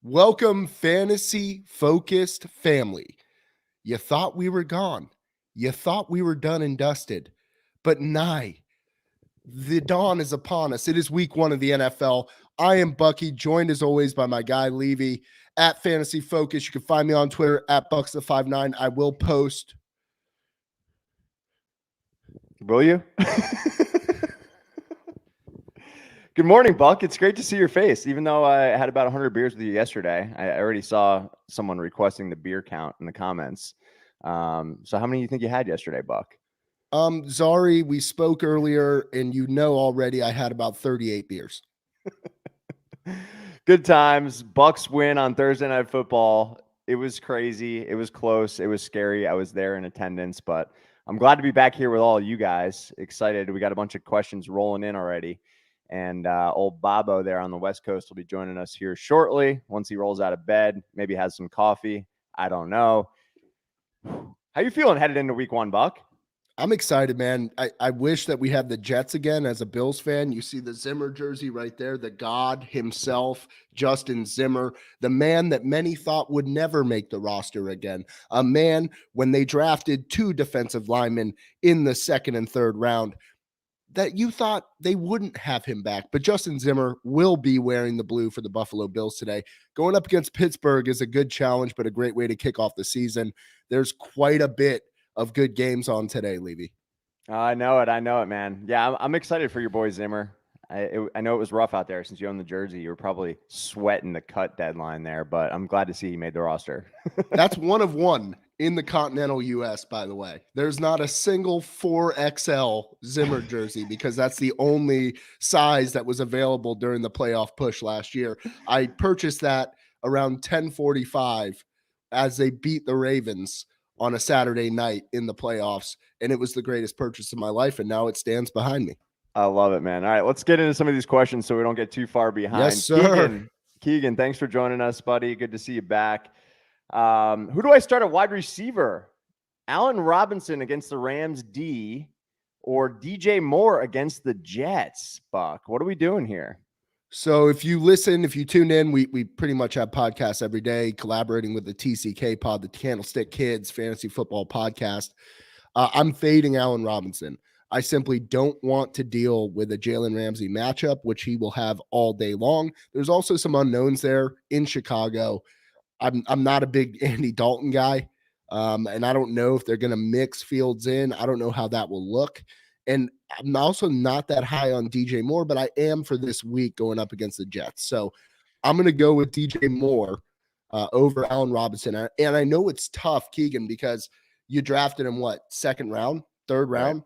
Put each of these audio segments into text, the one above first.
Welcome, fantasy-focused family. You thought we were gone. You thought we were done and dusted. But nigh, the dawn is upon us. It is week one of the NFL. I am Bucky, joined as always by my guy, Levy, at Fantasy Focus. You can find me on Twitter, at Bucks59. I will post. Will you? Good morning, Buck. It's great to see your face. Even though I had about 100 beers with you yesterday, I already saw someone requesting the beer count in the comments. So how many do you think you had yesterday, Buck? Zari, we spoke earlier, and you know already I had about 38 beers. Good times. Bucks win on Thursday Night Football. It was crazy. It was close. It was scary. I was there in attendance, but I'm glad to be back here with all you guys. Excited. We got a bunch of questions rolling in already. And old Bobo there on the West Coast will be joining us here shortly once he rolls out of bed, maybe has some coffee. I don't know. How you feeling headed into week one, Buck? I'm excited, man. I wish that we had the Jets again as a Bills fan. You see the Zimmer jersey right there, the God himself, Justin Zimmer, the man that many thought would never make the roster again. A man, when they drafted two defensive linemen in the second and third round, that you thought they wouldn't have him back. But Justin Zimmer will be wearing the blue for the Buffalo Bills today. Going up against Pittsburgh is a good challenge, but a great way to kick off the season. There's quite a bit of good games on today, Levy. I know it, man. Yeah, I'm excited for your boy Zimmer. I know it was rough out there since you own the jersey. You were probably sweating the cut deadline there, but I'm glad to see he made the roster. That's one of one in the continental U.S., by the way. There's not a single 4XL Zimmer jersey because that's the only size that was available during the playoff push last year. I purchased that around 10:45 as they beat the Ravens on a Saturday night in the playoffs, and it was the greatest purchase of my life, and now it stands behind me. I love it, man. All right, let's get into some of these questions so we don't get too far behind. Yes, sir. Keegan, thanks for joining us, buddy. Good to see you back. Who do I start at wide receiver? Allen Robinson against the Rams D or DJ Moore against the Jets, Buck? What are we doing here? So if you tune in, we pretty much have podcasts every day, collaborating with the TCK pod, the Candlestick Kids Fantasy Football Podcast. I'm fading Allen Robinson. I simply don't want to deal with a Jalen Ramsey matchup, which he will have all day long. There's also some unknowns there in Chicago. I'm not a big Andy Dalton guy, and I don't know if they're going to mix Fields in. I don't know how that will look. And I'm also not that high on DJ Moore, but I am for this week going up against the Jets. So I'm going to go with DJ Moore over Allen Robinson. And I know it's tough, Keegan, because you drafted him, second round, third round? Right.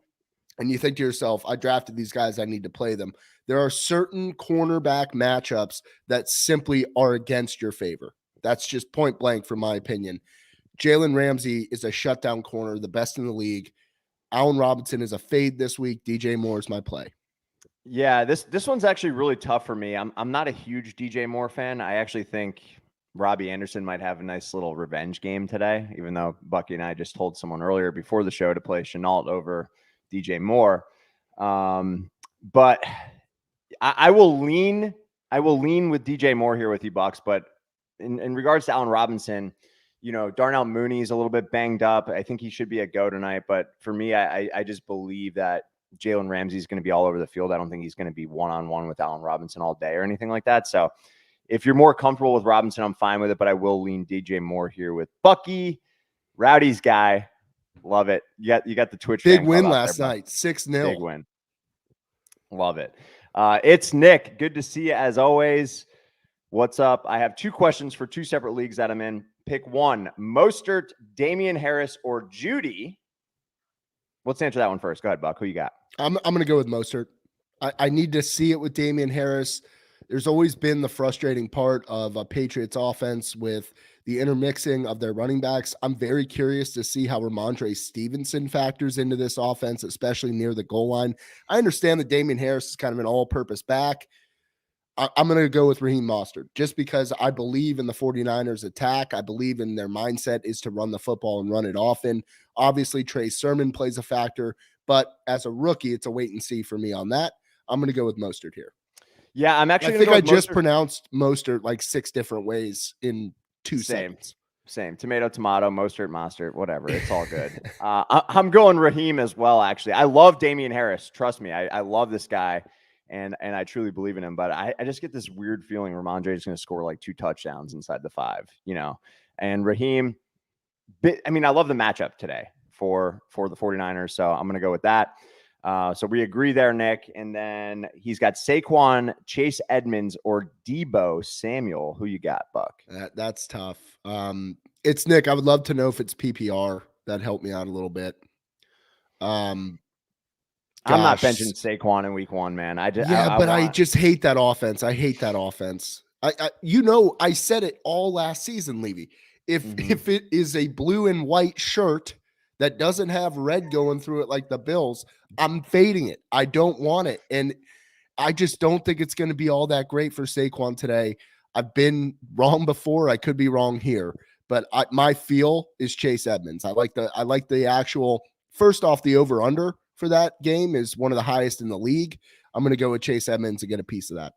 And you think to yourself, I drafted these guys, I need to play them. There are certain cornerback matchups that simply are against your favor. That's just point blank from my opinion. Jalen Ramsey is a shutdown corner, the best in the league. Allen Robinson is a fade this week. DJ Moore is my play. Yeah, this one's actually really tough for me. I'm not a huge DJ Moore fan. I actually think Robbie Anderson might have a nice little revenge game today, even though Bucky and I just told someone earlier before the show to play Chenault over DJ Moore. But I will lean with DJ Moore here with you, Bucks. But in regards to Allen Robinson, you know, Darnell Mooney's a little bit banged up. I think he should be a go tonight. But for me, I just believe that Jalen Ramsey's going to be all over the field. I don't think he's going to be one-on-one with Allen Robinson all day or anything like that. So if you're more comfortable with Robinson, I'm fine with it. But I will lean DJ Moore here with Bucky, Rowdy's guy. Love it. You got the Twitch. Big win last night, 6-0. Big win. Love it. It's Nick. Good to see you as always. What's up? I have two questions for two separate leagues that I'm in. Pick one: Mostert, Damien Harris, or Judy. Let's answer that one first. Go ahead, Buck. Who you got? I'm going to go with Mostert. I need to see it with Damien Harris. There's always been the frustrating part of a Patriots offense with the intermixing of their running backs. I'm very curious to see how Ramondre Stevenson factors into this offense, especially near the goal line. I understand that Damien Harris is kind of an all-purpose back. I'm going to go with Raheem Mostert just because I believe in the 49ers attack. I believe in their mindset is to run the football and run it often. Obviously, Trey Sermon plays a factor, but as a rookie, it's a wait and see for me on that. I'm going to go with Mostert here. Yeah, I'm actually. I think I just Mostert. pronounced Mostert like 6 different ways in 2 seconds. Same. Tomato, Mostert, whatever. It's all good. I'm going Raheem as well, actually. I love Damien Harris. Trust me. I love this guy, and I truly believe in him. But I just get this weird feeling Ramondre is going to score like 2 touchdowns inside the 5, And Raheem, I love the matchup today for the 49ers. So I'm going to go with that. So we agree there, Nick. And then he's got Saquon, Chase Edmonds, or Deebo Samuel. Who you got, Buck? That's tough. It's Nick. I would love to know if it's PPR. That helped me out a little bit. I'm not benching Saquon in week 1, man. I just hate that offense. I hate that offense. I said it all last season, Levy. If it is a blue and white shirt that doesn't have red going through it like the Bills, I'm fading it. I don't want it. And I just don't think it's going to be all that great for Saquon today. I've been wrong before. I could be wrong here, but my feel is Chase Edmonds. I like the actual, first off, the over under for that game is one of the highest in the league. I'm going to go with Chase Edmonds and get a piece of that.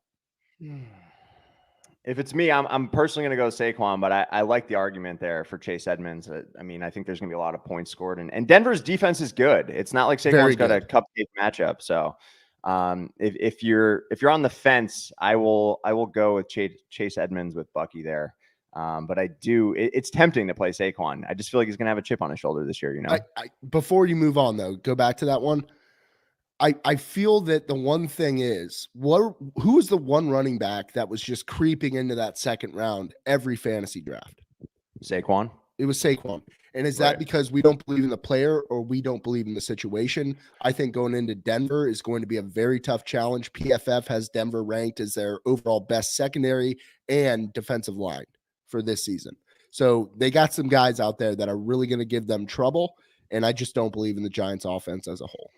If it's me, I'm personally going to go Saquon, but I like the argument there for Chase Edmonds. I think there's going to be a lot of points scored, and Denver's defense is good. It's not like Saquon's got a cupcake matchup. So if you're on the fence, I will go with Chase Edmonds with Bucky there. But it's tempting to play Saquon. I just feel like he's going to have a chip on his shoulder this year. Before you move on though, go back to that one. I feel that the one thing is, who was the one running back that was just creeping into that second round every fantasy draft? Saquon. It was Saquon. And is that because we don't believe in the player or we don't believe in the situation? I think going into Denver is going to be a very tough challenge. PFF has Denver ranked as their overall best secondary and defensive line for this season. So they got some guys out there that are really going to give them trouble. And I just don't believe in the Giants offense as a whole.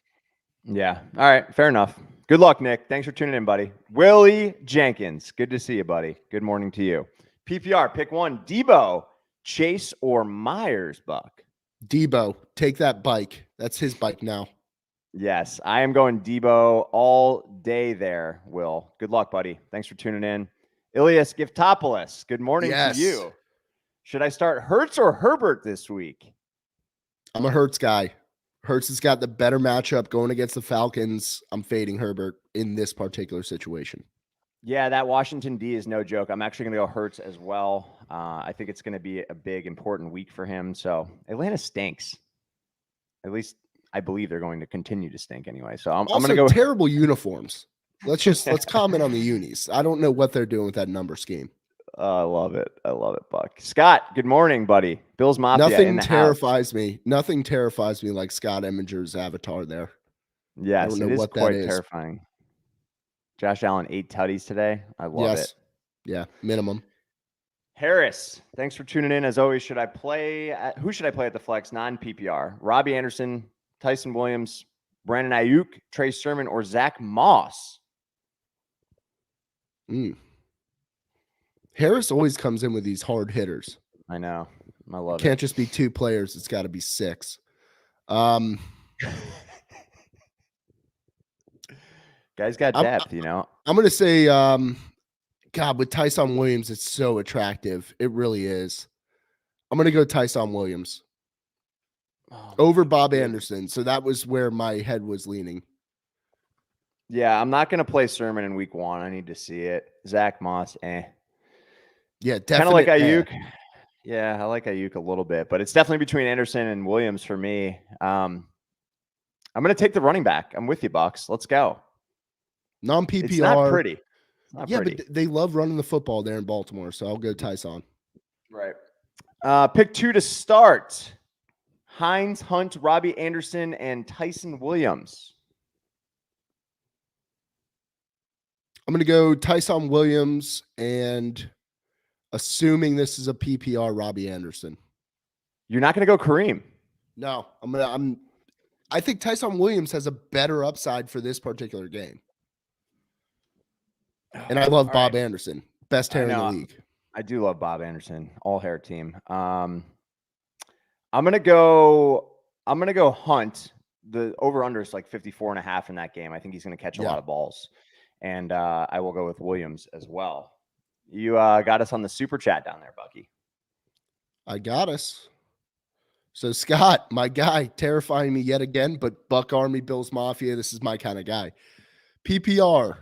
Yeah. All right. Fair enough. Good luck, Nick. Thanks for tuning in, buddy. Willie Jenkins. Good to see you, buddy. Good morning to you. PPR, pick one. Deebo, Chase, or Myers, Buck? Deebo. Take that bike. That's his bike now. Yes. I am going Deebo all day there, Will. Good luck, buddy. Thanks for tuning in. Ilias Giftopoulos. Good morning to you. Should I start Hurts or Herbert this week? I'm a Hurts guy. Hurts has got the better matchup going against the Falcons. I'm fading Herbert in this particular situation. Yeah, that Washington D is no joke. I'm actually going to go Hurts as well. I think it's going to be a big, important week for him. So Atlanta stinks. At least I believe they're going to continue to stink anyway. So I'm going to go terrible uniforms. Let's comment on the unis. I don't know what they're doing with that number scheme. I love it. Buck. Scott, good morning, buddy. Bills Mafia. Nothing terrifies me. Nothing terrifies me like Scott Eminger's avatar there. Yes, it is quite terrifying. Josh Allen 8 tutties today. I love it. Yeah, minimum. Harris, thanks for tuning in. As always, who should I play at the flex? Non-PPR. Robbie Anderson, Tyson Williams, Brandon Ayuk, Trey Sermon, or Zach Moss? Harris always comes in with these hard hitters. I know. I love it. Can't just be 2 players. It's got to be 6. Guys got depth, I'm going to say, God, with Tyson Williams, it's so attractive. It really is. I'm going to go Tyson Williams over Bob Anderson. So that was where my head was leaning. Yeah, I'm not going to play Sermon in week 1. I need to see it. Zach Moss, Yeah, definitely. Kind of like Ayuk. Yeah, I like Ayuk a little bit, but it's definitely between Anderson and Williams for me. I'm going to take the running back. I'm with you, Bucks. Let's go. Non-PPR. It's not pretty. But they love running the football there in Baltimore, so I'll go Tyson. Right. Pick 2 to start. Hines, Hunt, Robbie Anderson, and Tyson Williams. I'm going to go Tyson Williams and assuming this is a PPR, Robbie Anderson. You're not going to go Kareem? No, I think Tyson Williams has a better upside for this particular game. And I love Bob Anderson, best hair in the league. I do love Bob Anderson, all hair team. I'm going to go Hunt. The over under is like 54.5 in that game. I think he's going to catch a lot of balls. And I will go with Williams as well. You got us on the super chat down there, Bucky. I got us. So Scott, my guy, terrifying me yet again, but Buck Army, Bills Mafia, this is my kind of guy. PPR,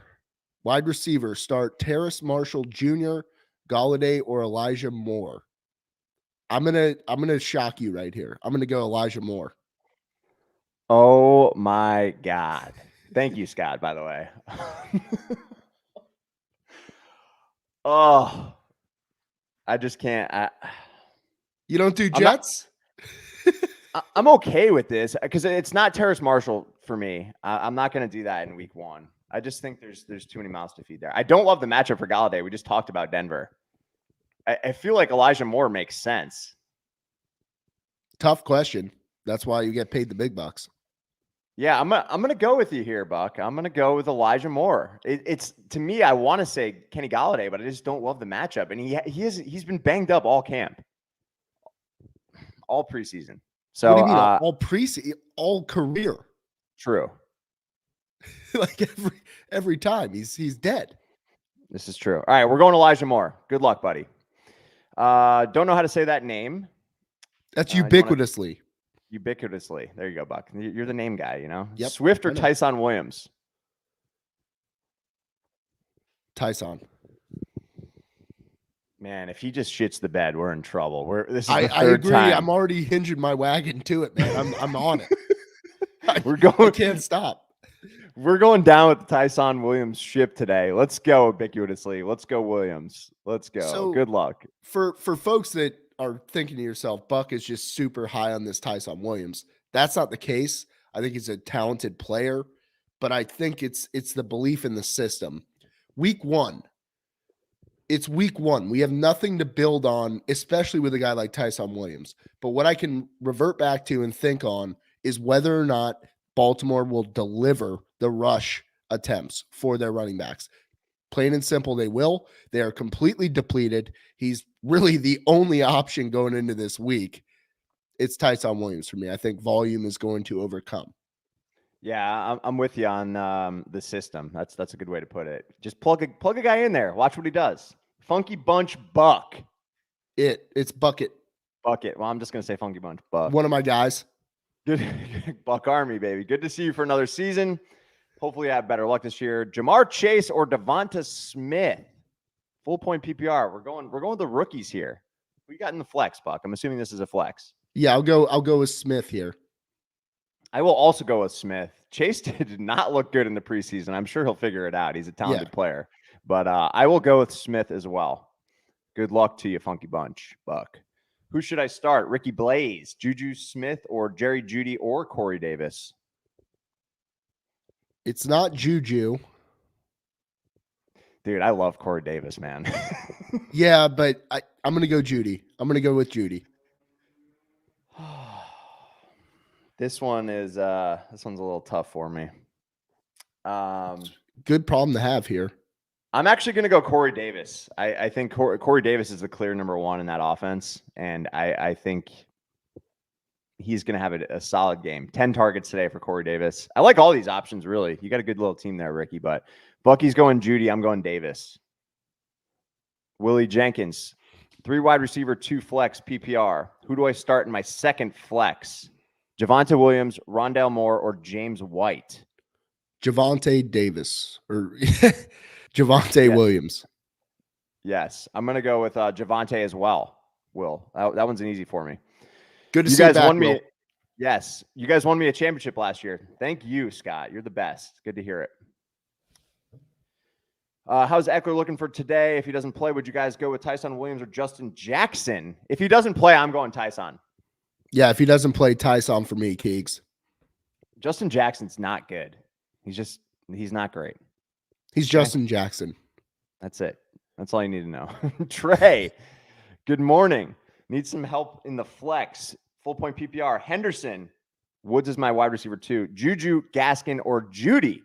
wide receiver, start Terrace Marshall Jr., Galladay, or Elijah Moore. I'm gonna shock you right here. I'm gonna go Elijah Moore. Oh my God. Thank you, Scott, by the way. Oh, I just can't. You don't do Jets? I'm okay with this because it's not Terrace Marshall for me. I'm not going to do that in week 1. I just think there's too many mouths to feed there. I don't love the matchup for Galladay. We just talked about Denver. I feel like Elijah Moore makes sense. Tough question. That's why you get paid the big bucks. Yeah, I'm gonna go with you here, Buck. I'm gonna go with Elijah Moore. It's to me, I want to say Kenny Galladay, but I just don't love the matchup, and he's been banged up all camp, all preseason. So what do you mean all preseason, all career? True. Like every time he's dead. This is true. All right, we're going Elijah Moore. Good luck, buddy. Don't know how to say that name. That's ubiquitously. Ubiquitously. There you go, Buck. You're the name guy, you know? Yep, Swift or Tyson Williams? Tyson. Man, if he just shits the bed, we're in trouble. This is the third I agree. time. I'm already hinging my wagon to it, man. I'm on it. I can't stop. We're going down with the Tyson Williams ship today. Let's go ubiquitously. Let's go Williams. Let's go. So good luck. For folks that are thinking to yourself, Buck is just super high on this Tyson Williams. That's not the case. I think he's a talented player, but I think it's the belief in the system. Week 1. It's week 1. We have nothing to build on, especially with a guy like Tyson Williams. But what I can revert back to and think on is whether or not Baltimore will deliver the rush attempts for their running backs. Plain and simple, they will. They are completely depleted. He's really the only option going into this week. It's Tyson Williams for me. I think volume is going to overcome. Yeah, I'm with you on the system. That's a good way to put it. Just plug a guy in there. Watch what he does. Funky Bunch Buck. It's Bucket. Bucket. Well, I'm just gonna say Funky Bunch Buck. One of my guys. Good Buck Army, baby. Good to see you for another season. Hopefully, I have better luck this year. Jamar Chase or Devonta Smith. Full point PPR. We're going with the rookies here. We got in the flex, Buck. I'm assuming this is a flex. Yeah, I'll go with Smith here. I will also go with Smith. Chase did not look good in the preseason. I'm sure he'll figure it out. He's a talented player. But I will go with Smith as well. Good luck to you, Funky Bunch, Buck. Who should I start? Ricky Blaze, Juju Smith, or Jerry Jeudy, or Corey Davis? It's not Juju. Dude, I love Corey Davis, man. Yeah, but I'm going to go Jeudy. I'm going to go with Jeudy. This one's a little tough for me. Good problem to have here. I'm actually going to go Corey Davis. I think Corey Davis is the clear number 1 in that offense, and I think he's going to have a solid game. 10 targets today for Corey Davis. I like all these options, really. You got a good little team there, Ricky, but Bucky's going Jeudy. I'm going Davis. Willie Jenkins, 3 wide receiver, 2 flex PPR. Who do I start in my second flex? Javonte Williams, Rondale Moore, or James White? Javonte Davis or Javonte Williams. Yes, I'm going to go with Javonte as well. Will, that one's an easy for me. Good to see you back, Will. Yes, you guys won me a championship last year. Thank you, Scott. You're the best. Good to hear it. How's Eckler looking for today? If he doesn't play, would you guys go with Tyson Williams or Justin Jackson? If he doesn't play, I'm going Tyson. Yeah, if he doesn't play, Tyson for me, Keegs. Justin Jackson's not good. He's not great. He's Justin Jackson. That's it. That's all you need to know. Trey, good morning. Need some help in the flex. Full point PPR. Henderson. Woods is my wide receiver 2. Juju, Gaskin, or Jeudy.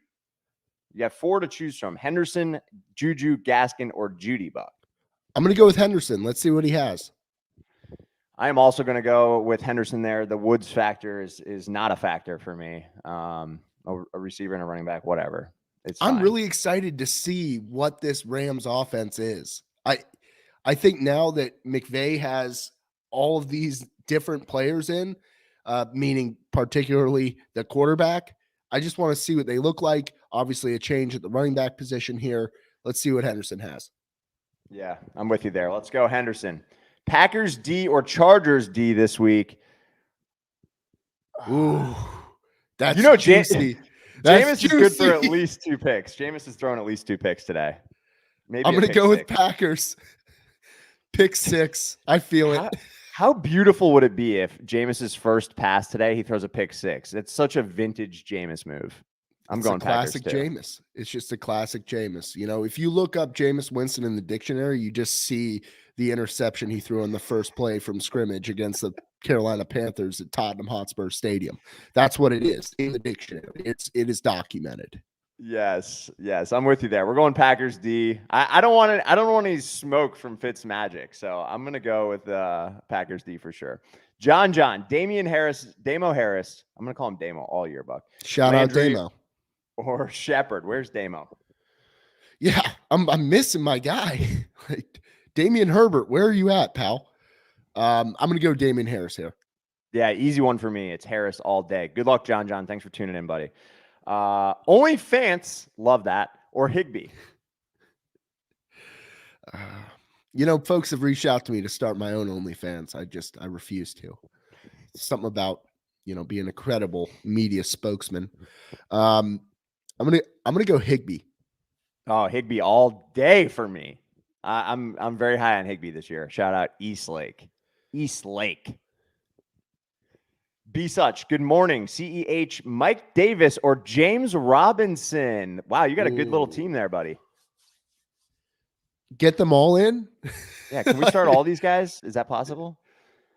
You got 4 to choose from. Henderson, Juju, Gaskin, or Jeudy, Buck. I'm going to go with Henderson. Let's see what he has. I am also going to go with Henderson there. The Woods factor is not a factor for me. A receiver and a running back, whatever. I'm really excited to see what this Rams offense is. I think now that McVay has all of these different players in, meaning particularly the quarterback, I just want to see what they look like. Obviously, a change at the running back position here. Let's see what Henderson has. Yeah, I'm with you there. Let's go, Henderson. Packers D or Chargers D this week. Ooh, that's juicy. Jameis is good for at least 2 picks. Jameis is throwing at least 2 picks today. Maybe I'm going to go with Packers. Pick 6. I feel it. How beautiful would it be if Jameis's first pass today, he throws a pick 6? It's such a vintage Jameis move. I'm going classic Packers too. Jameis. It's just a classic Jameis. You know, if you look up Jameis Winston in the dictionary, you just see the interception he threw on the first play from scrimmage against the Carolina Panthers at Tottenham Hotspur Stadium. That's what it is in the dictionary. It is documented. Yes, I'm with you there. We're going Packers D. I don't want any smoke from Fitzmagic, so I'm gonna go with Packers D for sure. John, Damien Harris, Damo Harris. I'm gonna call him Damo all year, Buck. Shout out Damo or Shepard. Where's Damo? Yeah, I'm missing my guy. Like Damian Herbert. Where are you at, pal? I'm gonna go Damien Harris here. Yeah, easy one for me. It's Harris all day. Good luck, John. Thanks for tuning in, buddy. Only Fance, love that, or Higbee. Folks have reached out to me to start my own OnlyFans. I refuse to. Something about being a credible media spokesman. I'm gonna go Higbee. Oh, Higbee all day for me. I'm very high on Higbee this year. Shout out East Lake. Be such. Good morning. CEH, Mike Davis or James Robinson. Wow, you got a good little team there, buddy. Get them all in. Yeah, can we start all these guys? Is that possible?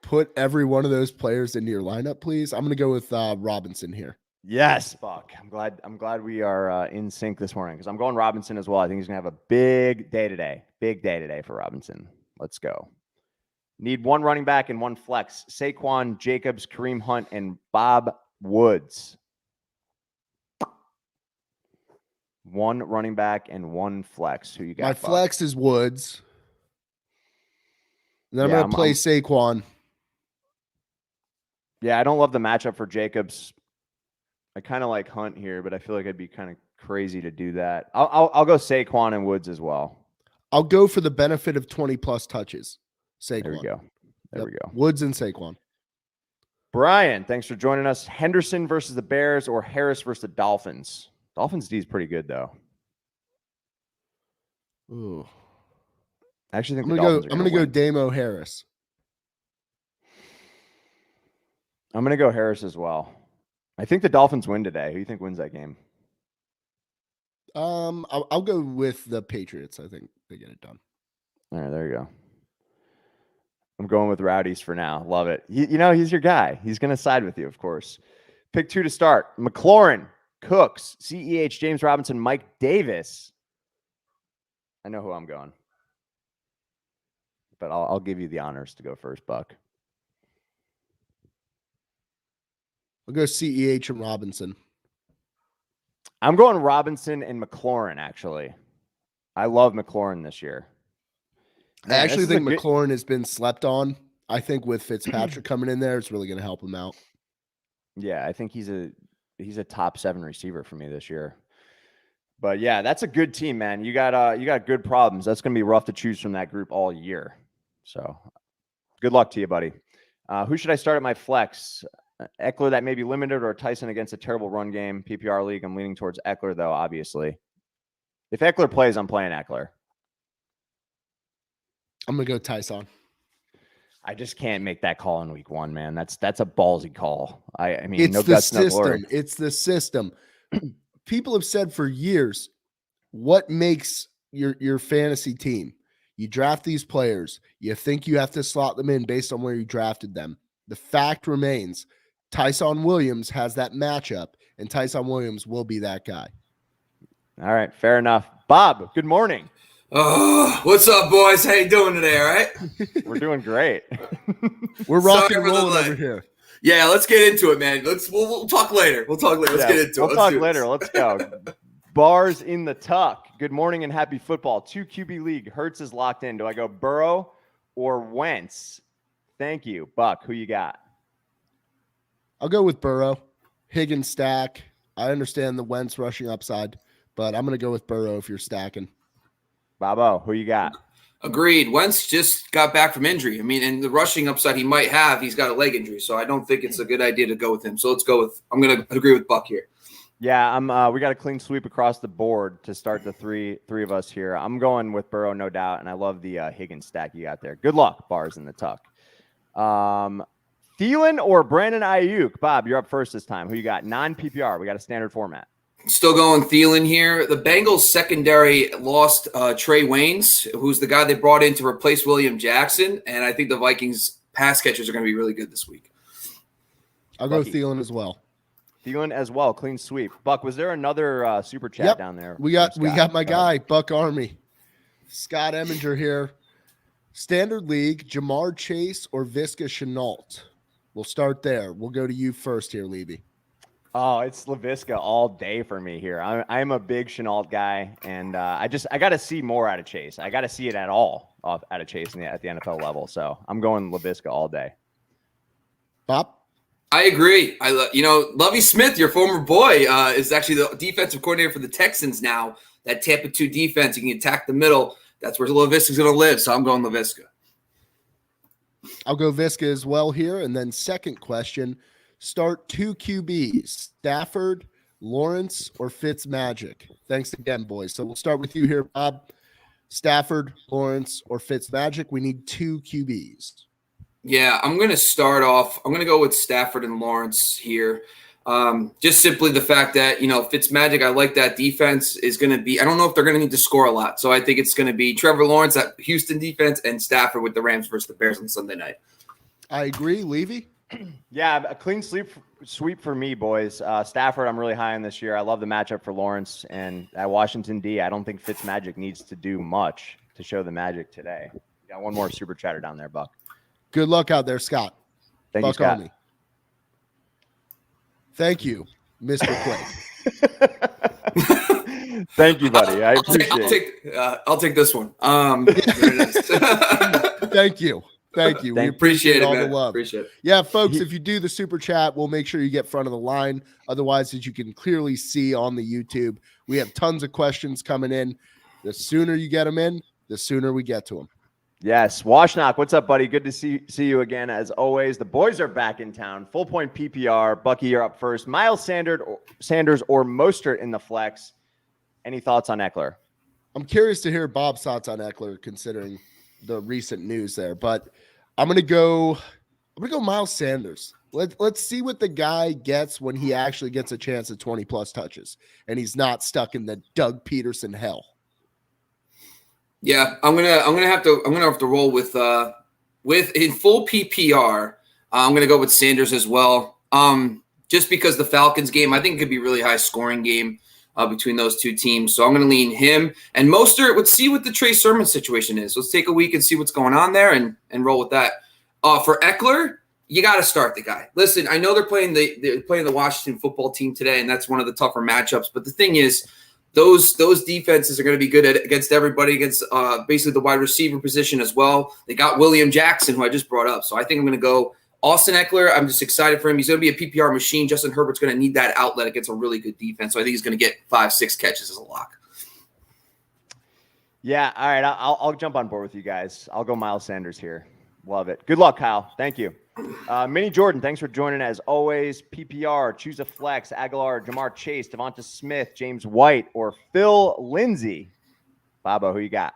Put every one of those players into your lineup, please. I'm going to go with Robinson here. Yes, Buck. I'm glad we are in sync this morning because I'm going Robinson as well. I think he's going to have a big day today. Big day today for Robinson. Let's go. Need one running back and one flex. Saquon, Jacobs, Kareem Hunt, and Bob Woods. One running back and one flex. Who you got? My Bob? Flex is Woods. And then I'm going to play Saquon. Yeah, I don't love the matchup for Jacobs. I kind of like Hunt here, but I feel like I'd be kind of crazy to do that. I'll go Saquon and Woods as well. I'll go for the benefit of 20-plus touches. Saquon. There we go. Woods and Saquon. Brian, thanks for joining us. Henderson versus the Bears or Harris versus the Dolphins? Dolphins D is pretty good, though. Ooh. I actually think I'm gonna go Damo Harris. I'm gonna go Harris as well. I think the Dolphins win today. Who do you think wins that game? I'll go with the Patriots. I think they get it done. All right, there you go. I'm going with Rowdies for now. Love it. He's your guy. He's going to side with you, of course. Pick 2 to start. McLaurin, Cooks, CEH, James Robinson, Mike Davis. I know who I'm going. But I'll give you the honors to go first, Buck. I'll go CEH and Robinson. I'm going Robinson and McLaurin, actually. I love McLaurin this year. I actually think McLaurin has been slept on. I think with Fitzpatrick coming in there, it's really going to help him out. Yeah, I think he's a top 7 receiver for me this year. But yeah, that's a good team, man. You got good problems. That's going to be rough to choose from that group all year. So good luck to you, buddy. Who should I start at my flex? Eckler, that may be limited, or Tyson against a terrible run game. PPR league, I'm leaning towards Eckler, though, obviously. If Eckler plays, I'm playing Eckler. I'm going to go Tyson. I just can't make that call in week 1, man. That's a ballsy call. I mean, it's no the guts, system. no glory. It's the system. People have said for years, what makes your fantasy team? You draft these players. You think you have to slot them in based on where you drafted them. The fact remains, Tyson Williams has that matchup, and Tyson Williams will be that guy. All right, fair enough. Bob, good morning. Oh, what's up, boys? How you doing today, all right? We're doing great. We're rocking and rolling over here. Yeah, let's get into it, man. We'll talk later. Let's get into it. We'll talk later. Let's go. Bars in the tuck. Good morning and happy football. 2 QB league. Hurts is locked in. Do I go Burrow or Wentz? Thank you. Buck, who you got? I'll go with Burrow. Higgins stack. I understand the Wentz rushing upside, but I'm going to go with Burrow if you're stacking. Babo, who you got? Agreed. Wentz just got back from injury. I mean, and the rushing upside he might have, he's got a leg injury, so I don't think it's a good idea to go with him. So let's go with – I'm going to agree with Buck here. Yeah, we got a clean sweep across the board to start the three of us here. I'm going with Burrow, no doubt, and I love the Higgins stack you got there. Good luck, Bars in the tuck. Thielen or Brandon Ayuk? Bob, you're up first this time. Who you got? Non-PPR. We got a standard format. Still going Thielen here. The Bengals secondary lost Trey Waynes, who's the guy they brought in to replace William Jackson, and I think the Vikings pass catchers are going to be really good this week. I'll go Thielen as well. Thielen as well. Clean sweep. Buck, was there another super chat down there? We got my guy, Buck Army. Scott Eminger here. Standard League, Jamar Chase or Visca Chenault? We'll start there. We'll go to you first here, Levy. Oh, it's LaVisca all day for me here. I'm a big Chenault guy, and I got to see more out of Chase. I got to see it at all out of Chase at the NFL level. So I'm going LaVisca all day. Bob? I agree. Lovie Smith, your former boy, is actually the defensive coordinator for the Texans now. That Tampa 2 defense, you can attack the middle. That's where LaVisca's going to live, so I'm going LaVisca. I'll go Visca as well here. And then second question, start 2 QBs, Stafford, Lawrence, or Fitzmagic. Thanks again, boys. So we'll start with you here, Bob. Stafford, Lawrence, or Fitzmagic. We need 2 QBs. Yeah, I'm going to start off. I'm going to go with Stafford and Lawrence here. Just simply the fact that, Fitzmagic, I like that defense is going to be – I don't know if they're going to need to score a lot. So I think it's going to be Trevor Lawrence at Houston defense and Stafford with the Rams versus the Bears on Sunday night. I agree. Levy? Yeah, a clean sweep for me, boys. Stafford, I'm really high on this year. I love the matchup for Lawrence. And at Washington, D, I don't think Fitzmagic needs to do much to show the magic today. Got one more super chatter down there, Buck. Good luck out there, Scott. Thank you, Scott. Army. Thank you, Mr. Quick. Thank you, buddy. I appreciate it. I'll take this one. Thank you. We appreciate all man. the love. Appreciate it. Yeah, folks, if you do the super chat, we'll make sure you get front of the line. Otherwise, as you can clearly see on the YouTube, we have tons of questions coming in. The sooner you get them in, the sooner we get to them. Yes. Washnock, what's up, buddy? Good to see you again. As always, the boys are back in town. Full point PPR. Bucky, you're up first. Miles Sanders or Mostert in the flex. Any thoughts on Eckler? I'm curious to hear Bob's thoughts on Eckler, considering the recent news there. But I'm gonna go Miles Sanders. Let's see what the guy gets when he actually gets a chance at 20+ touches and he's not stuck in the Doug Peterson hell. Yeah, I'm gonna have to roll with in full PPR. I'm gonna go with Sanders as well. Just because the Falcons game, I think it could be a really high scoring game between those two teams. So I'm gonna lean him and Mostert. Let's see what the Trey Sermon situation is. Let's take a week and see what's going on there and roll with that. For Eckler, you got to start the guy. Listen, I know they're playing the Washington football team today, and that's one of the tougher matchups. But the thing is, those defenses are going to be good against everybody, against basically the wide receiver position as well. They got William Jackson, who I just brought up. So I think I'm going to go Austin Eckler. I'm just excited for him. He's going to be a PPR machine. Justin Herbert's going to need that outlet against a really good defense. So I think he's going to get 5-6 catches as a lock. Yeah, all right. I'll jump on board with you guys. I'll go Miles Sanders here. Love it. Good luck, Kyle. Thank you. Mini Jordan, thanks for joining as always. PPR, choose a flex. Aguilar, Jamar Chase, Devonta Smith, James White, or Phil Lindsay. Babo, who you got?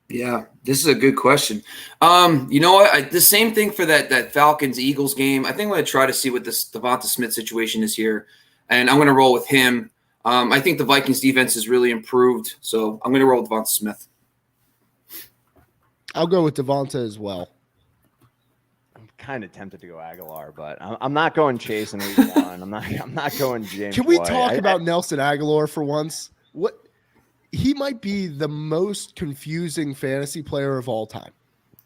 Yeah, this is a good question. You know what? The same thing for that Falcons-Eagles game. I think I'm going to try to see what this Devonta Smith situation is here, and I'm going to roll with him. I think the Vikings defense has really improved, so I'm going to roll with Devonta Smith. I'll go with Devonta as well. I'm kind of tempted to go Aguilar, but I'm not going Chase in week one. I'm not going James. Can we White. talk about Nelson Aguilar for once? He might be the most confusing fantasy player of all time.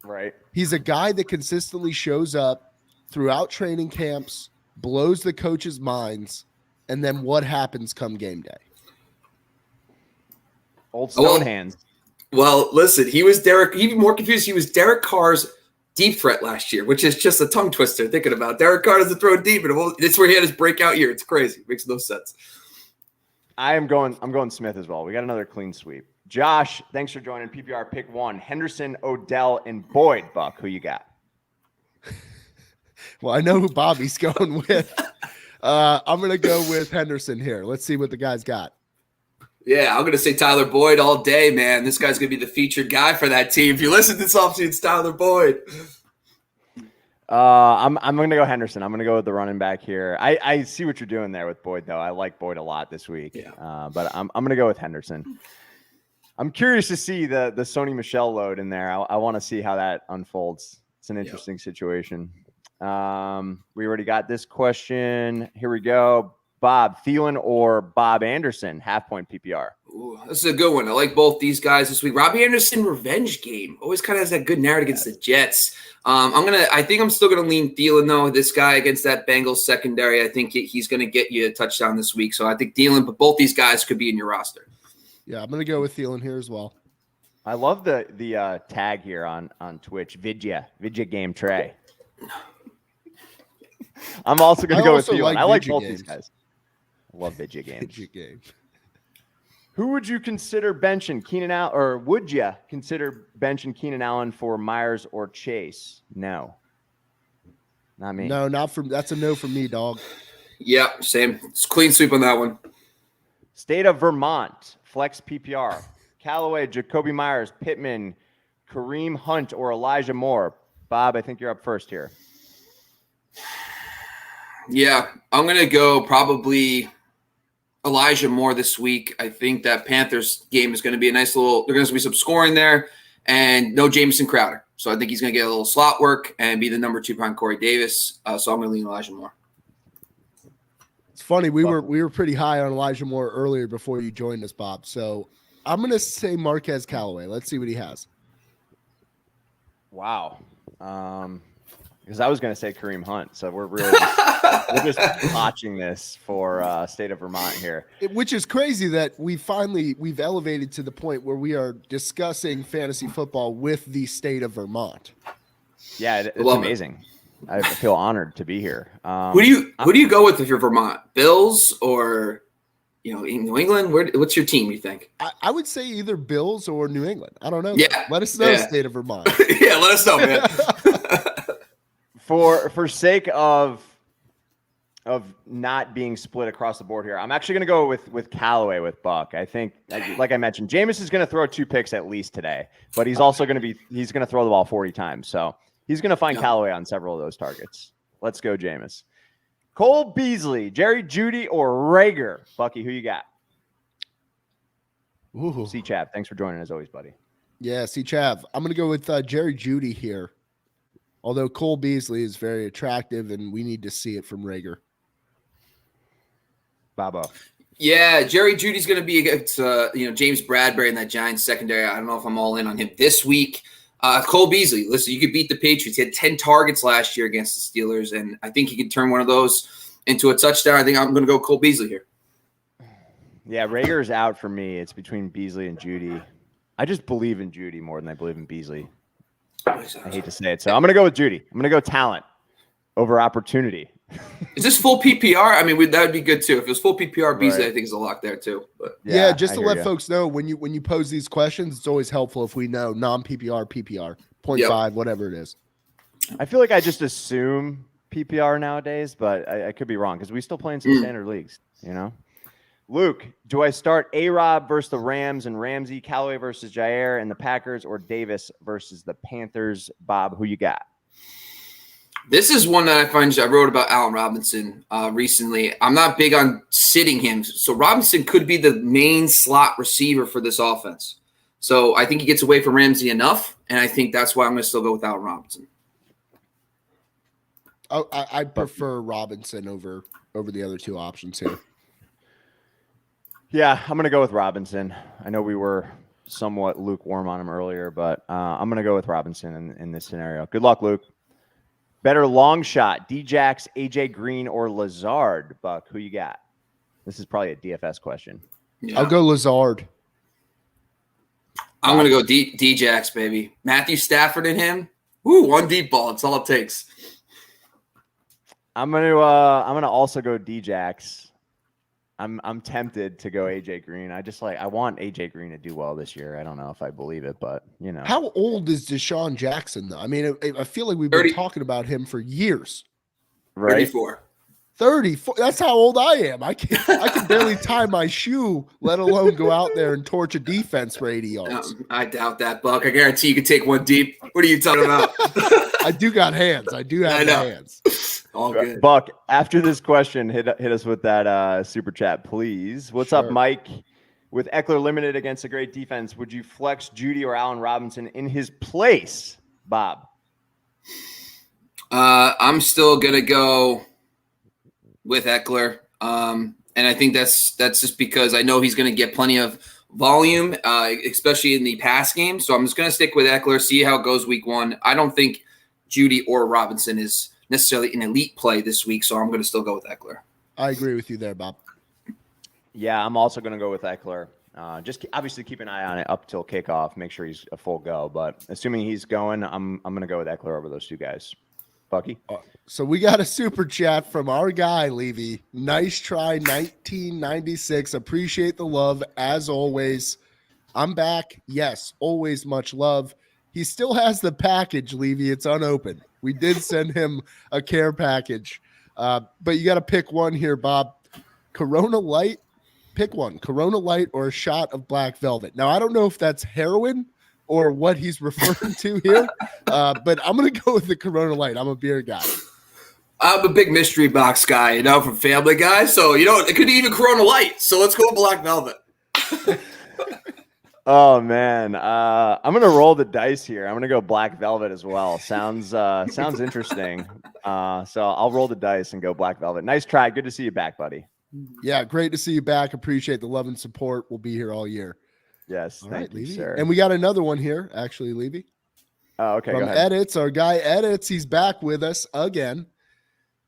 Right. He's a guy that consistently shows up throughout training camps, blows the coaches' minds, and then what happens come game day? Old Stone Hands. Well, listen, he was even more confused. He was Derek Carr's deep threat last year, which is just a tongue twister thinking about. Derek Carr doesn't throw deep, and it's where he had his breakout year. It's crazy. It makes no sense. I'm going Smith as well. We got another clean sweep. Josh, thanks for joining. PPR pick 1. Henderson, Odell, and Boyd. Buck, who you got? Well, I know who Bobby's going with. I'm going to go with Henderson here. Let's see what the guy's got. Yeah, I'm going to say Tyler Boyd all day, man. This guy's going to be the featured guy for that team. If you listen to this offseason, it's Tyler Boyd. I'm going to go Henderson. I'm going to go with the running back here. I see what you're doing there with Boyd, though. I like Boyd a lot this week. Yeah. But I'm going to go with Henderson. I'm curious to see the Sony Michel load in there. I want to see how that unfolds. It's an interesting situation. We already got this question. Here we go. Bob Thielen or Bob Anderson, half-point PPR. Ooh, this is a good one. I like both these guys this week. Robbie Anderson, revenge game. Always kind of has that good narrative against the Jets. I think I'm still gonna lean Thielen though. This guy against that Bengals secondary, I think he's gonna get you a touchdown this week. So I think Thielen, but both these guys could be in your roster. Yeah, I'm gonna go with Thielen here as well. I love the tag here on Twitch. Vidya game Trey. I'm also gonna go with Thielen. I like both these guys. I love Vidya games. Vidya game. Who would you consider benching, Keenan Allen, or would you consider benching Keenan Allen for Myers or Chase? No, not me. No, not from. That's a no from me, dog. Yeah, same. It's clean sweep on that one. State of Vermont, flex PPR. Callaway, Jacoby Myers, Pittman, Kareem Hunt, or Elijah Moore. Bob, I think you're up first here. Yeah, I'm going to go probably Elijah Moore this week. I think that Panthers game is going to be a nice little – there's going to be some scoring there and no Jamison Crowder. So I think he's going to get a little slot work and be the number 2 behind Corey Davis. So I'm going to lean Elijah Moore. It's funny. We were pretty high on Elijah Moore earlier before you joined us, Bob. So I'm going to say Marquez Callaway. Let's see what he has. Wow. Because I was going to say Kareem Hunt. So we're really we're just watching this for state of Vermont here. Which is crazy that we've elevated to the point where we are discussing fantasy football with the state of Vermont. Yeah, it's amazing. I feel honored to be here. Who do you go with if you're Vermont? Bills or in New England? What's your team, you think? I would say either Bills or New England. I don't know. Yeah. Let us know, state of Vermont. Yeah, let us know, man. For sake of not being split across the board here, I'm actually going to go with Callaway with Buck. I think, like I mentioned, Jameis is going to throw 2 picks at least today, but he's also going to throw the ball 40 times. So he's going to find Callaway on several of those targets. Let's go, Jameis. Cole Beasley, Jerry Jeudy, or Rager? Bucky, who you got? Ooh. C-Chav, thanks for joining as always, buddy. Yeah, C-Chav. I'm going to go with Jerry Jeudy here. Although Cole Beasley is very attractive, and we need to see it from Rager. Babo. Yeah, Jerry Jeudy's going to be against James Bradbury in that Giants secondary. I don't know if I'm all in on him this week. Cole Beasley, listen, you could beat the Patriots. He had 10 targets last year against the Steelers, and I think he can turn one of those into a touchdown. I think I'm going to go Cole Beasley here. Yeah, Rager's out for me. It's between Beasley and Jeudy. I just believe in Jeudy more than I believe in Beasley. I hate to say it. So I'm going to go with Jeudy. I'm going to go talent over opportunity. Is this full PPR? I mean, that would be good too. If it was full PPR, Beasley, right. I think is a lock there too. But yeah, just to let folks know, when you pose these questions, it's always helpful if we know non-PPR, PPR, 0.5, whatever it is. I feel like I just assume PPR nowadays, but I could be wrong because we still play in some standard leagues, Luke, do I start A-Rob versus the Rams and Ramsey, Callaway versus Jair and the Packers, or Davis versus the Panthers? Bob, who you got? This is one that I wrote about Allen Robinson recently. I'm not big on sitting him. So Robinson could be the main slot receiver for this offense. So I think he gets away from Ramsey enough, and I think that's why I'm going to still go with Allen Robinson. I prefer Robinson over the other 2 options here. Yeah, I'm going to go with Robinson. I know we were somewhat lukewarm on him earlier, but I'm going to go with Robinson in this scenario. Good luck, Luke. Better long shot, Djax, AJ Green, or Lazard? Buck, who you got? This is probably a DFS question. Yeah. I'll go Lazard. I'm going to go D-Jax, baby. Matthew Stafford and him. Woo, one deep ball. That's all it takes. I'm gonna also go D-Jax. I'm tempted to go AJ Green. I want AJ Green to do well this year. I don't know if I believe it, but you know. How old is Deshaun Jackson though? I mean, I feel like we've been talking about him for years. Right? 34. 34. That's how old I am. I can barely tie my shoe, let alone go out there and torch a defense for 80 yards. I doubt that, Buck. I guarantee you could take one deep. What are you talking about? I do got hands. I do have hands. All good. Buck, after this question, hit us with that super chat, please. What's up, Mike? With Eckler limited against a great defense, would you flex Judy or Allen Robinson in his place, Bob? I'm still gonna go with Eckler, and I think that's just because I know he's going to get plenty of volume, especially in the pass game. So I'm just going to stick with Eckler, see how it goes week 1. I don't think Judy or Robinson is necessarily an elite play this week, so I'm going to still go with Eckler. I agree with you there, Bob. Yeah, I'm also going to go with Eckler. Just obviously keep an eye on it up till kickoff. Make sure he's a full go. But assuming he's going, I'm going to go with Eckler over those two guys. Bucky? So we got a super chat from our guy, Levy. Nice try, 1996. Appreciate the love, as always. I'm back. Yes, always much love. He still has the package, Levy. It's unopened. We did send him a care package. But you got to pick one here, Bob. Corona Light? Pick one. Corona Light or a shot of Black Velvet. Now, I don't know if that's heroin or what he's referring to here. But I'm going to go with the Corona Light. I'm a beer guy. I'm a big mystery box guy, from Family Guy. So, it could be even Corona Light. So let's go with Black Velvet. Oh, man. I'm going to roll the dice here. I'm going to go Black Velvet as well. Sounds interesting. So I'll roll the dice and go Black Velvet. Nice try. Good to see you back, buddy. Yeah, great to see you back. Appreciate the love and support. We'll be here all year. Yes, thank you, sir. And we got another one here, actually, Levy. Oh, okay. From go ahead. Edits, our guy Edits, he's back with us again.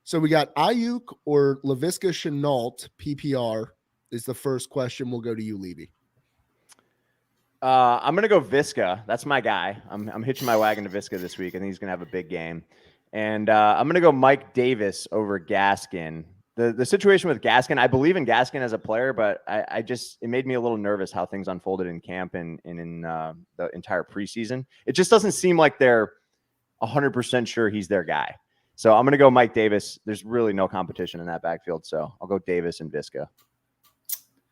So we got Ayuk or Laviska Shenault, PPR is the first question. We'll go to you, Levy. I'm going to go Visca. That's my guy. I'm hitching my wagon to Visca this week. I think he's going to have a big game. And I'm going to go Mike Davis over Gaskin. The situation with Gaskin, I believe in Gaskin as a player, but it made me a little nervous how things unfolded in camp and in the entire preseason. It just doesn't seem like they're 100% sure he's their guy. So I'm going to go Mike Davis. There's really no competition in that backfield. So I'll go Davis and Visca.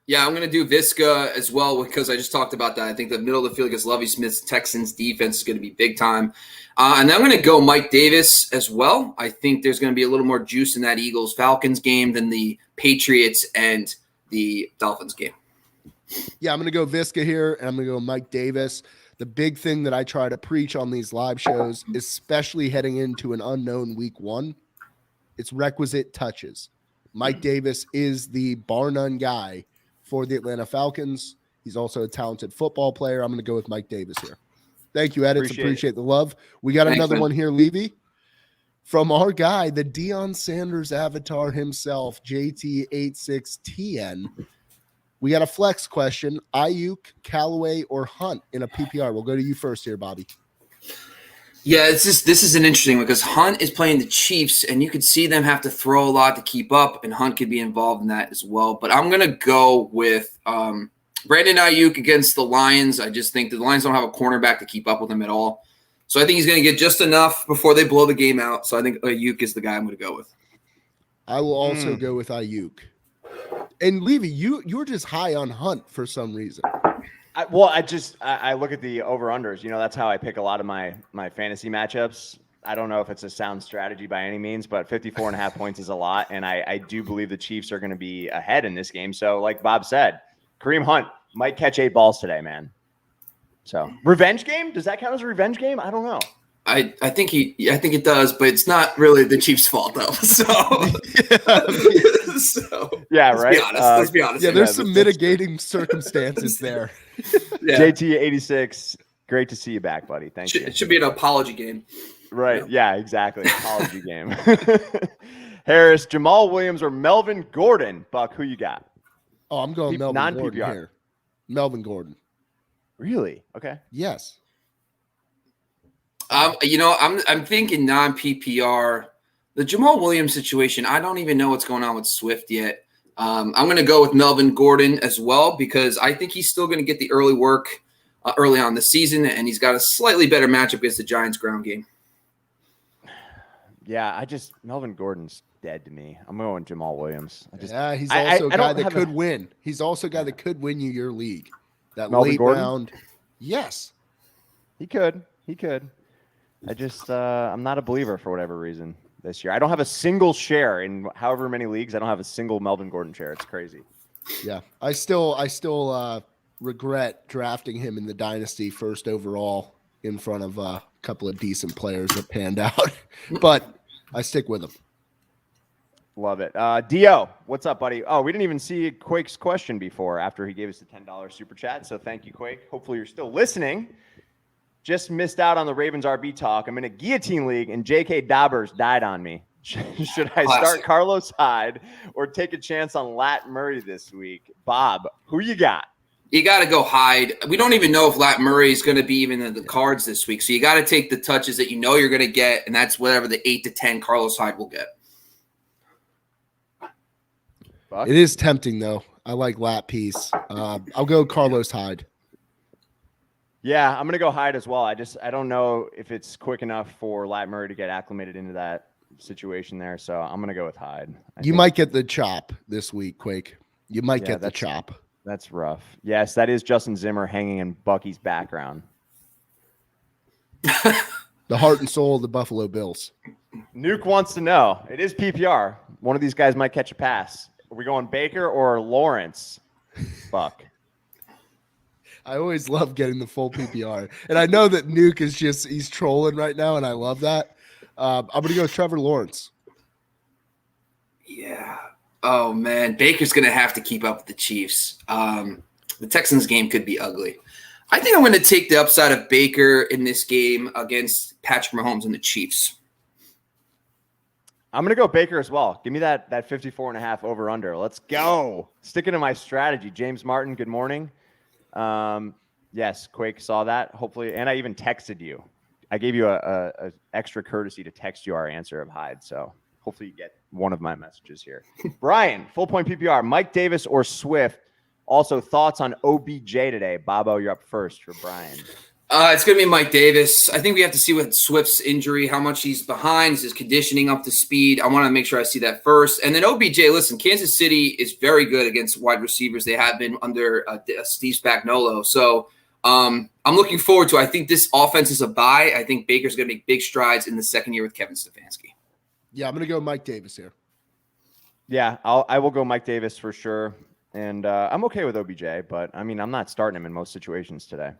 Yeah, I'm going to do Visca as well because I just talked about that. I think the middle of the field against Lovie Smith's Texans defense is going to be big time. And I'm going to go Mike Davis as well. I think there's going to be a little more juice in that Eagles-Falcons game than the Patriots and the Dolphins game. Yeah, I'm going to go Visca here, and I'm going to go Mike Davis. The big thing that I try to preach on these live shows, especially heading into an unknown week 1, it's requisite touches. Mike Davis is the bar-none guy for the Atlanta Falcons. He's also a talented football player. I'm going to go with Mike Davis here. Thank you, Edits. Appreciate the love. We got another one here, Levy, from our guy, the Deion Sanders avatar himself, JT86TN. We got a flex question. Ayuk, Callaway, or Hunt in a PPR. We'll go to you first here, Bobby. Yeah, this is an interesting one because Hunt is playing the Chiefs, and you could see them have to throw a lot to keep up, and Hunt could be involved in that as well. But I'm going to go with Brandon Ayuk against the Lions. I just think that the Lions don't have a cornerback to keep up with him at all. So I think he's going to get just enough before they blow the game out. So I think Ayuk is the guy I'm going to go with. I will also go with Ayuk. And Levy, you're just high on Hunt for some reason. I look at the over-unders. That's how I pick a lot of my fantasy matchups. I don't know if it's a sound strategy by any means, but 54.5 points is a lot. And I do believe the Chiefs are going to be ahead in this game. So like Bob said, Kareem Hunt might catch 8 balls today, man. So revenge game? Does that count as a revenge game? I don't know. I think it does, but it's not really the Chiefs' fault though. So yeah, right. Let's be honest. Yeah, there's some mitigating circumstances there. Yeah. JT86, great to see you back, buddy. Thank you. It should be an apology game. Right. Yeah, exactly. Apology game. Harris, Jamal Williams, or Melvin Gordon. Buck, who you got? Oh, I'm going Melvin Gordon non-PPR. here. Melvin Gordon. Really? Okay. Yes. I'm thinking non-PPR. The Jamal Williams situation, I don't even know what's going on with Swift yet. I'm going to go with Melvin Gordon as well because I think he's still going to get the early work early on the season, and he's got a slightly better matchup against the Giants ground game. Yeah, Melvin Gordon's dead to me. I'm going Jamal Williams. He's also a guy that could win. He's also a guy that could win you your league. That Melvin late Gordon? round. Yes. He could. I'm not a believer for whatever reason this year. I don't have a single share in however many leagues. I don't have a single Melvin Gordon share. It's crazy. Yeah. I still regret drafting him in the dynasty first overall in front of a couple of decent players that panned out, but I stick with him. Love it. Dio, what's up, buddy? Oh, we didn't even see Quake's question before after he gave us the $10 super chat. So thank you, Quake. Hopefully you're still listening. Just missed out on the Ravens RB talk. I'm in a guillotine league and J.K. Dobbers died on me. Should I start Carlos Hyde or take a chance on Lat Murray this week? Bob, who you got? You got to go Hyde. We don't even know if Lat Murray is going to be even in the cards this week. So you got to take the touches that you know you're going to get, and that's whatever the 8 to 10 Carlos Hyde will get. It is tempting, though. I like Lat piece. I'll go Carlos Hyde. Yeah, I'm going to go Hyde as well. I don't know if it's quick enough for Lat Murray to get acclimated into that situation there. So I'm going to go with Hyde. You might get the chop this week, Quake. You might get the chop. That's rough. Yes, that is Justin Zimmer hanging in Bucky's background. The heart and soul of the Buffalo Bills. Nuke wants to know. It is PPR. One of these guys might catch a pass. Are we going Baker or Lawrence? Fuck. I always love getting the full PPR. And I know that Nuke is he's trolling right now, and I love that. I'm going to go with Trevor Lawrence. Yeah. Oh, man. Baker's going to have to keep up with the Chiefs. The Texans game could be ugly. I think I'm going to take the upside of Baker in this game against Patrick Mahomes and the Chiefs. I'm going to go Baker as well. Give me that 54.5 over under. Let's go. Sticking to my strategy. James Martin, good morning. Yes, Quake saw that. Hopefully, and I even texted you. I gave you a extra courtesy to text you our answer of Hyde. So hopefully you get one of my messages here. Brian, full point PPR, Mike Davis or Swift. Also, thoughts on OBJ today. Bobo, you're up first for Brian. It's going to be Mike Davis. I think we have to see with Swift's injury, how much he's behind. Is his conditioning up to speed? I want to make sure I see that first. And then OBJ, listen, Kansas City is very good against wide receivers. They have been under Steve Spagnuolo. So I'm looking forward to it. I think this offense is a buy. I think Baker's going to make big strides in the second year with Kevin Stefanski. Yeah, I'm going to go Mike Davis here. Yeah, I will go Mike Davis for sure. And I'm okay with OBJ, but, I mean, I'm not starting him in most situations today.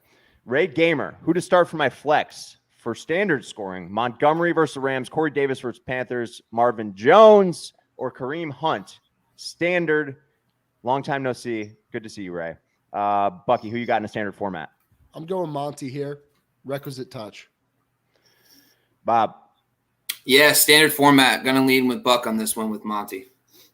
Ray Gamer, who to start for my flex for standard scoring? Montgomery versus the Rams, Corey Davis versus Panthers, Marvin Jones, or Kareem Hunt? Standard. Long time no see. Good to see you, Ray. Bucky, who you got in a standard format? I'm going Monty here. Requisite touch. Bob. Yeah, standard format. Going to lead with Buck on this one with Monty.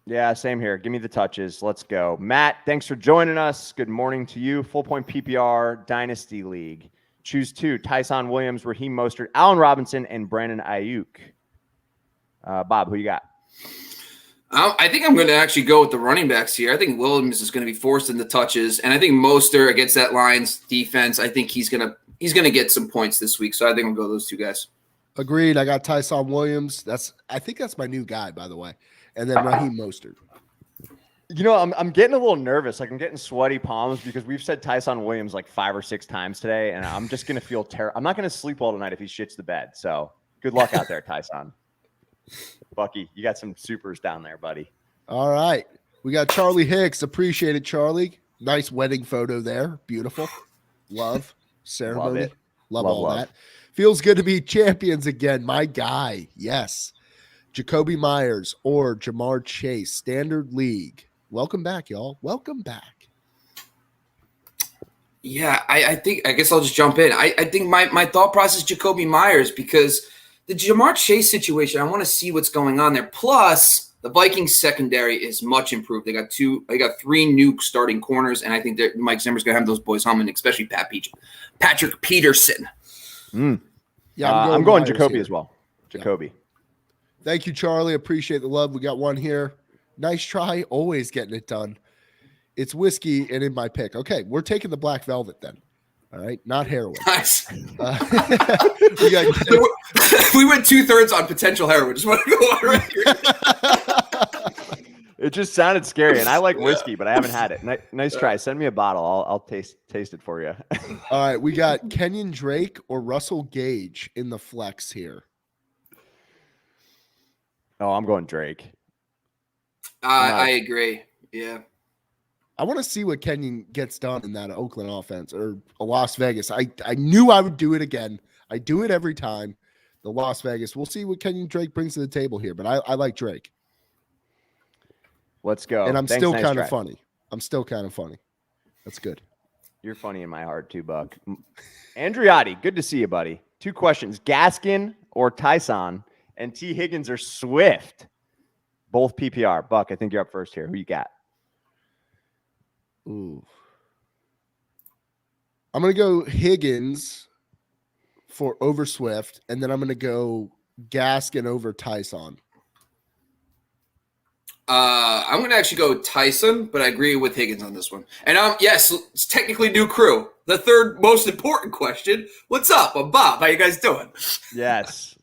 Yeah, same here. Give me the touches. Let's go. Matt, thanks for joining us. Good morning to you. Full point PPR Dynasty League. Choose 2. Tyson Williams, Raheem Mostert, Allen Robinson, and Brandon Ayuk. Bob, who you got? I think I'm going to actually go with the running backs here. I think Williams is going to be forced into touches, and I think Mostert against that Lions defense, I think he's going to get some points this week. So I think I'll go those two guys. Agreed. I got Tyson Williams. I think that's my new guy, by the way. And then Raheem Mostert. You know, I'm getting a little nervous. Like, I'm getting sweaty palms because we've said Tyson Williams like 5 or 6 times today, and I'm just going to feel terrible. I'm not going to sleep well tonight if he shits the bed. So good luck out there, Tyson. Bucky, you got some supers down there, buddy. All right. We got Charlie Hicks. Appreciate it, Charlie. Nice wedding photo there. Beautiful. Love. Ceremony. Love it. Love that. Feels good to be champions again. My guy. Yes. Jacoby Myers or Jamar Chase, Standard League. Welcome back, y'all. Welcome back. Yeah, I guess I'll just jump in. I think my thought process is Jacoby Myers because the Jamar Chase situation, I want to see what's going on there. Plus, The Vikings secondary is much improved. They got 3 new starting corners, and I think that Mike Zimmer's going to have those boys humming, especially Patrick Peterson. Yeah, I'm going Jacoby as well. Jacoby. Yeah. Thank you, Charlie. Appreciate the love. We got one here. Nice try. Always getting it done. It's whiskey and in my pick. Okay, we're taking the Black Velvet then. All right, not heroin. Nice. We went 2/3 on potential heroin. Just want to go on right here. It just sounded scary, and I like whiskey, but I haven't had it. Nice try. Send me a bottle. I'll taste it for you. All right, we got Kenyon Drake or Russell Gage in the flex here. Oh, I'm going Drake. I agree. Yeah. I want to see what Kenyon gets done in that Oakland offense or Las Vegas. I knew I would do it again. I do it every time. The Las Vegas. We'll see what Kenyon Drake brings to the table here, but I like Drake. Let's go. And I'm still kind of funny. That's good. You're funny in my heart too, Buck. Andriotti, good to see you, buddy. 2 questions. Gaskin or Tyson and T. Higgins or Swift? Both PPR. Buck, I think you're up first here. Who you got? Ooh. I'm going to go Higgins for over Swift, and then I'm going to go Gaskin over Tyson. I'm going to actually go Tyson, but I agree with Higgins on this one. And yes, it's technically new crew. The third most important question. What's up? I'm Bob. How you guys doing? Yes.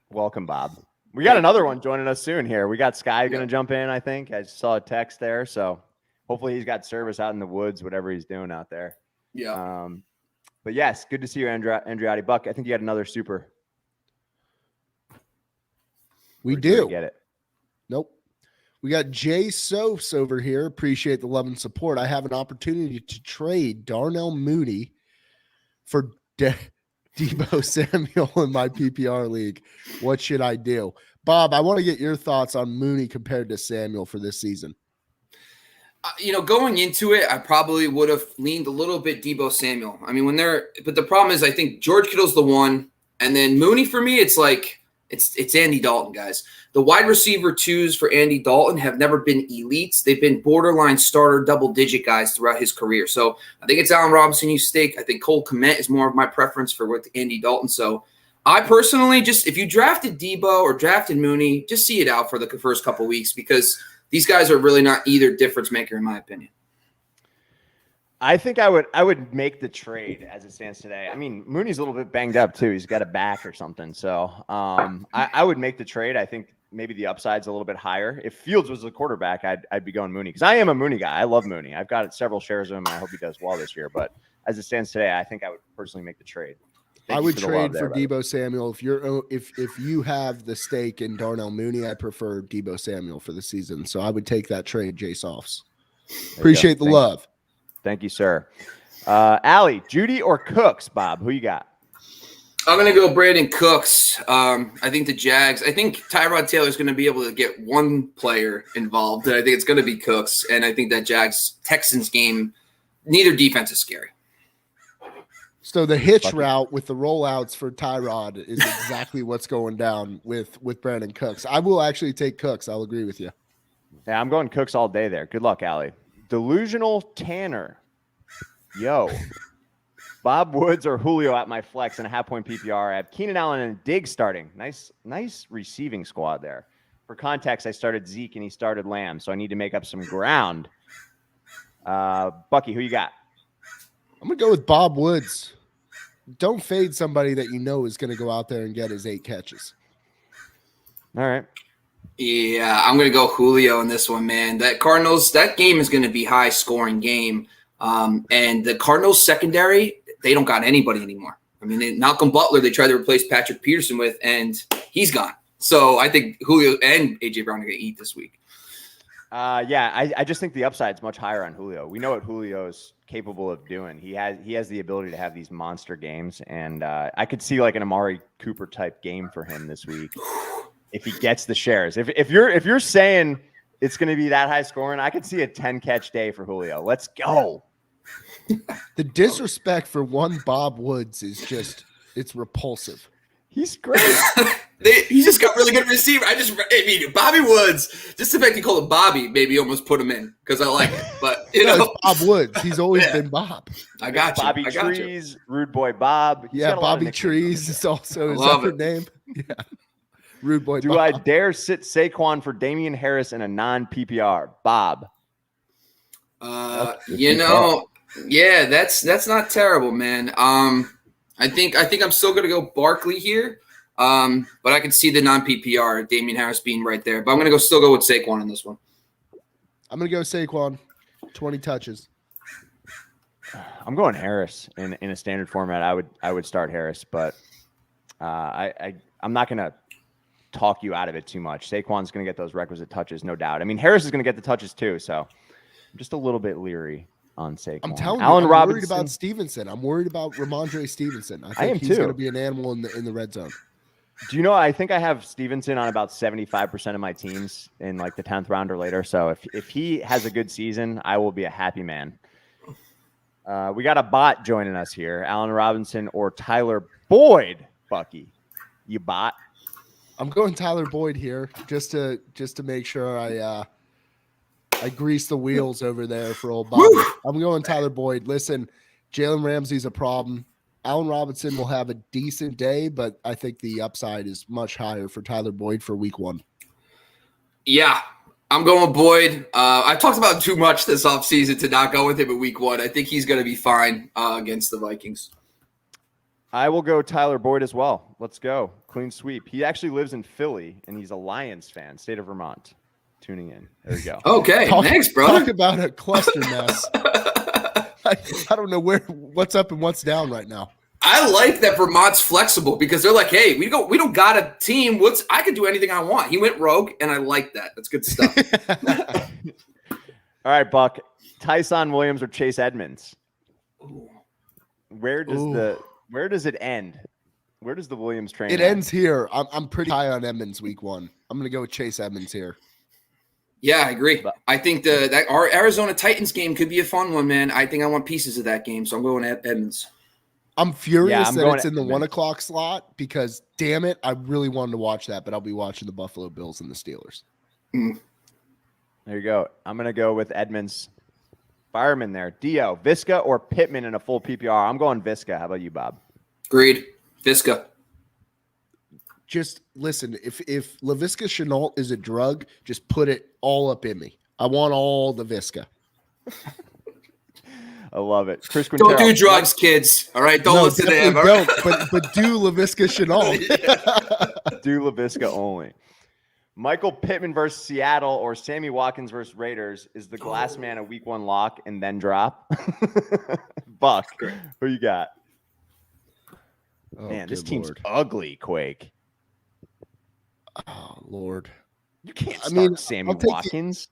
Welcome, Bob. We got another one joining us soon here. We got Sky going to jump in, I think. I just saw a text there, so hopefully he's got service out in the woods, whatever he's doing out there. Yeah. But yes, good to see you, Andriotti. Buck, I think you got another super. We do. Get it. Nope. We got Jay Sofs over here. Appreciate the love and support. I have an opportunity to trade Darnell Mooney for Deebo Samuel in my PPR league. What should I do? Bob, I want to get your thoughts on Mooney compared to Samuel for this season. Going into it, I probably would have leaned a little bit Deebo Samuel. I mean, but the problem is I think George Kittle's the one, and then Mooney for me, it's like it's Andy Dalton, guys. The wide receiver 2s for Andy Dalton have never been elites. They've been borderline starter double-digit guys throughout his career. So I think it's Allen Robinson you stake. I think Cole Kmet is more of my preference for with Andy Dalton. So I personally if you drafted Deebo or drafted Mooney, just see it out for the first couple weeks because these guys are really not either difference maker in my opinion. I think I would make the trade as it stands today. I mean, Mooney's a little bit banged up too. He's got a back or something. So I would make the trade. I think maybe the upside's a little bit higher. If Fields was the quarterback, I'd be going Mooney because I am a Mooney guy. I love Mooney. I've got several shares of him, and I hope he does well this year. But as it stands today, I think I would personally make the trade. I would trade for Deebo Samuel. If you have the stake in Darnell Mooney, I prefer Deebo Samuel for the season. So I would take that trade, Jay Sofs. Appreciate the love. Thank you, sir. Allie, Judy or Cooks, Bob? Who you got? I'm going to go Brandon Cooks. I think the Jags. I think Tyrod Taylor is going to be able to get one player involved. I think it's going to be Cooks. And I think that Jags-Texans game, neither defense is scary. So the hitch route with the rollouts for Tyrod is exactly what's going down with Brandon Cooks. I will actually take Cooks. I'll agree with you. Yeah, I'm going Cooks all day there. Good luck, Allie. Delusional Tanner. Yo. Bob Woods or Julio at my flex and a half-point PPR. I have Keenan Allen and Diggs starting. Nice receiving squad there. For context, I started Zeke and he started Lamb, so I need to make up some ground. Bucky, who you got? I'm going to go with Bob Woods. Don't fade somebody that you know is going to go out there and get his 8 catches. All right. Yeah, I'm going to go Julio in this one, man. That game is going to be high-scoring game. And the Cardinals secondary, they don't got anybody anymore. I mean, Malcolm Butler, they tried to replace Patrick Peterson with, and he's gone. So I think Julio and A.J. Brown are going to eat this week. I just think the upside is much higher on Julio. We know what Julio is capable of doing. He has the ability to have these monster games, and I could see like an Amari Cooper type game for him this week if he gets the shares. If you're saying it's going to be that high scoring, I could see a 10-catch day for Julio. Let's go. The disrespect for one Bob Woods is just, it's repulsive. He's great. He just got really good receiver. I mean, Bobby Woods, just the fact you call him Bobby, maybe almost put him in because I like it. But, it's Bob Woods. He's always been Bob. I got you. Bobby Trees, Rude Boy Bob. Bobby Trees is also his other name. Yeah. Rude Boy Do Bob. I dare sit Saquon for Damien Harris in a non-PPR? Bob. Yeah, that's not terrible, man. I think I'm still gonna go Barkley here. But I can see the non-PPR, Damien Harris being right there. But I'm going to still go with Saquon in this one. I'm going to go Saquon, 20 touches. I'm going Harris in a standard format. I would start Harris, but I'm not going to talk you out of it too much. Saquon's going to get those requisite touches, no doubt. I mean, Harris is going to get the touches too, so I'm just a little bit leery on Saquon. I'm telling you, I'm worried about Stevenson. I'm worried about Ramondre Stevenson. I think he's going to be an animal in the red zone. Do you know, I think I have Stevenson on about 75% of my teams in like the 10th round or later. So if he has a good season, I will be a happy man. We got a bot joining us here. Allen Robinson or Tyler Boyd, Bucky. You bot? I'm going Tyler Boyd here just to make sure I grease the wheels over there for old Bobby. I'm going Tyler Boyd. Listen, Jalen Ramsey's a problem. Allen Robinson will have a decent day, but I think the upside is much higher for Tyler Boyd for week 1. Yeah, I'm going Boyd. I talked about him too much this offseason to not go with him in week 1. I think he's going to be fine against the Vikings. I will go Tyler Boyd as well. Let's go. Clean sweep. He actually lives in Philly, and he's a Lions fan, state of Vermont. Tuning in. There we go. Okay, thanks, brother. Talk about a cluster mess. I don't know what's up and what's down right now. I like that Vermont's flexible because they're like, hey, we don't got a team. I can do anything I want. He went rogue, and I like that. That's good stuff. All right, Buck. Tyson Williams or Chase Edmonds? Ooh. Where does it end? Where does the Williams train? It ends here. I'm pretty high on Edmonds week 1. I'm going to go with Chase Edmonds here. Yeah, I agree. I think that our Arizona Titans game could be a fun one, man. I think I want pieces of that game, so I'm going Edmonds. I'm furious that it's in the 1 o'clock slot because, damn it, I really wanted to watch that, but I'll be watching the Buffalo Bills and the Steelers. There you go. I'm going to go with Edmonds. Fireman there. Dio, Visca or Pittman in a full PPR? I'm going Visca. How about you, Bob? Agreed. Visca. Just listen, if LaVisca Chenault is a drug, just put it all up in me. I want all the Visca. I love it. Chris Quintero. Don't do drugs, kids. All right, don't listen to him. Don't, but do LaVisca Chenault. Do LaVisca only. Michael Pittman versus Seattle or Sammy Watkins versus Raiders. Is the glass man a week 1 lock and then drop? Buck, who you got? Man, this team's ugly, Quake. Oh, Lord. You can't start Sammy Watkins.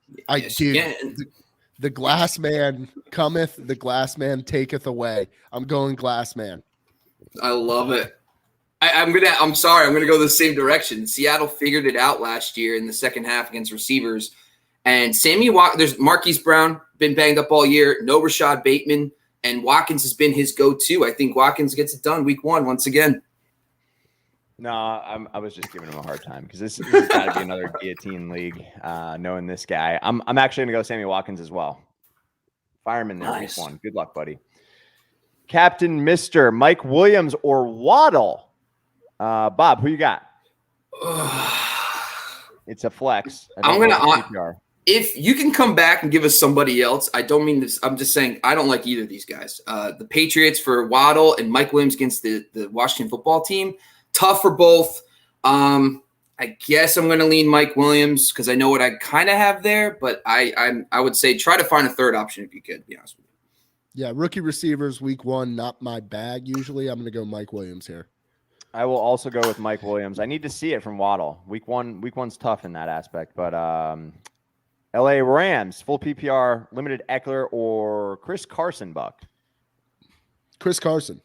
The glass man cometh, the glass man taketh away. I'm going glass man. I love it. I'm sorry. I'm going to go the same direction. Seattle figured it out last year in the second half against receivers. And there's Marquise Brown, been banged up all year. No Rashad Bateman. And Watkins has been his go-to. I think Watkins gets it done week 1 once again. No, I was just giving him a hard time because this has got to be another guillotine league. Knowing this guy, I'm actually going to go Sammy Watkins as well. Fireman there, nice. Week 1. Good luck, buddy. Captain Mr. Mike Williams or Waddle. Bob, who you got? It's a flex. I'm going to if you can come back and give us somebody else, I don't mean this. I'm just saying I don't like either of these guys. The Patriots for Waddle and Mike Williams against the Washington football team. Tough for both. I guess I'm going to lean Mike Williams because I know what I kind of have there, but I would say try to find a third option if you could, to be honest with you. Yeah, rookie receivers week 1, not my bag usually. I'm going to go Mike Williams here. I will also go with Mike Williams. I need to see it from Waddle. Week 1's tough in that aspect, but LA Rams, full PPR, limited Eckler or Chris Carson, Buck? Chris Carson.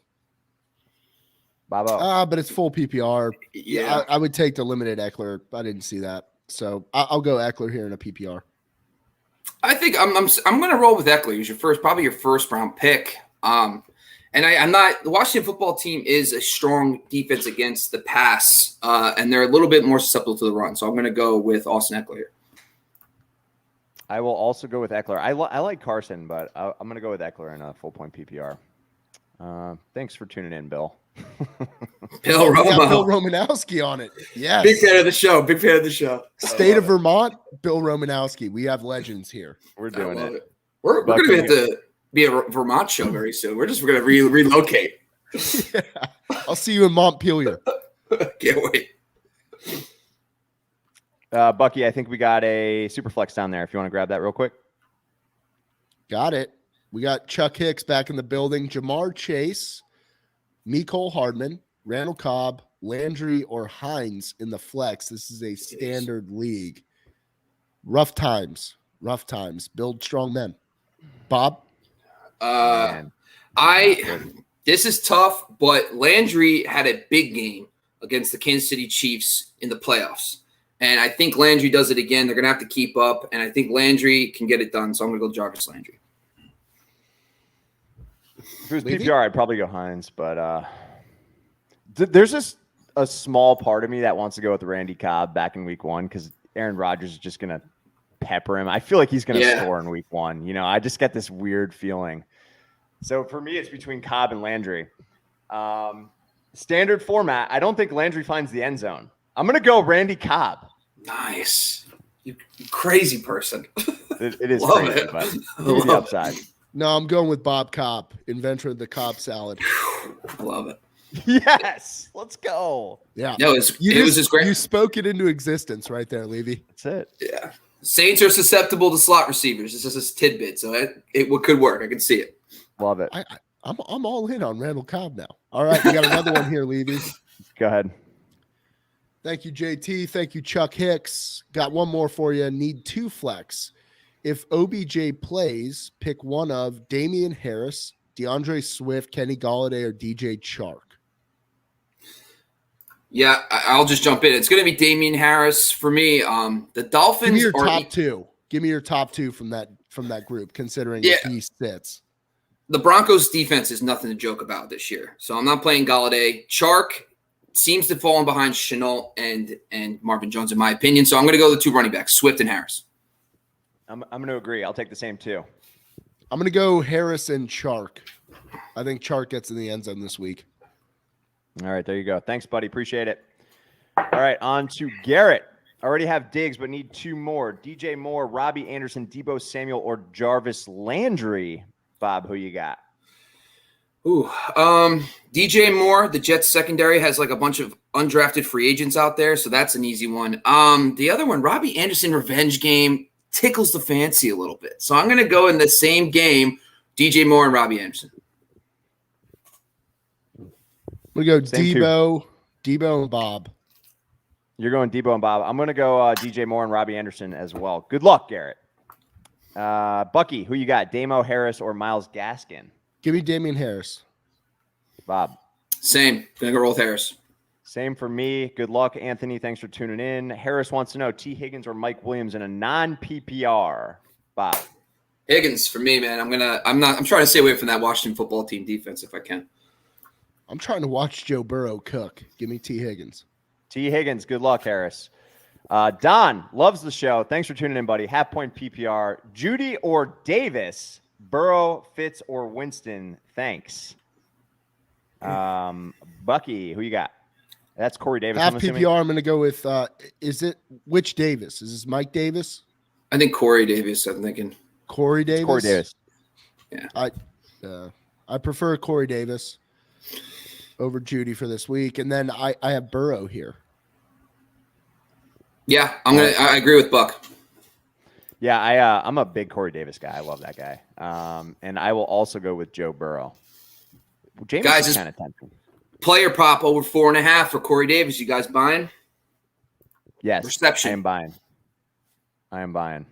Bobo. But it's full PPR. Yeah, I would take the limited Eckler. I didn't see that. So I'll go Eckler here in a PPR. I think I'm going to roll with Eckler. He's probably your first round pick. And I'm not – the Washington football team is a strong defense against the pass, and they're a little bit more susceptible to the run. So I'm going to go with Austin Ekeler here. I will also go with Ekeler. I like Carson, but I'm going to go with Ekeler in a full-point PPR. Thanks for tuning in, Bill. Bill Romanowski on it. Yes. Big fan of the show. Big fan of the show. State of Vermont, Bill Romanowski. We have legends here. We're doing it. We're going to have to be a Vermont show very soon. We're going to relocate. Yeah. I'll see you in Montpelier. Can't wait. Bucky, I think we got a super flex down there if you want to grab that real quick. Got it. We got Chuck Hicks back in the building. Jamar Chase, Mecole Hardman, Randall Cobb, Landry, or Hines in the flex. This is a standard league. Rough times. Build strong men. Bob? This is tough, but Landry had a big game against the Kansas City Chiefs in the playoffs. And I think Landry does it again. They're going to have to keep up, and I think Landry can get it done. So I'm going to go Jarvis Landry. If it was PPR, I'd probably go Hines, but there's just a small part of me that wants to go with Randy Cobb back in week 1 because Aaron Rodgers is just going to pepper him. I feel like he's going to score in week 1. You know, I just get this weird feeling. So for me, it's between Cobb and Landry. Standard format, I don't think Landry finds the end zone. I'm going to go Randy Cobb. Nice. You crazy person. It is Love crazy, it. but here's the upside. No, I'm going with Bob Cobb, inventor of the Cobb salad. I love it. Yes, let's go. Yeah. No, it was just great. You spoke it into existence right there, Levy. That's it. Yeah. Saints are susceptible to slot receivers. It's just a tidbit, so it could work. I can see it. Love it. I'm all in on Randall Cobb now. All right, we got another one here, Levy. Go ahead. Thank you, JT. Thank you, Chuck Hicks. Got one more for you. Need 2 flex. If OBJ plays, pick one of Damien Harris, DeAndre Swift, Kenny Golladay, or DJ Chark. Yeah, I'll just jump in. It's going to be Damien Harris for me. The Dolphins. Give me your top 2. Give me your top 2 from that group, considering if he sits. The Broncos' defense is nothing to joke about this year, so I'm not playing Golladay. Chark seems to fall in behind Shenault and Marvin Jones, in my opinion. So I'm going to go the 2 running backs, Swift and Harris. I'm going to agree. I'll take the same 2. I'm going to go Harris and Chark. I think Chark gets in the end zone this week. All right, there you go. Thanks, buddy. Appreciate it. All right, on to Garrett. I already have Diggs, but need 2 more. DJ Moore, Robbie Anderson, Deebo Samuel, or Jarvis Landry. Bob, who you got? DJ Moore, the Jets secondary has like a bunch of undrafted free agents out there, so that's an easy one. The other one, Robbie Anderson revenge game, tickles the fancy a little bit. So I'm going to go in the same game, DJ Moore and Robbie Anderson. We go Deebo and Bob. You're going Deebo and Bob. I'm going to go DJ Moore and Robbie Anderson as well. Good luck, Garrett. Bucky, who you got? Damo Harris or Myles Gaskin? Give me Damien Harris. Bob. Same. Going to go roll with Harris. Same for me. Good luck, Anthony. Thanks for tuning in. Harris wants to know T. Higgins or Mike Williams in a non-PPR. Bob. Higgins for me, man. I'm trying to stay away from that Washington football team defense if I can. I'm trying to watch Joe Burrow cook. Give me T. Higgins. T. Higgins. Good luck, Harris. Don loves the show. Thanks for tuning in, buddy. Half point PPR. Judy or Davis? Burrow, Fitz, or Winston? Thanks. Bucky, who you got? That's Corey Davis. Half PPR, I'm going to go with, which Davis? Is this Mike Davis? I think Corey Davis, I'm thinking. Corey Davis? It's Corey Davis. Yeah. I prefer Corey Davis over Judy for this week. And then I have Burrow here. Yeah, I agree with Buck. Yeah, I'm a big Corey Davis guy. I love that guy. And I will also go with Joe Burrow. James guys, is kind of tempting. Player prop over 4.5 for Corey Davis. You guys buying? Yes. Reception. I am buying.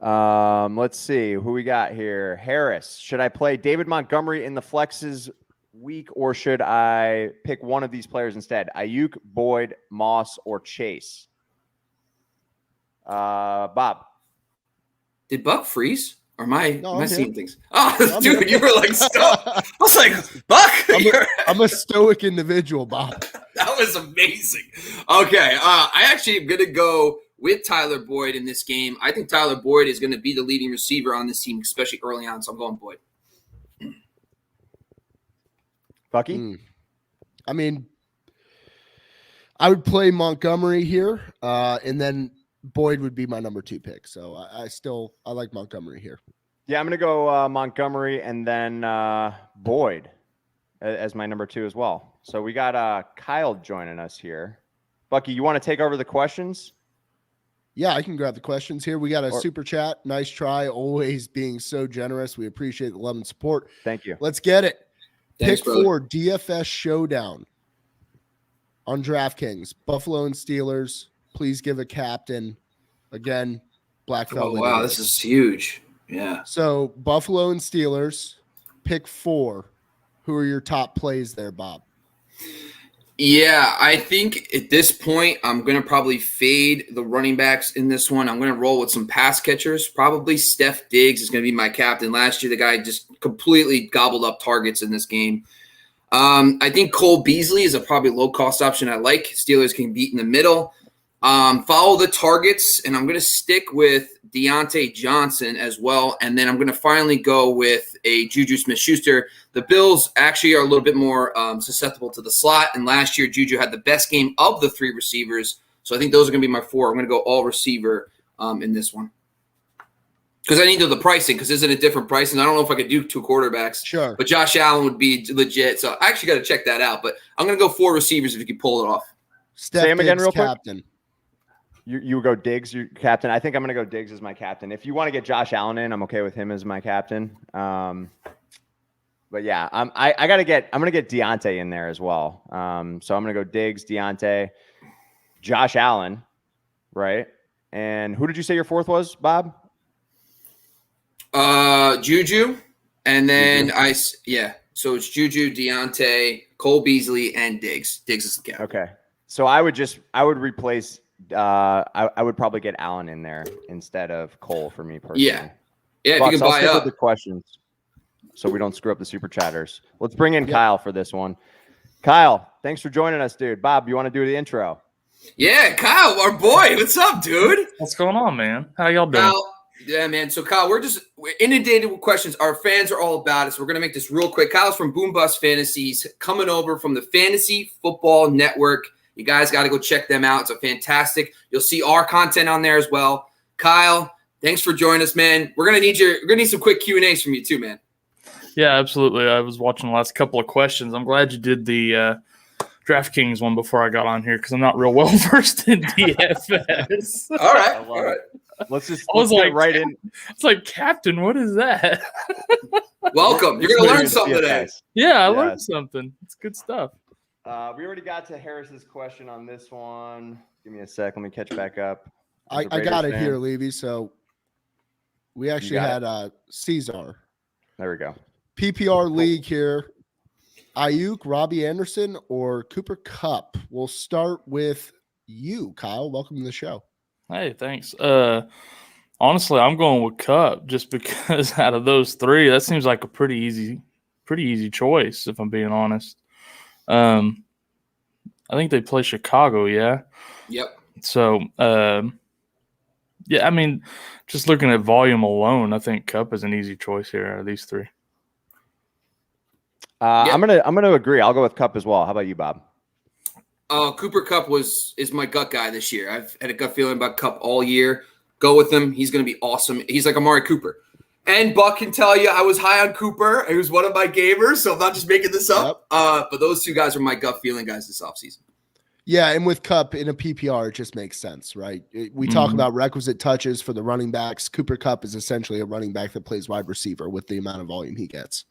Let's see who we got here. Harris. Should I play David Montgomery in the flexes week, or should I pick one of these players instead? Ayuk, Boyd, Moss, or Chase? Bob. Did Buck freeze? Or am I No, I'm seeing here. things? Oh, dude, you were like stoic. I was like, Buck. I'm a stoic individual, Bob. That was amazing. Okay, I actually am going to go with Tyler Boyd in this game. I think Tyler Boyd is going to be the leading receiver on this team, especially early on, so I'm going Boyd. Bucky? I mean, I would play Montgomery here, and then Boyd would be my number 2 pick. So I like Montgomery here. Yeah, I'm going to go Montgomery and then Boyd as my number 2 as well. So we got Kyle joining us here. Bucky, you want to take over the questions? Yeah, I can grab the questions here. We got a super chat. Nice try. Always being so generous. We appreciate the love and support. Thank you. Let's get it. Thanks, Pick 4, Dfs Showdown on DraftKings. Buffalo and Steelers. Please give a captain. Again, Black Felt. Oh, wow, this is huge. Yeah. So Buffalo and Steelers, pick 4. Who are your top plays there, Bob? Yeah, I think at this point, I'm going to probably fade the running backs in this one. I'm going to roll with some pass catchers. Probably Steph Diggs is going to be my captain. Last year, the guy just completely gobbled up targets in this game. I think Cole Beasley is a probably low-cost option I like. Steelers can beat in the middle. Follow the targets, and I'm going to stick with Deontay Johnson as well. And then I'm going to finally go with a Juju Smith-Schuster. The Bills actually are a little bit more susceptible to the slot. And last year, Juju had the best game of the 3 receivers. So I think those are going to be my 4. I'm going to go all receiver in this one. Because I need to know the pricing, because isn't it different pricing? I don't know if I could do 2 quarterbacks. Sure. But Josh Allen would be legit. So I actually got to check that out. But I'm going to go 4 receivers if you can pull it off. Steph Say him again Diggs, real quick. captain. You would go Diggs, your captain. I think I'm going to go Diggs as my captain. If you want to get Josh Allen in, I'm okay with him as my captain. But yeah, I'm going to get Deontay in there as well. So I'm going to go Diggs, Deontay, Josh Allen, right? And who did you say your 4th was, Bob? Juju, and then Juju. So it's Juju, Deontay, Cole Beasley, and Diggs. Diggs is the captain. Okay. So I would replace. I would probably get Allen in there instead of Cole for me personally. Yeah. If Bucks, you can I'll buy stick up. with the questions so we don't screw up the super chatters. Let's bring in Kyle for this one. Kyle, thanks for joining us, dude. Bob, you want to do the intro? Yeah, Kyle, our boy. What's up, dude? What's going on, man? How y'all doing? Kyle, yeah, man. So, Kyle, we're inundated with questions. Our fans are all about it, so we're going to make this real quick. Kyle's from Boom Bust Fantasies, coming over from the Fantasy Football Network. You guys got to go check them out. It's a fantastic. You'll see our content on there as well. Kyle, thanks for joining us, man. We're gonna need some quick Q&As from you too, man. Yeah, absolutely. I was watching the last couple of questions. I'm glad you did the DraftKings one before I got on here because I'm not real well versed in DFS. All right. Let's I was get like, right in. It's like, Captain, what is that? Welcome. You're gonna learn something today. Yeah, I learned something. It's good stuff. We already got to Harris's question on this one. Give me a sec. Let me catch back up. I got it here, Levy. So we actually had Caesar. There we go. PPR league here. Ayuk, Robbie Anderson, or Cooper Kupp? We'll start with you, Kyle. Welcome to the show. Hey, thanks. Honestly, I'm going with Kupp just because out of those 3, that seems like a pretty easy choice, if I'm being honest. I think they play Chicago, yeah? Yep. So, yeah, I mean, just looking at volume alone, I think Kupp is an easy choice here out of these 3. I'm gonna agree. I'll go with Kupp as well. How about you, Bob? Cooper Kupp is my gut guy this year. I've had a gut feeling about Kupp all year. Go with him. He's going to be awesome. He's like Amari Cooper. And Buck can tell you I was high on Cooper. He was one of my gamers, so I'm not just making this up. Yep. But those 2 guys are my gut feeling guys this offseason. Yeah, and with Kupp in a PPR, it just makes sense, right? We talk about requisite touches for the running backs. Cooper Kupp is essentially a running back that plays wide receiver with the amount of volume he gets.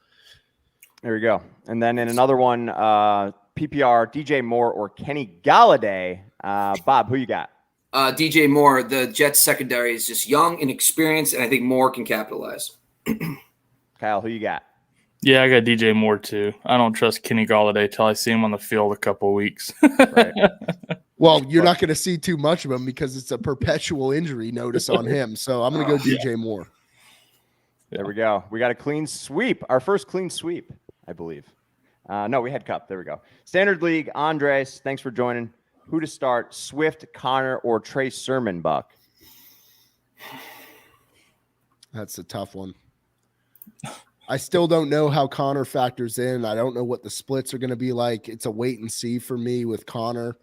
There we go. And then in another one, PPR, DJ Moore or Kenny Galladay. Bob, who you got? DJ Moore. The Jets secondary is just young and experienced, and I think Moore can capitalize. Kyle, who you got? Yeah, I got DJ Moore too. I don't trust Kenny Galladay till I see him on the field a couple of weeks. Right. Well, you're not going to see too much of him because it's a perpetual injury notice on him. So I'm going to go DJ Moore. There we go. We got a clean sweep. Our first clean sweep, I believe. No, we had Cup. There we go. Standard League, Andres, thanks for joining. Who to start, Swift, Connor, or Trey Sermon, Buck? That's a tough one. I still don't know how Connor factors in. I don't know what the splits are going to be like. It's a wait and see for me with Connor.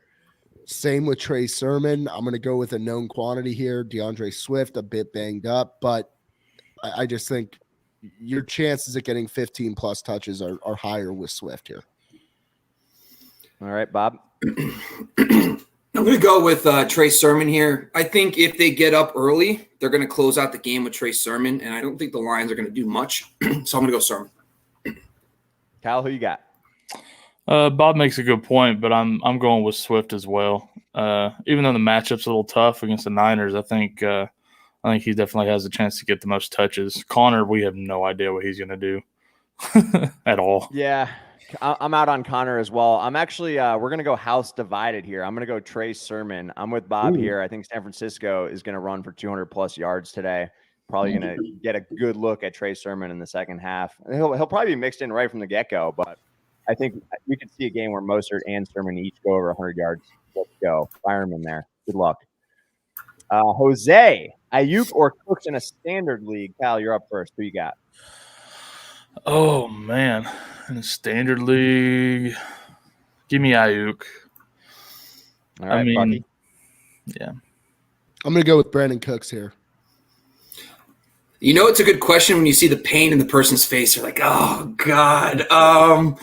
Same with Trey Sermon. I'm going to go with a known quantity here. DeAndre Swift, a bit banged up, but I just think your chances at getting 15-plus touches are higher with Swift here. All right, Bob. I'm going to go with Trey Sermon here. I think if they get up early, they're going to close out the game with Trey Sermon, and I don't think the Lions are going to do much. So I'm going to go Sermon. Kyle, who you got? Bob makes a good point, but I'm going with Swift as well. Even though the matchup's a little tough against the Niners, I think he definitely has a chance to get the most touches. Connor, we have no idea what he's going to do at all. Yeah, I'm out on Connor as well. I'm actually we're going to go house divided here. I'm going to go Trey Sermon. I'm with Bob here. I think San Francisco is going to run for 200-plus yards today. Probably going to get a good look at Trey Sermon in the second half. He'll probably be mixed in right from the get-go, but I think we could see a game where Mostert and Sermon each go over 100 yards. Let's go. Fire him in there. Good luck. Jose, Ayuk or Cooks in a standard league? Cal, you're up first. Who you got? Oh, man. In a standard league, give me Ayuk. All right, Bucky. Yeah. I'm going to go with Brandon Cooks here. You know, it's a good question when you see the pain in the person's face. You're like, oh, God. I'm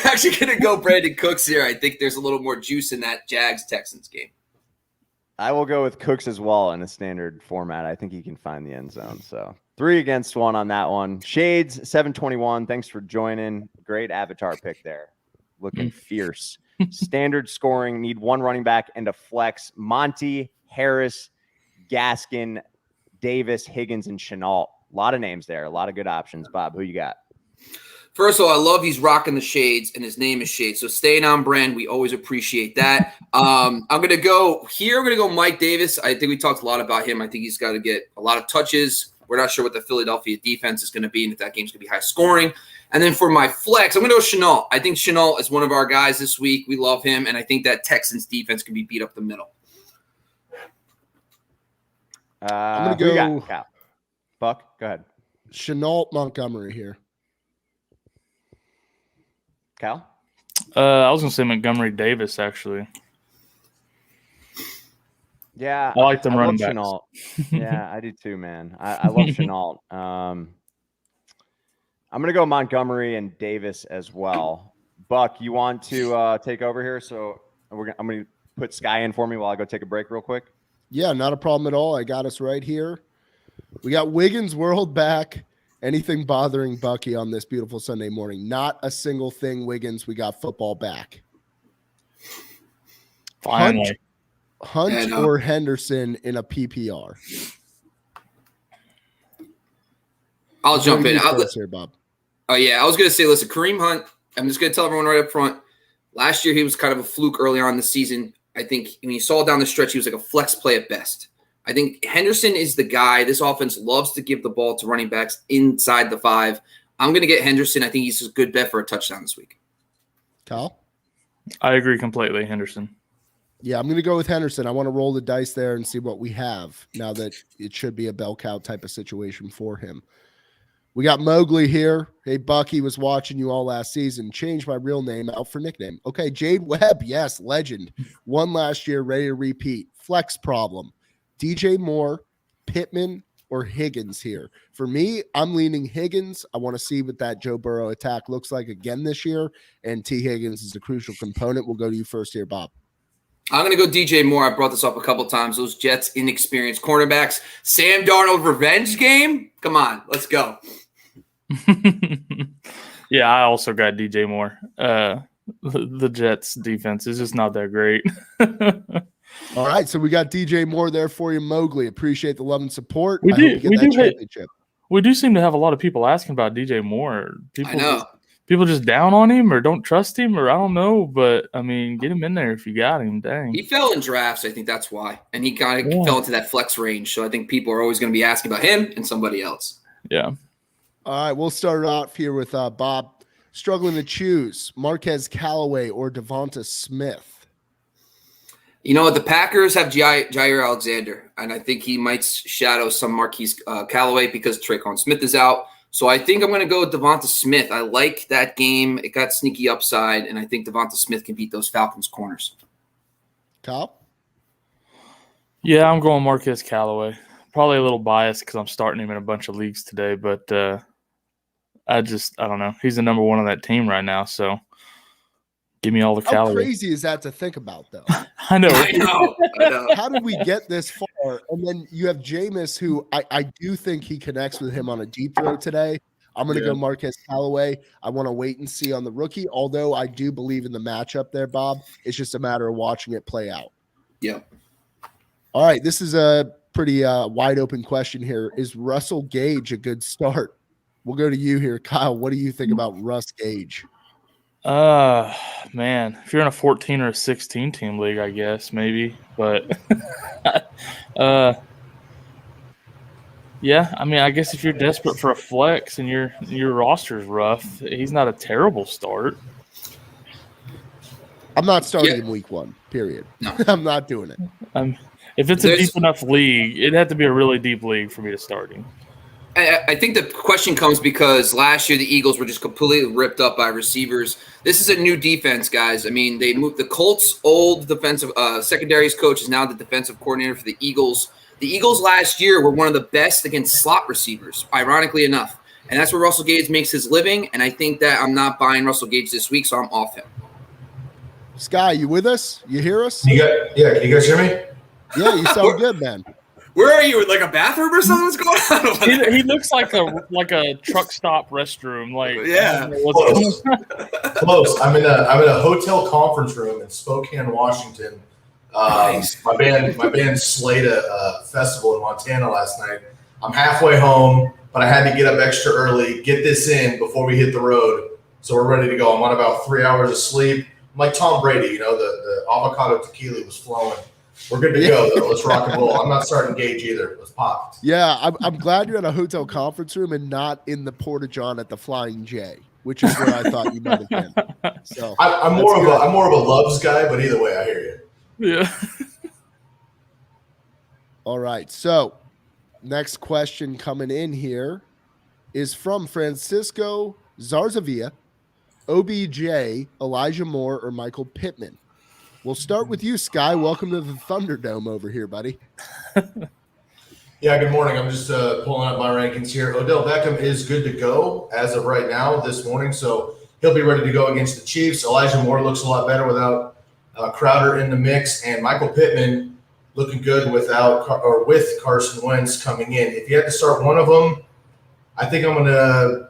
actually going to go Brandon Cooks here. I think there's a little more juice in that Jags-Texans game. I will go with Cooks as well in a standard format. I think he can find the end zone. So 3 against 1 on that one. Shades 721. Thanks for joining. Great avatar pick there. Looking fierce. Standard scoring. Need 1 running back and a flex. Monty, Harris, Gaskin, Davis, Higgins, and Chenault. A lot of names there. A lot of good options. Bob, who you got? First of all, I love he's rocking the shades, and his name is Shades. So staying on brand, we always appreciate that. I'm going to go here. I'm going to go Mike Davis. I think we talked a lot about him. I think he's got to get a lot of touches. We're not sure what the Philadelphia defense is going to be and if that game's going to be high scoring. And then for my flex, I'm going to go Chenault. I think Chenault is one of our guys this week. We love him, and I think that Texans defense can be beat up the middle. I'm going to go Cal? Buck, go ahead. Chenault Montgomery here. Cal? I was going to say Montgomery Davis, actually. Yeah. I like them running backs. Chenault. Yeah, I do too, man. I love Chenault. I'm going to go Montgomery and Davis as well. Buck, you want to take over here? So I'm going to put Sky in for me while I go take a break real quick. Yeah, not a problem at all. I got us right here. We got Wiggins World back. Anything bothering Bucky on this beautiful Sunday morning? Not a single thing, Wiggins. We got football back. Finally. Hunt or Henderson in a PPR? I'll jump in. Here, Bob. Oh, yeah. I was going to say, listen, Kareem Hunt, I'm just going to tell everyone right up front. Last year, he was kind of a fluke early on in the season. I think when you saw down the stretch, he was like a flex play at best. I think Henderson is the guy. This offense loves to give the ball to running backs inside the 5. I'm going to get Henderson. I think he's a good bet for a touchdown this week. Kyle? I agree completely, Henderson. Yeah, I'm going to go with Henderson. I want to roll the dice there and see what we have now that it should be a bell cow type of situation for him. We got Mowgli here. Hey, Bucky was watching you all last season. Changed my real name out for nickname. Okay, Jade Webb. Yes, legend. Won last year, ready to repeat. Flex problem. DJ Moore, Pittman, or Higgins here. For me, I'm leaning Higgins. I want to see what that Joe Burrow attack looks like again this year, and T. Higgins is a crucial component. We'll go to you first here, Bob. I'm going to go DJ Moore. I brought this up a couple times. Those Jets inexperienced cornerbacks. Sam Darnold revenge game? Come on, let's go. Yeah, I also got DJ Moore. The Jets defense is just not that great. All right, so we got DJ Moore there for you, Mowgli. Appreciate the love and support. We do seem to have a lot of people asking about DJ Moore. I know. People just down on him or don't trust him or I don't know, but, I mean, get him in there if you got him. Dang. He fell in drafts. I think that's why. And he kind of fell into that flex range. So I think people are always going to be asking about him and somebody else. Yeah. All right, we'll start off here with Bob. Struggling to choose Marquez Callaway or Devonta Smith. You know what? The Packers have Jair Alexander, and I think he might shadow some Marquise Callaway because Tre'Quan Smith is out. So I think I'm going to go with Devonta Smith. I like that game. It got sneaky upside, and I think Devonta Smith can beat those Falcons corners. Kyle? Yeah, I'm going Marquez Callaway. Probably a little biased because I'm starting him in a bunch of leagues today, but I don't know. He's the number one on that team right now, so give me all the Callaway. How crazy is that to think about, though? I know. I know. How did we get this far? And then you have Jameis, who I do think he connects with him on a deep throw today. I'm going to go Marquez Callaway. I want to wait and see on the rookie, although I do believe in the matchup there, Bob. It's just a matter of watching it play out. Yeah. All right, this is a pretty wide open question here. Is Russell Gage a good start? We'll go to you here, Kyle. What do you think about Russ Gage? Man, if you're in a 14 or a 16 team league, I guess maybe, but yeah, I mean, I guess if you're desperate for a flex and your roster's rough, he's not a terrible start. I'm not starting in week 1, period. No. I'm not doing it. If it's a deep enough league, it'd have to be a really deep league for me to start him. I think the question comes because last year the Eagles were just completely ripped up by receivers. This is a new defense, guys. I mean, they moved the Colts' old defensive secondaries coach is now the defensive coordinator for the Eagles. The Eagles last year were one of the best against slot receivers, ironically enough. And that's where Russell Gage makes his living. And I think that I'm not buying Russell Gage this week, so I'm off him. Sky, you with us? You hear us? Can you guys hear me? Yeah, you sound good, man. Where are you? Like a bathroom or something? What's going on? He looks like a truck stop restroom. Like, yeah, Close. I'm in a hotel conference room in Spokane, Washington. Nice. My band slayed a festival in Montana last night. I'm halfway home, but I had to get up extra early, get this in before we hit the road. So we're ready to go. I'm on about 3 hours of sleep. I'm like Tom Brady, the avocado tequila was flowing. We're good to go, though. Let's rock and roll. I'm not starting Gage either. Let's pop. Yeah, I'm glad you're in a hotel conference room and not in the Porta-John at the Flying J, which is where I thought you might have been. So I'm more of a Loves guy, but either way, I hear you. Yeah. All right. So next question coming in here is from Francisco Zarzavia, OBJ, Elijah Moore, or Michael Pittman. We'll start with you, Sky. Welcome to the Thunderdome over here, buddy. Yeah, good morning. I'm just pulling up my rankings here. Odell Beckham is good to go as of right now this morning, so he'll be ready to go against the Chiefs. Elijah Moore looks a lot better without Crowder in the mix, and Michael Pittman looking good with Carson Wentz coming in. If you had to start one of them, I think I'm gonna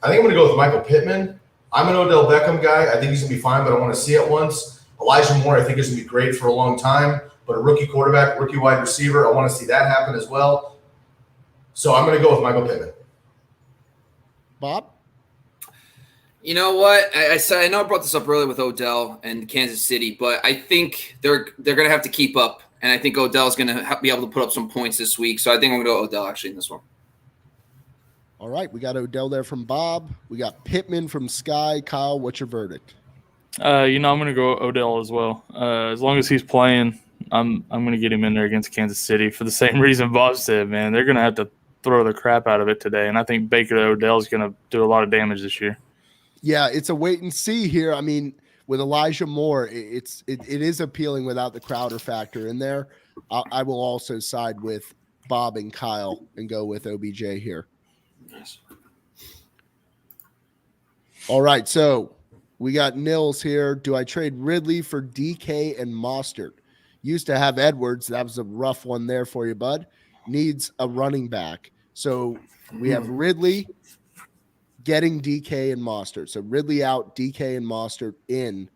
go with Michael Pittman. I'm an Odell Beckham guy. I think he's gonna be fine, but I want to see it once. Elijah Moore, I think, is going to be great for a long time, but a rookie quarterback, rookie wide receiver, I want to see that happen as well. So I'm going to go with Michael Pittman. Bob? You know what? I know I brought this up earlier with Odell and Kansas City, but I think they're going to have to keep up, and I think Odell's going to be able to put up some points this week. So I think I'm going to go Odell actually in this one. All right, we got Odell there from Bob. We got Pittman from Sky. Kyle, what's your verdict? I'm going to go Odell as well. As long as he's playing, I'm going to get him in there against Kansas City for the same reason Bob said, man. They're going to have to throw the crap out of it today, and I think Baker Odell is going to do a lot of damage this year. Yeah, it's a wait and see here. I mean, with Elijah Moore, it is appealing without the Crowder factor in there. I will also side with Bob and Kyle and go with OBJ here. Nice. All right, so we got Nils here. Do I trade Ridley for DK and Mostert? Used to have Edwards. That was a rough one there for you, bud. Needs a running back. So we have Ridley getting DK and Mostert. So Ridley out, DK and Mostert in.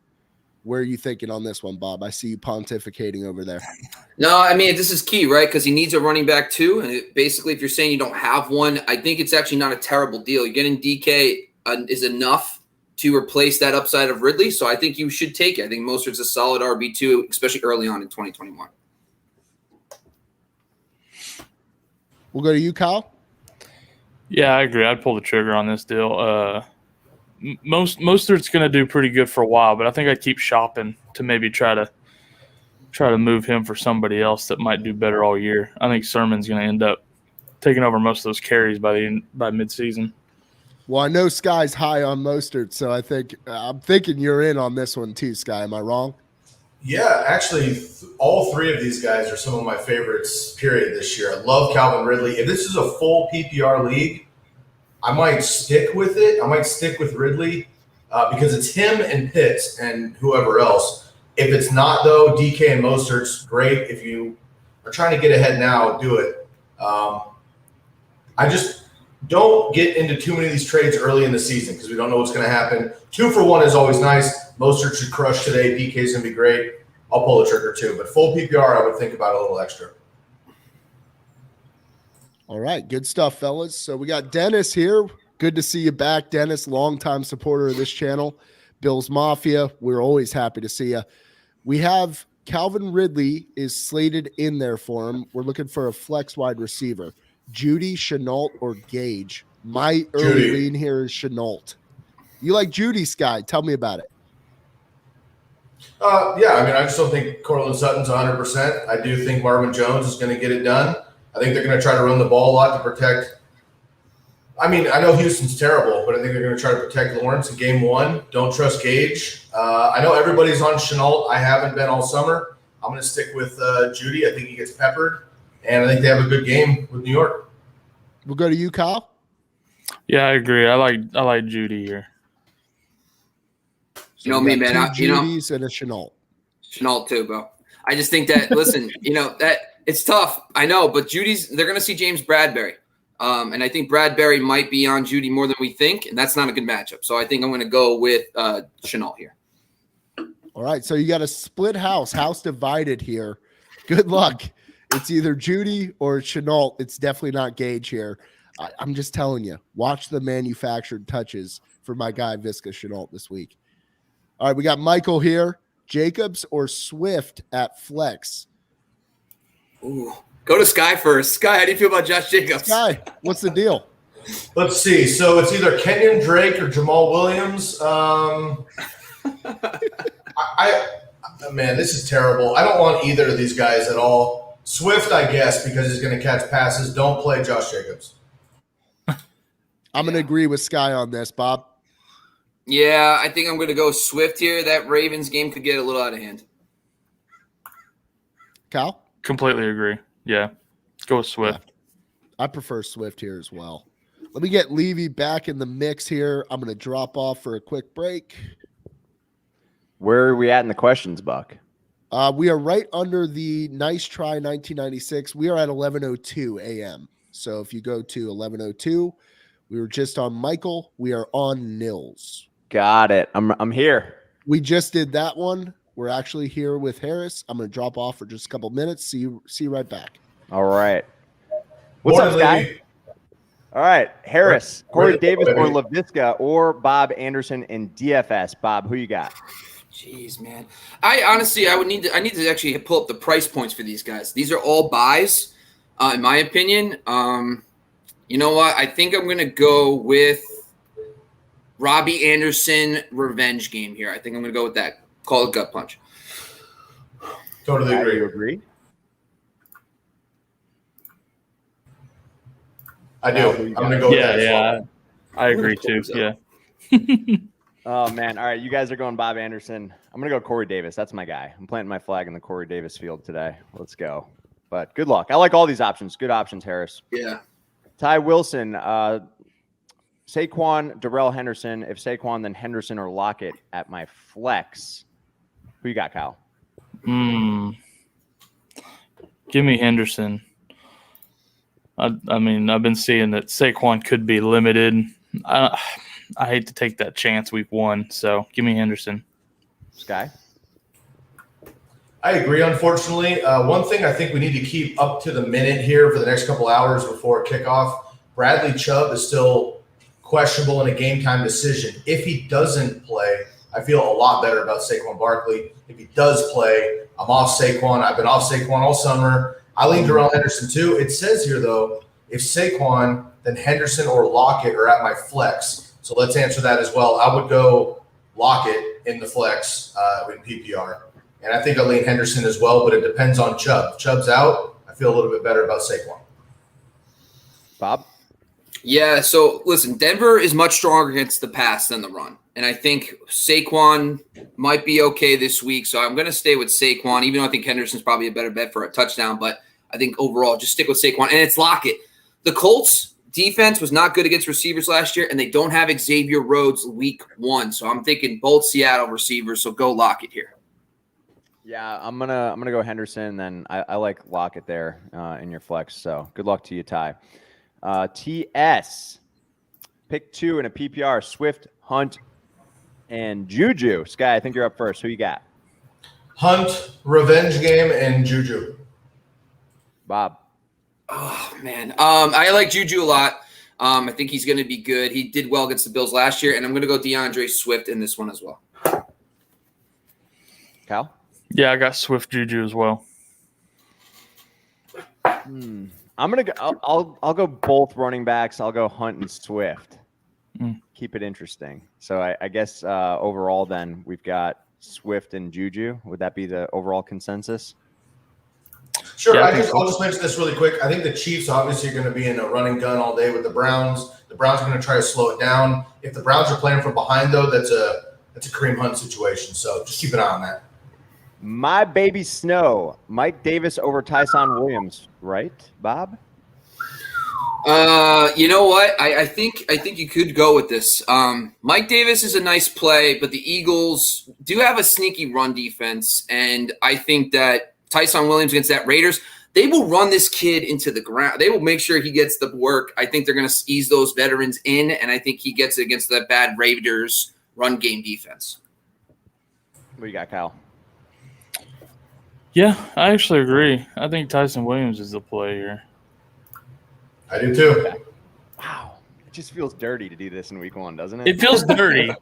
Where are you thinking on this one, Bob? I see you pontificating over there. No, I mean, this is key, right? Because he needs a running back too. And basically, if you're saying you don't have one, I think it's actually not a terrible deal. You're getting DK is enough to replace that upside of Ridley. So I think you should take it. I think Mostert's a solid RB2, especially early on in 2021. We'll go to you, Kyle. Yeah, I agree. I'd pull the trigger on this deal. Mostert's going to do pretty good for a while, but I think I'd keep shopping to maybe try to move him for somebody else that might do better all year. I think Sermon's going to end up taking over most of those carries by midseason. Well, I know Sky's high on Mostert, so I'm thinking you're in on this one too, Sky. Am I wrong? Yeah, actually, all three of these guys are some of my favorites, period, this year. I love Calvin Ridley. If this is a full PPR league, I might stick with it. I might stick with Ridley because it's him and Pitts and whoever else. If it's not, though, DK and Mostert's great. If you are trying to get ahead now, do it. I just don't get into too many of these trades early in the season because we don't know what's going to happen. 2 for 1 is always nice. Mostert should crush today. DK's going to be great. I'll pull the trigger too. But full PPR, I would think about a little extra. All right. Good stuff, fellas. So we got Dennis here. Good to see you back, Dennis, longtime supporter of this channel. Bills Mafia, we're always happy to see you. We have Calvin Ridley is slated in there for him. We're looking for a flex wide receiver. Judy, Chenault, or Gage. My early lean here is Chenault. You like Judy, Sky? Tell me about it. Yeah, I mean, I just don't think Cortland Sutton's 100%. I do think Marvin Jones is going to get it done. I think they're going to try to run the ball a lot to protect. I mean, I know Houston's terrible, but I think they're going to try to protect Lawrence in game 1. Don't trust Gage. I know everybody's on Chenault. I haven't been all summer. I'm going to stick with Judy. I think he gets peppered, and I think they have a good game with New York. We'll go to you, Kyle. Yeah, I agree. I like Judy here. So you know me, man. Judys and a Chenault. Chenault too, bro. I just think that, listen, that it's tough. I know, but they're going to see James Bradbury. And I think Bradbury might be on Judy more than we think, and that's not a good matchup. So I think I'm going to go with Chenault here. All right, so you got a split house divided here. Good luck. It's either Judy or Chenault. It's definitely not Gage here. I'm just telling you, watch the manufactured touches for my guy Visca Chenault this week. All right, we got Michael here. Jacobs or Swift at flex? Ooh, go to Sky first. Sky, how do you feel about Josh Jacobs? Sky, what's the deal? Let's see. So it's either Kenyon Drake or Jamal Williams. Man, this is terrible. I don't want either of these guys at all. Swift, I guess, because he's going to catch passes. Don't play Josh Jacobs. I'm going to agree with Sky on this, Bob. Yeah, I think I'm going to go Swift here. That Ravens game could get a little out of hand. Kyle? Completely agree. Yeah. Go with Swift. I prefer Swift here as well. Let me get Levy back in the mix here. I'm going to drop off for a quick break. Where are we at in the questions, Buck? We are right under the Nice Try 1996. We are at 11:02 a.m. So if you go to 11:02, we were just on Michael. We are on Nils. Got it. I'm here. We just did that one. We're actually here with Harris. I'm going to drop off for just a couple minutes. See you right back. All right. What's up, Sky? All right. Harris, Corey Davis, or Laviska, or Bob Anderson in DFS. Bob, who you got? Jeez, man. I need to actually pull up the price points for these guys. These are all buys, in my opinion. You know what? I think I'm going to go with Robbie Anderson revenge game here. I think I'm going to go with that. Call it gut punch. Totally agree. You agree? I do. I'm going to go with that as well. I agree too. Yeah. Oh, man. All right. You guys are going Bob Anderson. I'm going to go Corey Davis. That's my guy. I'm planting my flag in the Corey Davis field today. Let's go. But good luck. I like all these options. Good options, Harris. Yeah. Ty Wilson, Saquon, Darrell Henderson. If Saquon, then Henderson or Lockett at my flex. Who you got, Kyle? Give me Henderson. I mean, I've been seeing that Saquon could be limited. I hate to take that chance week 1, so give me Henderson. Sky? I agree, unfortunately. One thing I think we need to keep up to the minute here for the next couple hours before kickoff, Bradley Chubb is still questionable in a game-time decision. If he doesn't play, I feel a lot better about Saquon Barkley. If he does play, I'm off Saquon. I've been off Saquon all summer. I lean Darrell Henderson too. It says here, though, If Saquon, then Henderson or Lockett are at my flex. So let's answer that as well. I would go Lockett in the flex in PPR. And I think I'll lean Henderson as well, but it depends on Chubb. If Chubb's out, I feel a little bit better about Saquon. Bob? Yeah, so listen, Denver is much stronger against the pass than the run. And I think Saquon might be okay this week. So I'm going to stay with Saquon, even though I think Henderson's probably a better bet for a touchdown. But I think overall, just stick with Saquon. And it's Lockett. The Colts defense was not good against receivers last year, and they don't have Xavier Rhodes week 1. So I'm thinking both Seattle receivers. So go Lockett here. Yeah, I'm gonna go Henderson. Then I like Lockett there in your flex. So good luck to you, Ty. TS, pick 2 in a PPR: Swift, Hunt, and Juju. Sky, I think you're up first. Who you got? Hunt, revenge game, and Juju. Bob. Oh man, I like Juju a lot. I think he's going to be good. He did well against the Bills last year, and I'm going to go DeAndre Swift in this one as well. Cal? Yeah, I got Swift Juju as well. I'm gonna go. I'll go both running backs. I'll go Hunt and Swift. Keep it interesting. So I guess overall, then we've got Swift and Juju. Would that be the overall consensus? Sure. Yeah, I'll just mention this really quick. I think the Chiefs obviously are going to be in a run and gun all day with the Browns. The Browns are going to try to slow it down. If the Browns are playing from behind, though, that's a Kareem Hunt situation. So just keep an eye on that. My baby Snow, Mike Davis over Tyson Williams, right, Bob? You know what? I think you could go with this. Mike Davis is a nice play, but the Eagles do have a sneaky run defense, and I think that Tyson Williams against that Raiders, they will run this kid into the ground. They will make sure he gets the work. I think they're going to ease those veterans in, and I think he gets it against that bad Raiders run game defense. What do you got, Kyle? Yeah, I actually agree. I think Tyson Williams is the play here. I do too. Wow. It just feels dirty to do this in week 1, doesn't it? It feels dirty,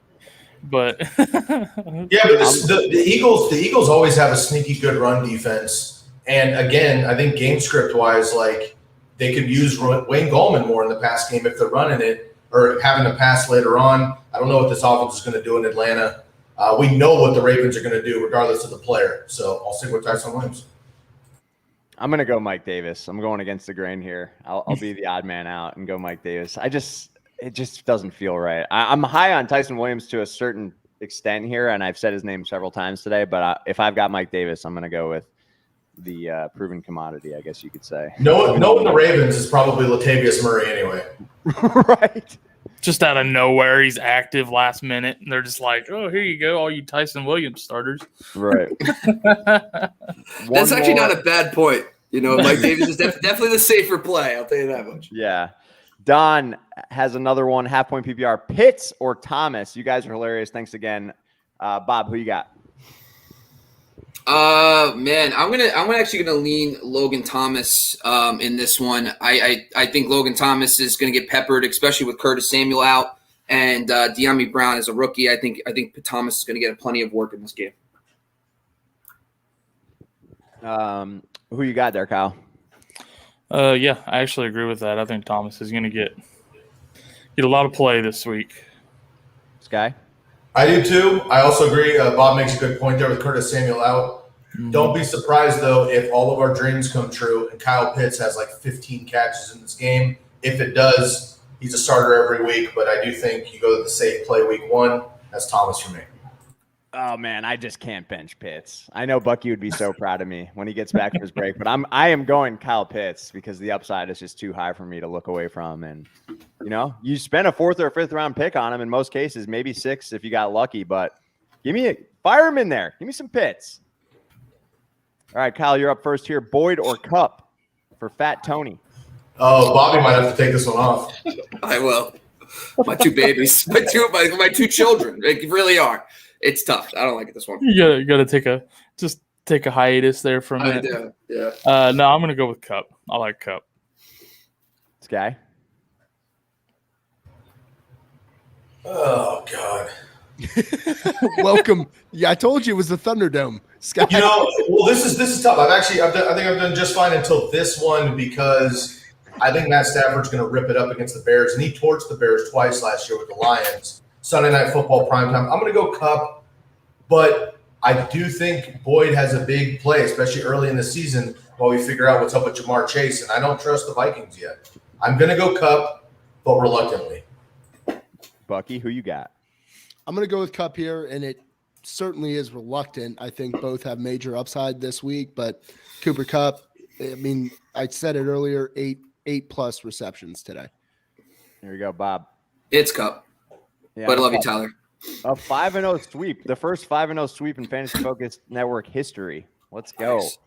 but Yeah, but the Eagles always have a sneaky good run defense. And again, I think game script wise, like they could use Wayne Gallman more in the pass game if they're running it or having a pass later on. I don't know what this offense is going to do in Atlanta. We know what the Ravens are going to do regardless of the player. So I'll stick with Tyson Williams. I'm going to go Mike Davis. I'm going against the grain here. I'll be the odd man out and go Mike Davis. It just doesn't feel right. I'm high on Tyson Williams to a certain extent here, and I've said his name several times today, but if I've got Mike Davis, I'm going to go with the proven commodity, I guess you could say. Knowing the Ravens is probably Latavius Murray anyway. Right. just out of nowhere, he's active last minute, and they're just like, "Oh, here you go, all you Tyson Williams starters." Right. That's actually not a bad point. You know, Mike Davis is definitely the safer play. I'll tell you that much. Yeah. Don has another one, half-point PPR. Pitts or Thomas? You guys are hilarious. Thanks again. Bob, who you got? Man, I'm actually gonna lean Logan Thomas in this one. I think Logan Thomas is gonna get peppered, especially with Curtis Samuel out and De'Ami Brown as a rookie. I think Thomas is gonna get plenty of work in this game. Who you got there, Kyle? Yeah, I actually agree with that. I think Thomas is gonna get a lot of play this week. Sky? I do too. I also agree. Bob makes a good point there with Curtis Samuel out. Mm-hmm. Don't be surprised, though, if all of our dreams come true and Kyle Pitts has like 15 catches in this game. If it does, he's a starter every week. But I do think you go to the safe play week one. That's Thomas for me. Oh, man, I just can't bench Pitts. I know Bucky would be so proud of me when he gets back from his break. But I am going Kyle Pitts because the upside is just too high for me to look away from. And, you know, you spend a 4th or 5th round pick on him in most cases, maybe 6 if you got lucky. But fire him in there. Give me some Pitts. All right, Kyle, you're up first here. Boyd or Cup for Fat Tony? Oh, Bobby might have to take this one off. I will. My 2 babies, my two children, they really are. It's tough. I don't like it this one. You gotta take a hiatus there for a minute. I do, yeah. No, I'm gonna go with Cup. I like Cup. Sky? Oh God. Welcome. Yeah, I told you it was the Thunderdome. Sky. You know, well, this is tough. I think I've done just fine until this one because I think Matt Stafford's going to rip it up against the Bears, and he torched the Bears twice last year with the Lions. Sunday Night Football primetime. I'm going to go Kupp, but I do think Boyd has a big play, especially early in the season while we figure out what's up with Jamar Chase, and I don't trust the Vikings yet. I'm going to go Kupp, but reluctantly. Bucky, who you got? I'm going to go with Kupp here, and it certainly is reluctant. I think both have major upside this week, but Cooper Kupp, I mean, I said it earlier, eight plus receptions today. Here we go, Bob. It's Kupp. Yeah, But I love you, Tyler. A 5-0 sweep, the first 5-0 sweep in Fantasy Focus Network history. Let's go. Nice.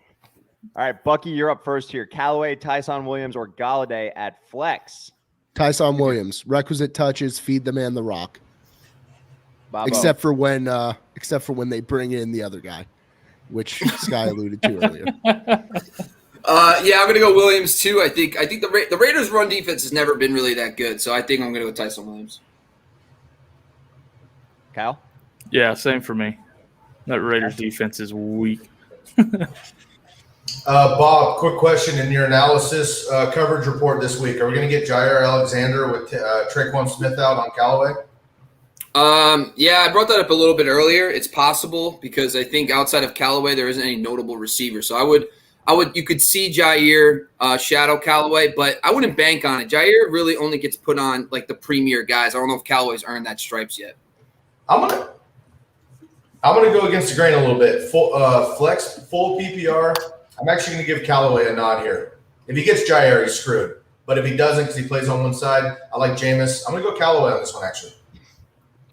All right, Bucky, you're up first here. Callaway, Tyson Williams, or Galladay at flex. Tyson Williams, requisite touches, feed the man the rock. Bobo. Except for when they bring in the other guy, which Sky alluded to earlier. Yeah, I'm going to go Williams too. I think the Raiders' run defense has never been really that good, so I think I'm going to go Tyson Williams. Kyle? Yeah, same for me. That Raiders defense is weak. Bob, quick question in your analysis coverage report this week. Are we going to get Jair Alexander with Traquan Smith out on Callaway? Yeah, I brought that up a little bit earlier. It's possible because I think outside of Callaway, there isn't any notable receiver. So you could see Jair shadow Callaway, but I wouldn't bank on it. Jair really only gets put on like the premier guys. I don't know if Callaway's earned that stripes yet. I'm gonna go against the grain a little bit. Flex, full PPR. I'm actually gonna give Callaway a nod here. If he gets Jair, he's screwed. But if he doesn't, because he plays on one side, I like Jameis. I'm gonna go Callaway on this one actually.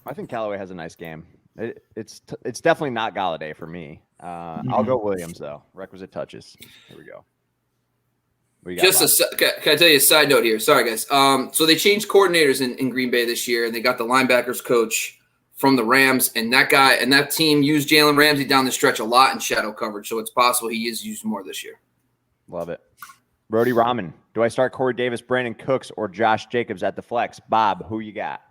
I think Callaway has a nice game. It's definitely not Galladay for me. I'll go Williams though. Requisite touches. Here we go. Can I tell you a side note here? Sorry, guys. So they changed coordinators in Green Bay this year, and they got the linebackers coach from the Rams, and that team used Jalen Ramsey down the stretch a lot in shadow coverage, so it's possible he is used more this year. Love it. Brody Rahman. Do I start Corey Davis, Brandon Cooks, or Josh Jacobs at the flex? Bob, who you got?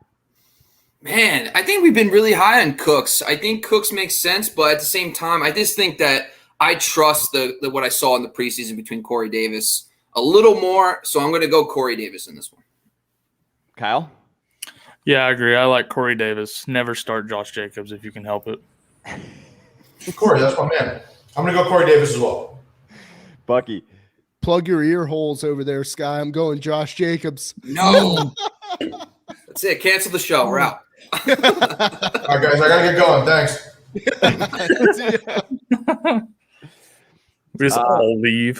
Man, I think we've been really high on Cooks. I think Cooks makes sense, but at the same time, I just think that I trust what I saw in the preseason between Corey Davis a little more, so I'm going to go Corey Davis in this one. Kyle? Yeah, I agree. I like Corey Davis. Never start Josh Jacobs if you can help it. Corey, that's my man. I'm going to go Corey Davis as well. Bucky. Plug your ear holes over there, Sky. I'm going Josh Jacobs. No. That's it. Cancel the show. We're out. All right, guys, I got to get going. Thanks. We just all leave.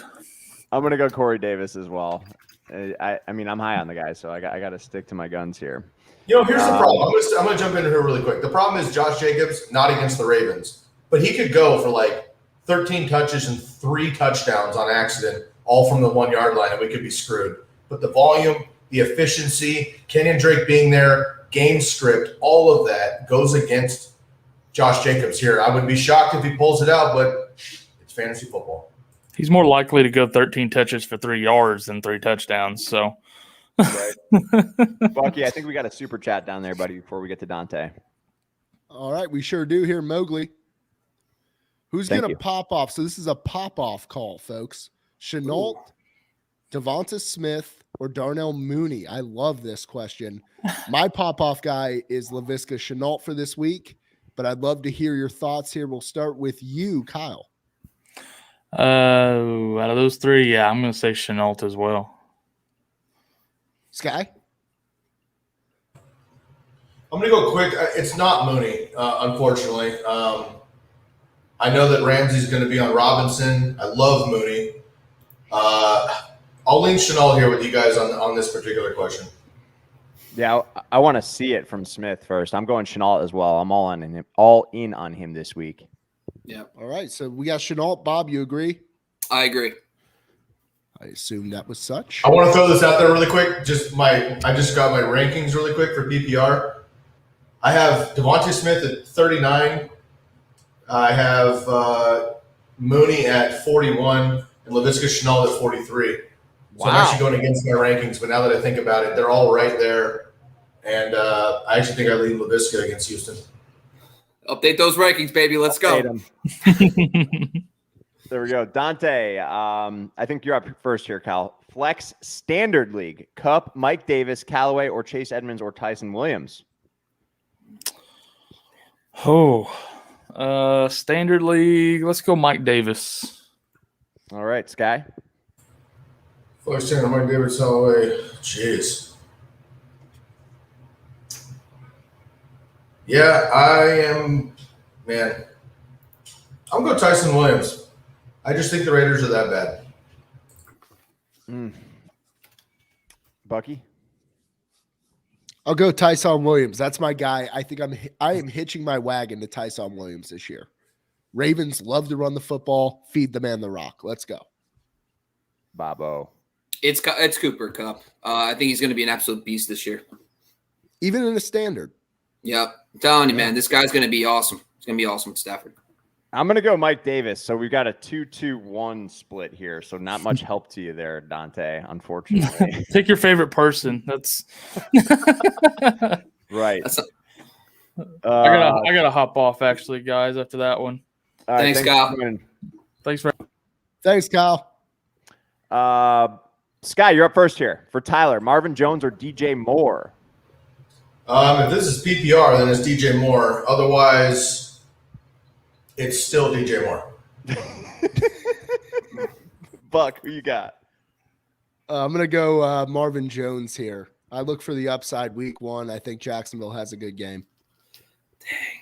I'm going to go Corey Davis as well. I mean, I'm high on the guy, so I got to stick to my guns here. Here's the problem. I'm going to jump in here really quick. The problem is Josh Jacobs, not against the Ravens, but he could go for like 13 touches and 3 touchdowns on accident, all from the 1 yard line, and we could be screwed. But the volume, the efficiency, Kenyon Drake being there, game script, all of that goes against Josh Jacobs here. I would be shocked if he pulls it out, but it's fantasy football. He's more likely to go 13 touches for 3 yards than 3 touchdowns. So, right. Bucky, I think we got a super chat down there, buddy, before we get to Dante. All right, we sure do here, Mowgli. Who's going to pop off? So this is a pop-off call, folks. Shenault, Devonta Smith, or Darnell Mooney? I love this question. My pop-off guy is Laviska Shenault for this week, but I'd love to hear your thoughts here. We'll start with you, Kyle. Out of those 3, yeah, I'm going to say Shenault as well. Sky? I'm going to go quick. It's not Mooney, unfortunately. I know that Ramsey's going to be on Robinson. I love Mooney. I'll lean Shenault here with you guys on this particular question. Yeah, I want to see it from Smith first. I'm going Shenault as well. I'm all in on him this week. Yeah. All right, so we got Shenault. Bob, you agree? I agree. I assume that was such. I want to throw this out there really quick. I just got my rankings really quick for PPR. I have Devonta Smith at 39. I have Mooney at 41 and Laviska Shenault at 43. So I'm actually going against my rankings, but now that I think about it, they're all right there. And I actually think I lead Laviska against Houston. Update those rankings, baby. Let's go. There we go. Dante, I think you're up first here, Cal. Flex Standard League. Cup, Mike Davis, Callaway, or Chase Edmonds, or Tyson Williams? Standard League. Let's go Mike Davis. All right, Sky. Flex Standard, Mike Davis, Holloway. Jeez. Yeah, I'm going Tyson Williams. I just think the Raiders are that bad. Bucky? I'll go Tyson Williams. That's my guy. I think I am hitching my wagon to Tyson Williams this year. Ravens love to run the football. Feed the man the rock. Let's go. Bobo. It's Cooper Kupp. I think he's going to be an absolute beast this year. Even in a standard. Yep. I'm telling you, man, this guy's going to be awesome. It's going to be awesome with Stafford. I'm going to go Mike Davis. So we've got a 2-2-1 split here. So not much help to you there, Dante, unfortunately. Take your favorite person. That's right. I gotta hop off actually, guys, after that one. Thanks, Kyle. Thanks, Kyle. Sky, you're up first here. For Tyler, Marvin Jones or DJ Moore? If this is PPR, then it's DJ Moore. Otherwise, it's still DJ Moore. Buck, who you got? I'm going to go Marvin Jones here. I look for the upside week 1. I think Jacksonville has a good game. Dang.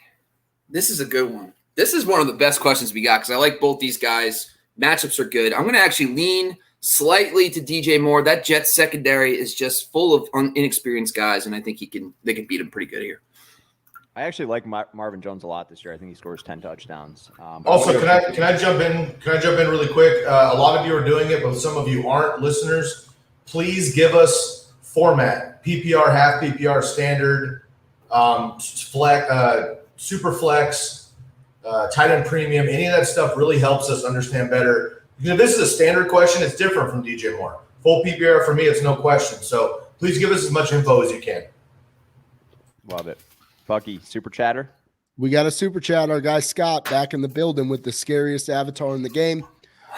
This is a good one. This is one of the best questions we got because I like both these guys. Matchups are good. I'm going to actually lean slightly to DJ Moore. That Jets secondary is just full of inexperienced guys, and I think they can beat him pretty good here. I actually like Marvin Jones a lot this year. I think he scores 10 touchdowns. Also, can I jump in? Can I jump in really quick? A lot of you are doing it, but some of you aren't. Listeners, please give us format: PPR, half PPR, standard, flex, super flex, tight end premium. Any of that stuff really helps us understand better. If this is a standard question, it's different from DJ Moore. Full PPR for me, it's no question. So please give us as much info as you can. Love it. Bucky, super chatter. We got a super chat. Our guy Scott back in the building with the scariest avatar in the game.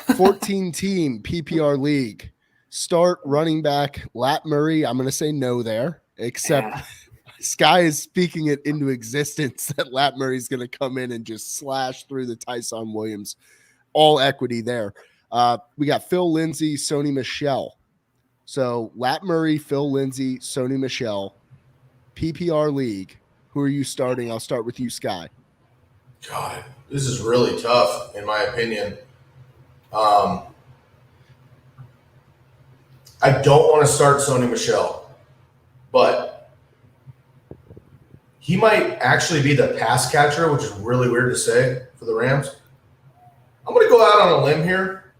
14-team PPR league. Start running back Lat Murray. I'm going to say no there, except Sky is speaking it into existence that Lat Murray is going to come in and just slash through the Tyson Williams. All equity there. We got Phil Lindsay, Sony Michel. So Lat Murray, Phil Lindsay, Sony Michel, PPR league. Who are you starting? I'll start with you, Sky. God, this is really tough, in my opinion. I don't want to start Sony Michel, but he might actually be the pass catcher, which is really weird to say for the Rams. I'm going to go out on a limb here.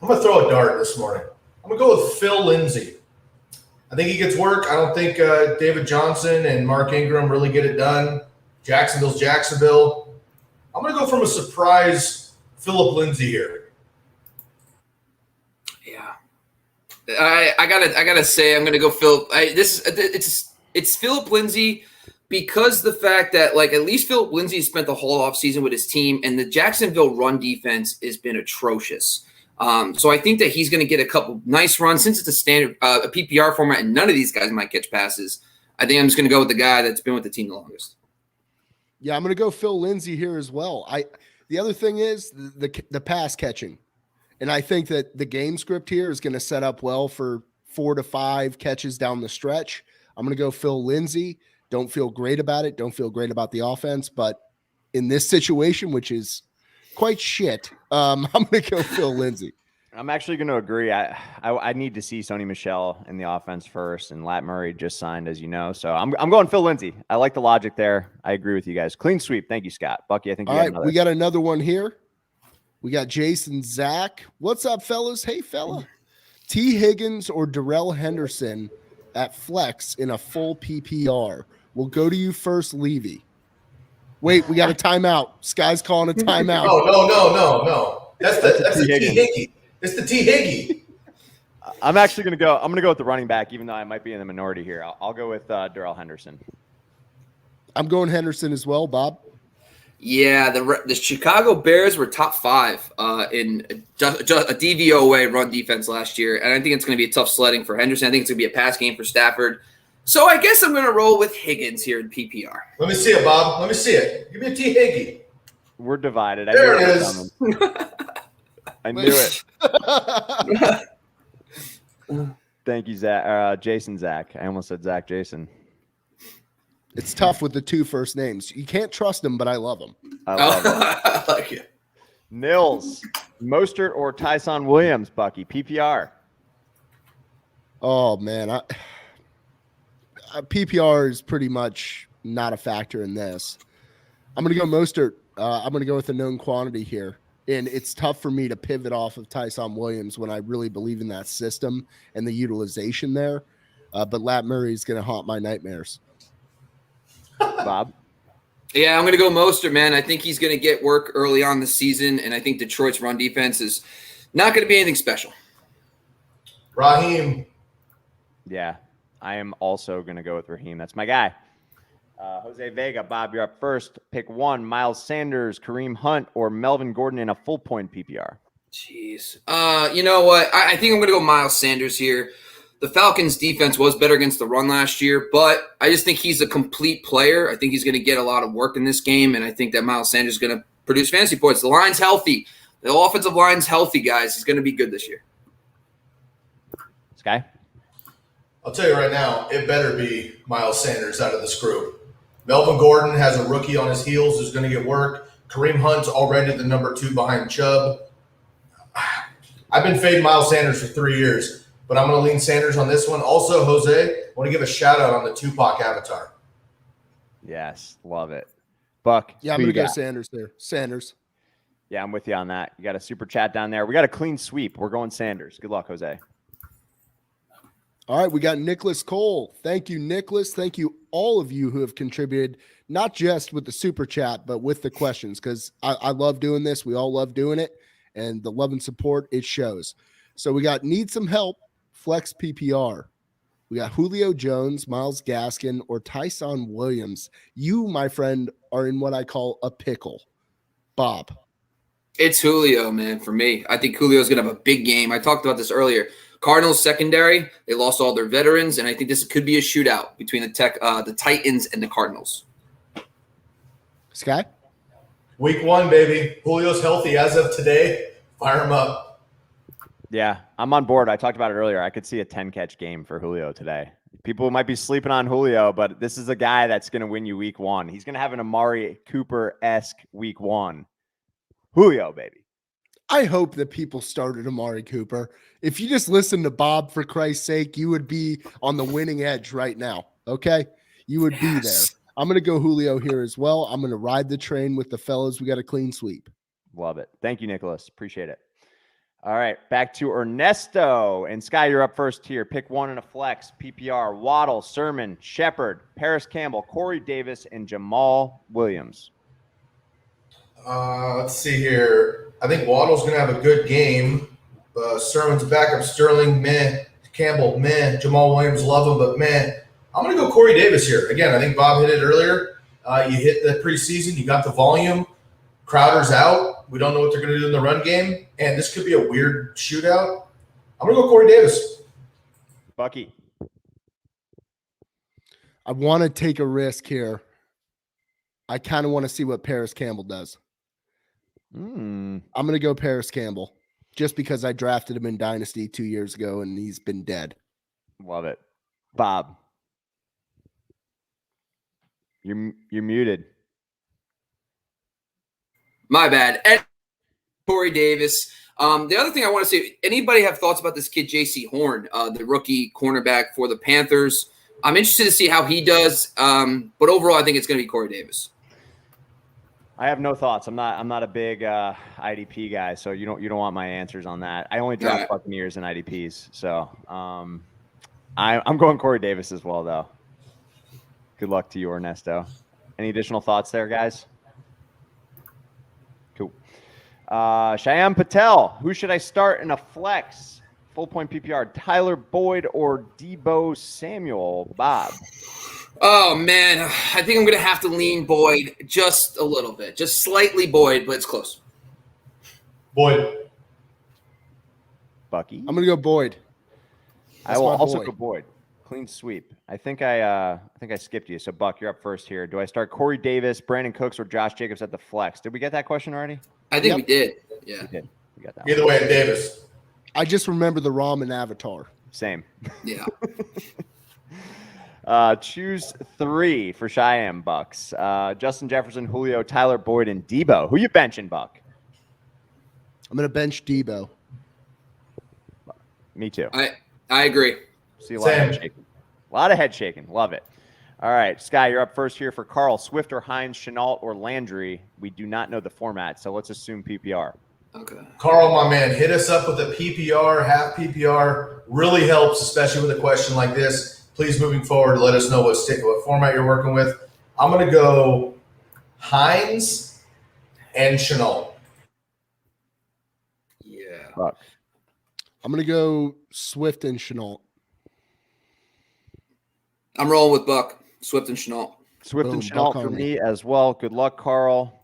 I'm going to throw a dart this morning. I'm going to go with Phil Lindsay. I think he gets work. I don't think David Johnson and Mark Ingram really get it done. Jacksonville's Jacksonville. I'm going to go from a surprise Philip Lindsay here. Yeah, I gotta say I'm going to go Phil. It's Philip Lindsay because the fact that at least Philip Lindsay spent the whole offseason with his team, and the Jacksonville run defense has been atrocious. So I think that he's going to get a couple nice runs since it's a standard a PPR format and none of these guys might catch passes. I think I'm just going to go with the guy that's been with the team the longest. Yeah, I'm going to go Phil Lindsay here as well. The other thing is the pass catching. And I think that the game script here is going to set up well for 4 to 5 catches down the stretch. I'm going to go Phil Lindsay. Don't feel great about it. Don't feel great about the offense. But in this situation, which is quite shit, I'm going to go Phil Lindsay. I'm actually going to agree. I need to see Sony Michel in the offense first, and Lat Murray just signed, as you know. So I'm going Phil Lindsay. I like the logic there. I agree with you guys. Clean sweep. Thank you, Scott. Bucky, I think all right. We got another one here. We got Jason Zach. What's up, fellas? Hey, fella. T. Higgins or Darrell Henderson at flex in a full PPR. We'll go to you first, Levy. Wait, we got a timeout. Sky's calling a timeout. No. That's the T. Higgy. It's the T. Higgy. I'm actually going to go. I'm going to go with the running back, even though I might be in the minority here. I'll go with Darrell Henderson. I'm going Henderson as well, Bob. Yeah, the Chicago Bears were top 5 in a DVOA run defense last year, and I think it's going to be a tough sledding for Henderson. I think it's going to be a pass game for Stafford. So I guess I'm going to roll with Higgins here in PPR. Let me see it, Bob. Let me see it. Give me a T. Higgy. We're divided. There it is. I knew it. Thank you, Zach. Jason Zach. I almost said Zach Jason. It's tough with the 2 first names. You can't trust them, but I love them. I love it. I like it. Nils, Mostert or Tyson Williams, Bucky, PPR. Oh, man. PPR is pretty much not a factor in this. I'm going to go Mostert. I'm going to go with a known quantity here. And it's tough for me to pivot off of Tyson Williams when I really believe in that system and the utilization there. But Lat Murray is going to haunt my nightmares. Bob? Yeah, I'm going to go Mostert, man. I think he's going to get work early on this season, and I think Detroit's run defense is not going to be anything special. Raheem. Yeah, I am also going to go with Raheem. That's my guy. Jose Vega, Bob, you're up first. Pick 1, Miles Sanders, Kareem Hunt, or Melvin Gordon in a full-point PPR. Jeez. You know what? I think I'm going to go Miles Sanders here. The Falcons' defense was better against the run last year, but I just think he's a complete player. I think he's going to get a lot of work in this game, and I think that Miles Sanders is going to produce fantasy points. The line's healthy. The offensive line's healthy, guys. He's going to be good this year. Sky? I'll tell you right now, it better be Miles Sanders out of this group. Melvin Gordon has a rookie on his heels who's going to get work. Kareem Hunt's already the number 2 behind Chubb. I've been fading Miles Sanders for 3 years. But I'm going to lean Sanders on this one. Also, Jose, I want to give a shout-out on the Tupac avatar. Yes, love it. Buck? Yeah, I'm going to go Sanders there. Sanders. Yeah, I'm with you on that. You got a super chat down there. We got a clean sweep. We're going Sanders. Good luck, Jose. All right, we got Nicholas Cole. Thank you, Nicholas. Thank you, all of you who have contributed, not just with the super chat, but with the questions, because I love doing this. We all love doing it, and the love and support, it shows. So we got need some help. Flex PPR. We got Julio Jones, Myles Gaskin, or Tyson Williams. You, my friend, are in what I call a pickle. Bob. It's Julio, man, for me. I think Julio's going to have a big game. I talked about this earlier. Cardinals secondary, they lost all their veterans, and I think this could be a shootout between the Titans and the Cardinals. Sky? Week 1, baby. Julio's healthy as of today. Fire him up. Yeah, I'm on board. I talked about it earlier. I could see a 10-catch game for Julio today. People might be sleeping on Julio, but this is a guy that's going to win you week 1. He's going to have an Amari Cooper-esque week 1. Julio, baby. I hope that people started Amari Cooper. If you just listen to Bob, for Christ's sake, you would be on the winning edge right now, okay? You would be there. I'm going to go Julio here as well. I'm going to ride the train with the fellas. We got a clean sweep. Love it. Thank you, Nicholas. Appreciate it. All right, back to Ernesto. And Sky, you're up first here. Pick 1 in a flex. PPR, Waddle, Sermon, Shepard, Paris Campbell, Corey Davis, and Jamal Williams. Let's see here. I think Waddle's going to have a good game. Sermon's backup. Sterling, meh. Campbell, meh. Jamal Williams, love him, but meh. I'm going to go Corey Davis here. Again, I think Bob hit it earlier. You hit the preseason. You got the volume. Crowder's out. We don't know what they're going to do in the run game. And this could be a weird shootout. I'm going to go Corey Davis. Bucky. I want to take a risk here. I kind of want to see what Paris Campbell does. I'm going to go Paris Campbell just because I drafted him in Dynasty 2 years ago and he's been dead. Love it. Bob. You're muted. My bad. And Corey Davis. The other thing I want to say, anybody have thoughts about this kid, J.C. Horn, the rookie cornerback for the Panthers? I'm interested to see how he does. But overall, I think it's going to be Corey Davis. I have no thoughts. I'm not a big IDP guy, so you don't want my answers on that. I only draft Buccaneers and IDPs, so I'm going Corey Davis as well, though. Good luck to you, Ernesto. Any additional thoughts there, guys? Cool. Shyam Patel, who should I start in a flex? Full point PPR, Tyler Boyd or Deebo Samuel? Bob. Oh, man. I think I'm going to have to lean Boyd just a little bit. Just slightly Boyd, but it's close. Boyd. Bucky. I'm going to go Boyd. I will also go Boyd. Clean sweep. I think I skipped you. So, Buck, you're up first here. Do I start Corey Davis, Brandon Cooks, or Josh Jacobs at the flex? Did we get that question already? I think we did. Yeah. We did. We got that. Either way, Davis. I just remember the ramen avatar. Same. Yeah. Choose 3 for Cheyenne Bucks. Justin Jefferson, Julio, Tyler Boyd, and Debo. Who you benching, Buck? I'm going to bench Debo. Me too. I agree. See a lot of head shaking. A lot of head shaking. Love it. All right, Sky, you're up first here for Carl. Swift or Hines, Chenault or Landry. We do not know the format, so let's assume PPR. Okay. Carl, my man, hit us up with a PPR, half PPR. Really helps, especially with a question like this. Please, moving forward, let us know what format you're working with. I'm going to go Hines and Chenault. Yeah. Buck. I'm going to go Swift and Chenault. I'm rolling with Buck. Swift and Chenault. Swift Boom, and Chenault Buck for on me as well. Good luck, Carl.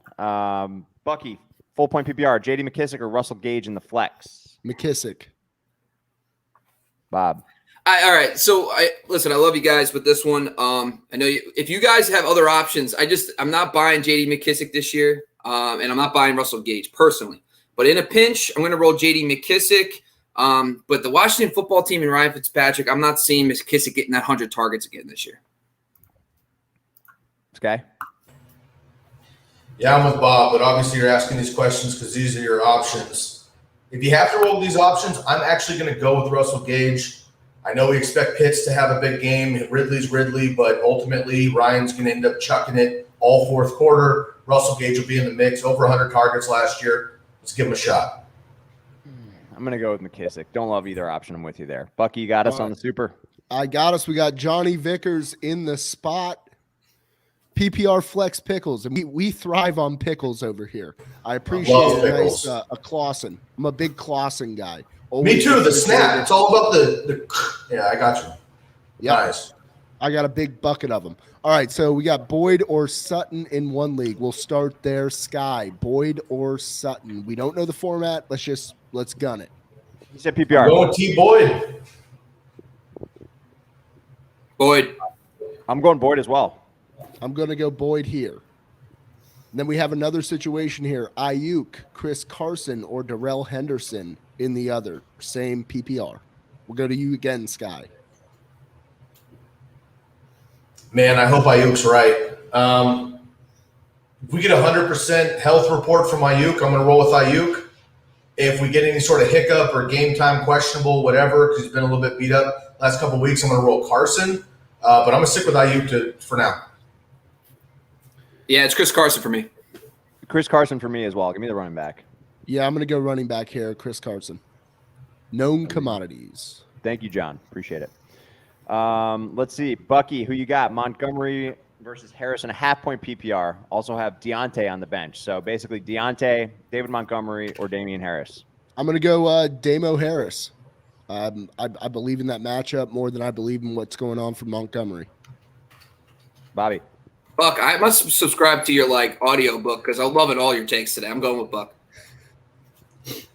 Bucky, full point PPR. J.D. McKissick or Russell Gage in the flex? McKissick. Bob. All right. So listen, I love you guys with this one. I know if you guys have other options, I'm not buying J.D. McKissick this year, and I'm not buying Russell Gage personally. But in a pinch, I'm going to roll J.D. McKissick. But the Washington football team and Ryan Fitzpatrick, I'm not seeing McKissick getting that 100 targets again this year. Sky? Yeah, I'm with Bob, but obviously you're asking these questions because these are your options. If you have to roll these options, I'm actually going to go with Russell Gage. I know we expect Pitts to have a big game. Ridley's Ridley, but ultimately Ryan's going to end up chucking it all fourth quarter. Russell Gage will be in the mix, over 100 targets last year. Let's give him a shot. I'm going to go with McKissick. Don't love either option. I'm with you there. Bucky, you got us on the super? I got us. We got Johnny Vickers in the spot. PPR flex pickles. And we thrive on pickles over here. I appreciate pickles. a Clausen. I'm a big Clausen guy. Me too, the snap. It's all about the yeah, I got you. Yep. Nice. I got a big bucket of them. All right, so we got Boyd or Sutton in one league. We'll start there. Sky, Boyd or Sutton. We don't know the format. Let's gun it. You said PPR. I'm going T. Boyd. Boyd. I'm going Boyd as well. I'm going to go Boyd here. And then we have another situation here. Ayuk, Chris Carson, or Darrell Henderson in the other. Same PPR. We'll go to you again, Sky. Man, I hope Ayuk's right. If we get 100% health report from Ayuk, I'm going to roll with Ayuk. If we get any sort of hiccup or game time questionable, whatever, because he's been a little bit beat up last couple of weeks, I'm going to roll Carson. But I'm going to stick with Ayuk for now. Yeah, it's Chris Carson for me. Chris Carson for me as well. Give me the running back. Yeah, I'm going to go running back here, Chris Carson. Known commodities. Thank you, John. Appreciate it. Let's see. Bucky, who you got? Montgomery versus Harris in a half-point PPR. Also have Deontay on the bench. So basically Deontay, David Montgomery, or Damien Harris. I'm going to go Damo Harris. I believe in that matchup more than I believe in what's going on for Montgomery. Bobby. Buck, I must subscribe to your audio book because I'm loving all your takes today. I'm going with Buck.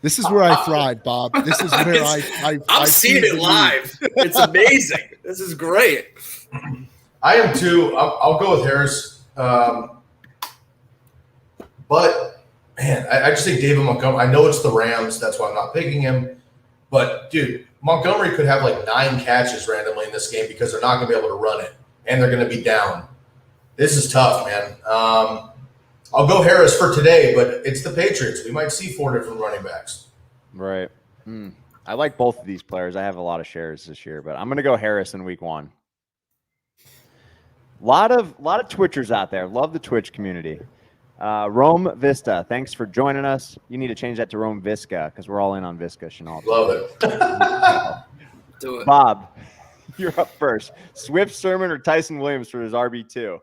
This is where I thrive, Bob. This is where I'm seeing it live. It's amazing. This is great. I am too. I'll go with Harris. But, man, I just think David Montgomery. I know it's the Rams. That's why I'm not picking him. But, dude, Montgomery could have 9 catches randomly in this game because they're not going to be able to run it, and they're going to be down. This is tough, man. I'll go Harris for today, but it's the Patriots. We might see 4 different running backs. Right. I like both of these players. I have a lot of shares this year, but I'm going to go Harris in week 1. Lot of Twitchers out there. Love the Twitch community. Rome Vista, thanks for joining us. You need to change that to Rome Visca because we're all in on Visca, Chenault. Love it. Do it. Bob, you're up first. Swift, Sermon, or Tyson Williams for his RB2?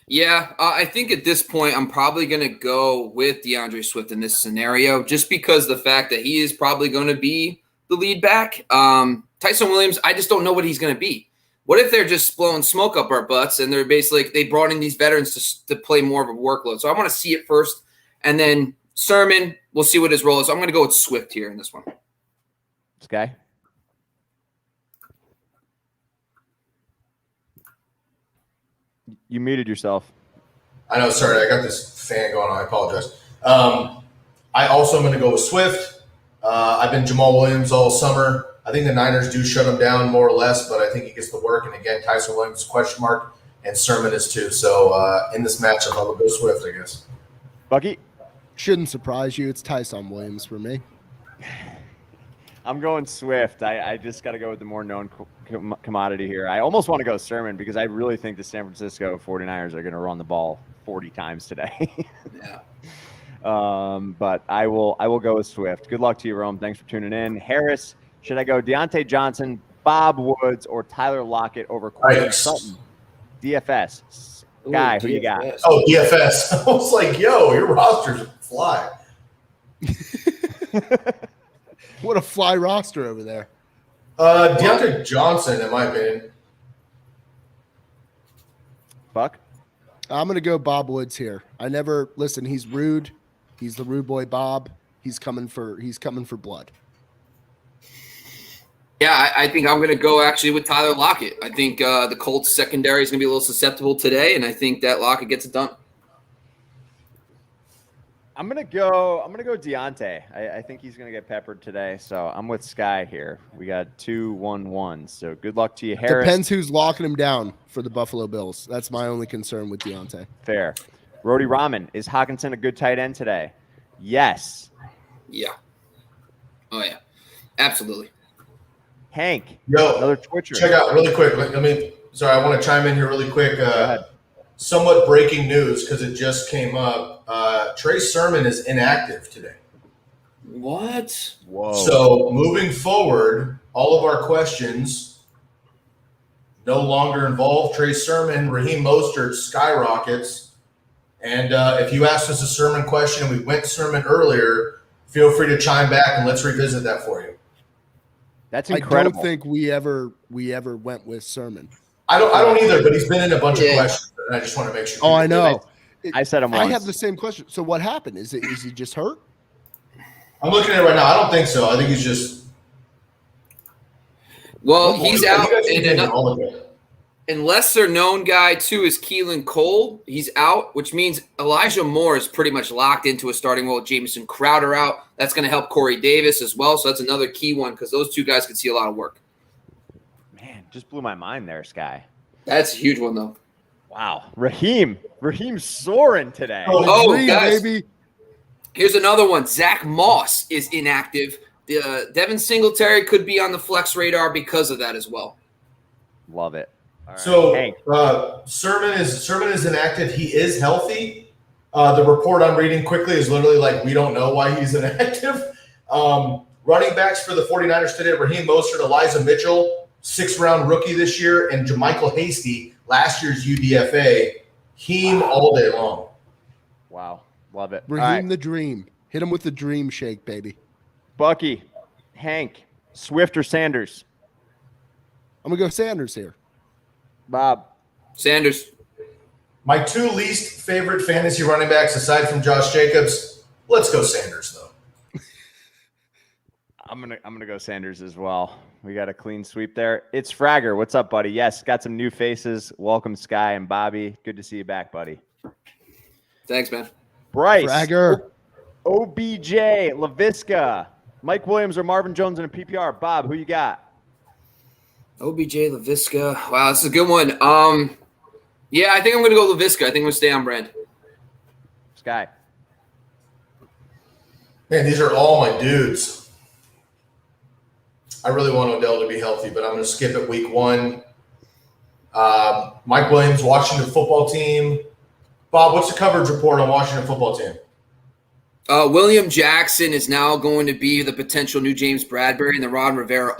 Yeah, I think at this point I'm probably going to go with DeAndre Swift in this scenario just because the fact that he is probably going to be the lead back. Tyson Williams, I just don't know what he's going to be. what if they're just blowing smoke up our butts and they're basically they brought in these veterans to play more of a workload. So I want to see it first, and then Sermon, we'll see what his role is. I'm going to go with Swift here in this one. Sky? You muted yourself. I know. Sorry, I got this fan going on. I apologize. I also am going to go with Swift. I've been Jamal Williams all summer. I think the Niners do shut him down more or less, but I think he gets the work. And again, Tyson Williams, question mark, and Sermon is too. So in this matchup, I will go Swift, I guess. Bucky? Shouldn't surprise you. It's Tyson Williams for me. I'm going Swift. I just got to go with the more known commodity here. I almost want to go Sermon because I really think the San Francisco 49ers are going to run the ball 40 times today. Yeah. But I will go with Swift. Good luck to you, Rome. Thanks for tuning in. Harris, should I go Deontay Johnson, Bob Woods, or Tyler Lockett over Corey Sutton? DFS. Guy, who you got? Oh, DFS. I was like, yo, your roster's fly. What a fly roster over there. Deontay Johnson, in my opinion. Buck? I'm going to go Bob Woods here. Listen, he's rude. He's the rude boy Bob. He's coming for blood. Yeah, I think I'm going to go actually with Tyler Lockett. I think the Colts secondary is going to be a little susceptible today, and I think that Lockett gets it done. I'm gonna go Deontay. I think he's gonna get peppered today, so I'm with Sky here. We got 2-1-1. So good luck to you, Harris. Depends who's locking him down for the Buffalo Bills. That's my only concern with Deontay. Fair. Rody Rahman, is Hawkinson a good tight end today? Yes. Yeah. Oh yeah, absolutely. Hank, Yo, another Twitcher. Check out really quick. I want to chime in here really quick. Go ahead. Somewhat breaking news because it just came up. Trey Sermon is inactive today. What? Whoa. So moving forward, all of our questions no longer involve Trey Sermon. Raheem Mostert skyrockets. And if you asked us a Sermon question and we went Sermon earlier, feel free to chime back and let's revisit that for you. That's incredible. I don't think we ever went with Sermon. I don't either, but he's been in a bunch of questions, and I just want to make sure. Oh, I know. I said him once. I have the same question. So what happened? Is he just hurt? I'm looking at it right now. I don't think so. I think he's just. Well, he's out. And lesser known guy too is Keelan Cole. He's out, which means Elijah Moore is pretty much locked into a starting role with Jamison Crowder out. That's going to help Corey Davis as well. So that's another key one because those two guys could see a lot of work. Man, just blew my mind there, Sky. That's a huge one, though. Wow. Raheem soaring today. Guys, baby. Here's another one. Zach Moss is inactive. Devin Singletary could be on the flex radar because of that as well. Love it. All right. So Sermon is inactive. He is healthy. The report I'm reading quickly is literally like, we don't know why he's inactive. Running backs for the 49ers today, Raheem Mostert, Elijah Mitchell, 6th-round rookie this year, and JaMychal Hasty, last year's UDFA. Heem all day long. Wow. Love it. Raheem the Dream. Hit him with the dream shake, baby. Bucky, Hank, Swift or Sanders? I'm going to go Sanders here. Bob. Sanders. My two least favorite fantasy running backs, aside from Josh Jacobs, let's go Sanders, though. I'm gonna go Sanders as well. We got a clean sweep there. It's Fragger. What's up, buddy? Yes, got some new faces. Welcome, Sky and Bobby. Good to see you back, buddy. Thanks, man. Bryce. Fragger. OBJ, LaVisca, Mike Williams or Marvin Jones in a PPR. Bob, who you got? OBJ, LaVisca. Wow, this is a good one. Yeah, I think I'm going to go LaVisca. I think I'm going to stay on brand. Sky. Man, these are all my dudes. I really want Odell to be healthy, but I'm going to skip it week 1. Mike Williams, Washington football team. Bob, what's the coverage report on Washington football team? William Jackson is now going to be the potential new James Bradbury in the Ron Rivera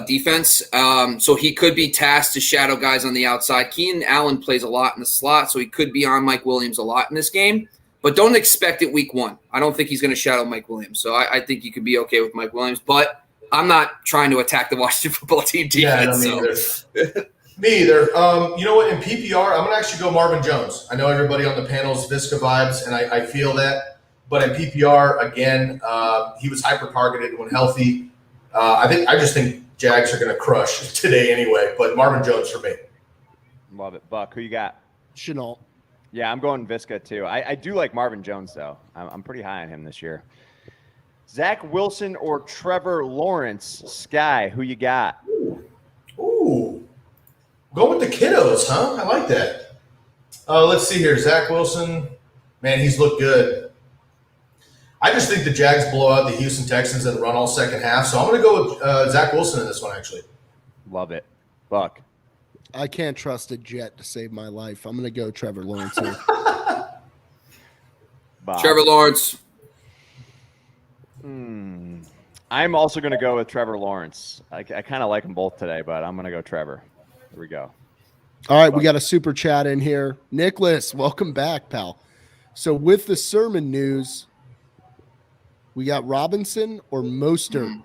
defense. So he could be tasked to shadow guys on the outside. Keenan Allen plays a lot in the slot, so he could be on Mike Williams a lot in this game. But don't expect it week 1. I don't think he's going to shadow Mike Williams. So I think you could be okay with Mike Williams. But I'm not trying to attack the Washington football team defense. Yeah, I don't either. Me either. You know what? In PPR, I'm going to actually go Marvin Jones. I know everybody on the panel is Visca vibes, and I feel that. But in PPR, again, he was hyper-targeted when healthy. I just think Jags are going to crush today anyway, but Marvin Jones for me. Love it. Buck, who you got? Chenault. Yeah, I'm going Visca too. I do like Marvin Jones, though. I'm pretty high on him this year. Zach Wilson or Trevor Lawrence? Sky, who you got? Ooh. Go with the kiddos, huh? I like that. Let's see here. Zach Wilson. Man, he's looked good. I just think the Jags blow out the Houston Texans and run all second half. So I'm going to go with Zach Wilson in this one, actually. Love it. Buck. I can't trust a Jet to save my life. I'm going to go Trevor Lawrence here. Trevor Lawrence. I'm also going to go with Trevor Lawrence. I kind of like them both today, but I'm going to go Trevor. Here we go. All right, we got a super chat in here. Nicholas, welcome back, pal. So with the Sermon news, we got Robinson or Mostert.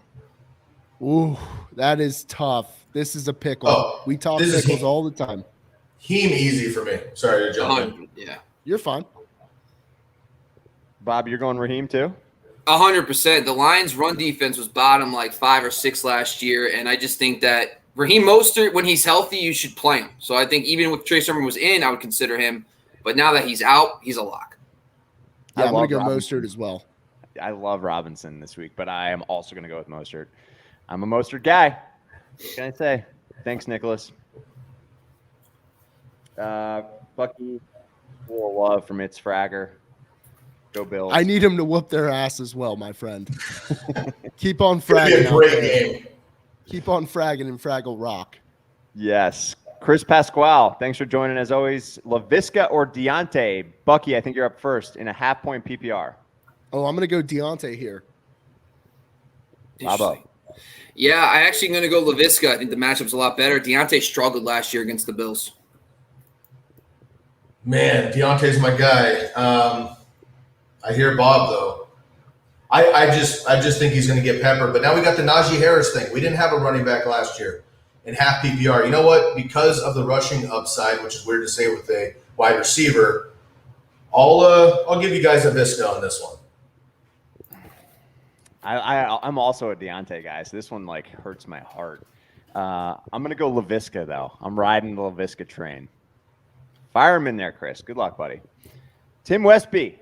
Ooh, that is tough. This is a pickle. Oh, we talk pickles all the time. Heem easy for me. Sorry to jump in. Yeah. You're fine. Bob, you're going Raheem too? 100%. The Lions' run defense was bottom like 5 or 6 last year, and I just think that Raheem Mostert, when he's healthy, you should play him. So I think even if Trey Sermon was in, I would consider him. But now that he's out, he's a lock. Yeah, I'm going to go Mostert as well. I love Robinson this week, but I am also going to go with Mostert. I'm a Mostert guy. What can I say? Thanks, Nicholas. Bucky, full love from It's Fragger. Go Bills. I need him to whoop their ass as well, my friend. Keep on fragging. It'll be a great game. Keep on fragging and Fraggle Rock. Yes. Chris Pasquale, thanks for joining as always. LaVisca or Deontay? Bucky, I think you're up first in a half-point PPR. Oh, I'm going to go Deontay here. Bravo. Yeah, I actually going to go LaVisca. I think the matchup's a lot better. Deontay struggled last year against the Bills. Man, Deontay's my guy. I hear Bob, though. I just think he's going to get peppered. But now we got the Najee Harris thing. We didn't have a running back last year in half PPR. You know what? Because of the rushing upside, which is weird to say with a wide receiver, I'll give you guys a Visca on this one. I'm also a Deontay guy, so this one like hurts my heart. I'm gonna go LaVisca though. I'm riding the LaVisca train. Fire him in there, Chris. Good luck, buddy. Tim Westby,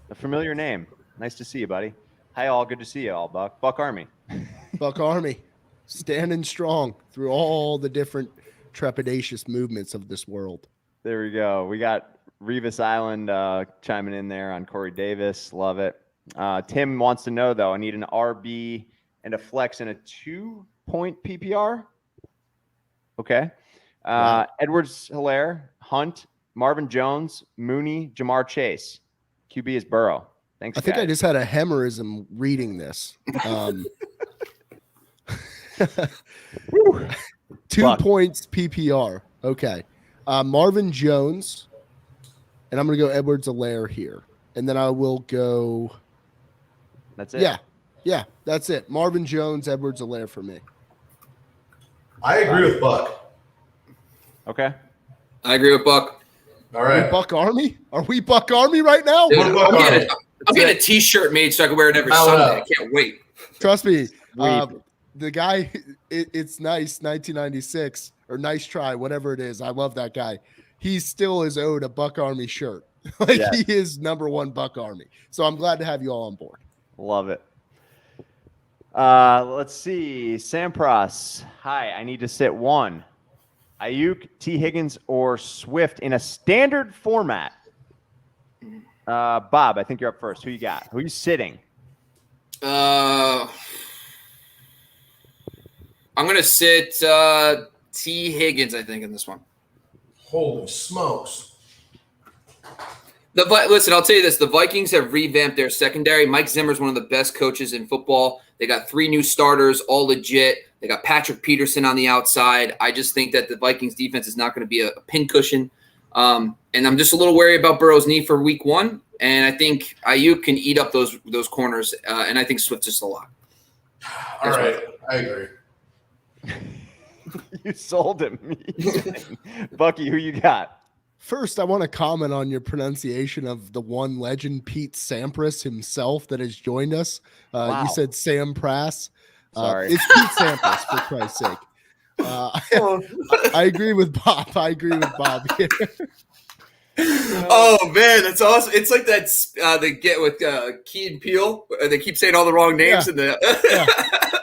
a familiar name. Nice to see you, buddy. Hi, all. Good to see you all, Buck. Buck Army. Buck Army, standing strong through all the different trepidatious movements of this world. There we go. We got Revis Island chiming in there on Corey Davis. Love it. Tim wants to know, though, I need an RB and a flex and a 2-point PPR. Okay. Wow. Edwards-Helaire, Hunt, Marvin Jones, Mooney, Jamar Chase. QB is Burrow. Thanks, I think guys. I just had a hemorrhagism reading this. 2 points PPR. Okay. Marvin Jones, and I'm going to go Edwards-Helaire here. And then I will go... That's it. Yeah, that's it. Marvin Jones, Edwards-Helaire for me. I agree with Buck. Okay. I agree with Buck. All right. Buck Army? Are we Buck Army right now? Dude, We're Buck Army. I'm getting a T-shirt made so I can wear it every Sunday. I can't wait. Trust me. The guy, it's nice, 1996, or nice try, whatever it is. I love that guy. He still is owed a Buck Army shirt. He is #1 Buck Army. So I'm glad to have you all on board. Love it. Let's see. Sampras. Hi, I need to sit one. Ayuk, T. Higgins, or Swift in a standard format. Bob, I think you're up first. Who you got? Who are you sitting? I'm going to sit T. Higgins, I think, in this one. Holy smokes. Listen, I'll tell you this. The Vikings have revamped their secondary. Mike Zimmer's one of the best coaches in football. They got 3 new starters, all legit. They got Patrick Peterson on the outside. I just think that the Vikings defense is not going to be a pincushion. And I'm just a little wary about Burrow's knee for week 1. And I think Ayuk can eat up those corners. And I think Swift just a lot. All right. I agree. You sold him. Bucky, who you got? First, I want to comment on your pronunciation of the one legend, Pete Sampras himself, that has joined us. Wow. You said Sam Prass. Sorry. It's Pete Sampras, for Christ's sake. I agree with Bob. Here. Oh man, that's awesome! It's like that they get with Key and Peele. They keep saying all the wrong names in the.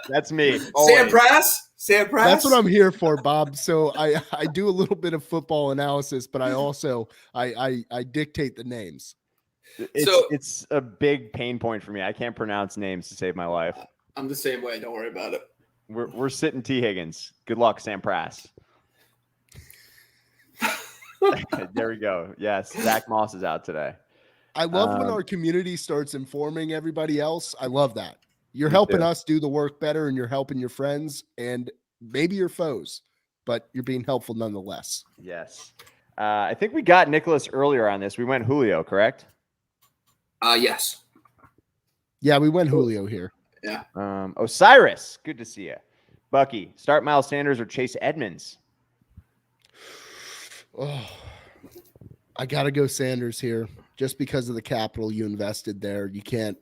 That's me. Sam Prass. That's what I'm here for, Bob. So I do a little bit of football analysis, but I also I dictate the names. It's a big pain point for me. I can't pronounce names to save my life. I'm the same way. Don't worry about it. We're sitting T. Higgins. Good luck, Sam Prass. There we go. Yes, Zach Moss is out today. I love when our community starts informing everybody else. I love that. You're helping us do the work better, and you're helping your friends and maybe your foes, but you're being helpful nonetheless. Yes. I think we got Nicholas earlier on this. We went Julio, correct? Yes. Yeah, we went Julio here. Yeah. Osiris, good to see you. Bucky, start Miles Sanders or Chase Edmonds? Oh, I got to go Sanders here just because of the capital you invested there. You can't.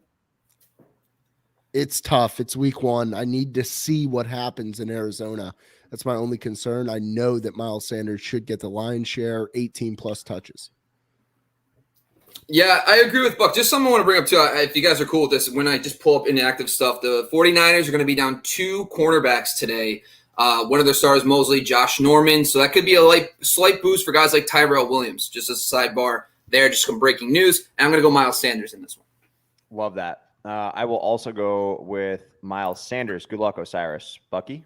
It's tough. It's week 1. I need to see what happens in Arizona. That's my only concern. I know that Miles Sanders should get the lion's share, 18 plus touches. Yeah, I agree with Buck. Just something I want to bring up too. If you guys are cool with this, when I just pull up inactive stuff, the 49ers are going to be down 2 cornerbacks today. One of their stars, Mosley, Josh Norman. So that could be a slight boost for guys like Tyrell Williams. Just as a sidebar there, just some breaking news. And I'm going to go Miles Sanders in this one. Love that. I will also go with Miles Sanders. Good luck, Osiris. Bucky?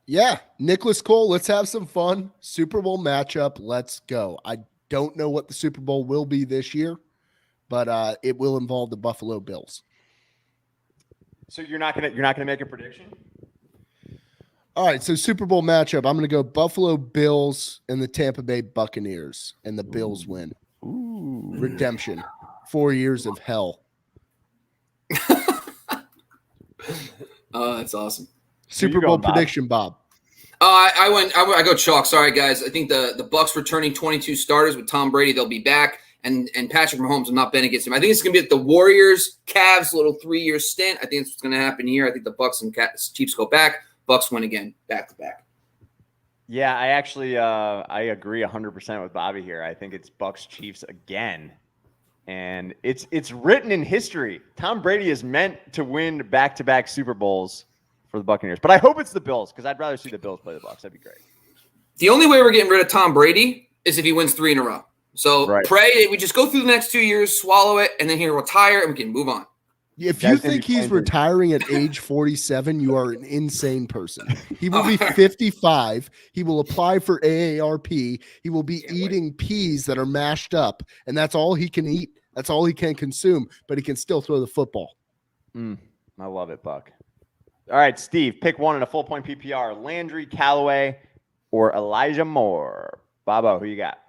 Yeah, Nicholas Cole, let's have some fun. Super Bowl matchup. Let's go. I don't know what the Super Bowl will be this year, but it will involve the Buffalo Bills. So you're not gonna make a prediction? All right, so Super Bowl matchup. I'm going to go Buffalo Bills and the Tampa Bay Buccaneers, and the Bills win. Ooh. Redemption. 4 years of hell. Oh, that's awesome. Super Bowl prediction, Bob. I go chalk. Sorry, guys. I think the Bucs returning 22 starters with Tom Brady. They'll be back. And Patrick Mahomes, I'm not betting against him. I think it's going to be at the Warriors, Cavs, little 3-year stint. I think that's what's going to happen here. I think the Bucs and Chiefs go back. Bucs win again, back to back. Yeah, I actually I agree 100% with Bobby here. I think it's Bucs Chiefs again. And it's written in history. Tom Brady is meant to win back-to-back Super Bowls for the Buccaneers. But I hope it's the Bills because I'd rather see the Bills play the Bucs. That'd be great. The only way we're getting rid of Tom Brady is if he wins 3 in a row. So pray we just go through the next 2 years, swallow it, and then he'll retire and we can move on. If you think he's retiring at age 47, you are an insane person. He will be 55. He will apply for AARP. He will be eating peas that are mashed up, and that's all he can eat. That's all he can consume, but he can still throw the football. I love it, Buck. All right, Steve, pick one in a full-point PPR. Landry, Callaway, or Elijah Moore. Bobo, who you got?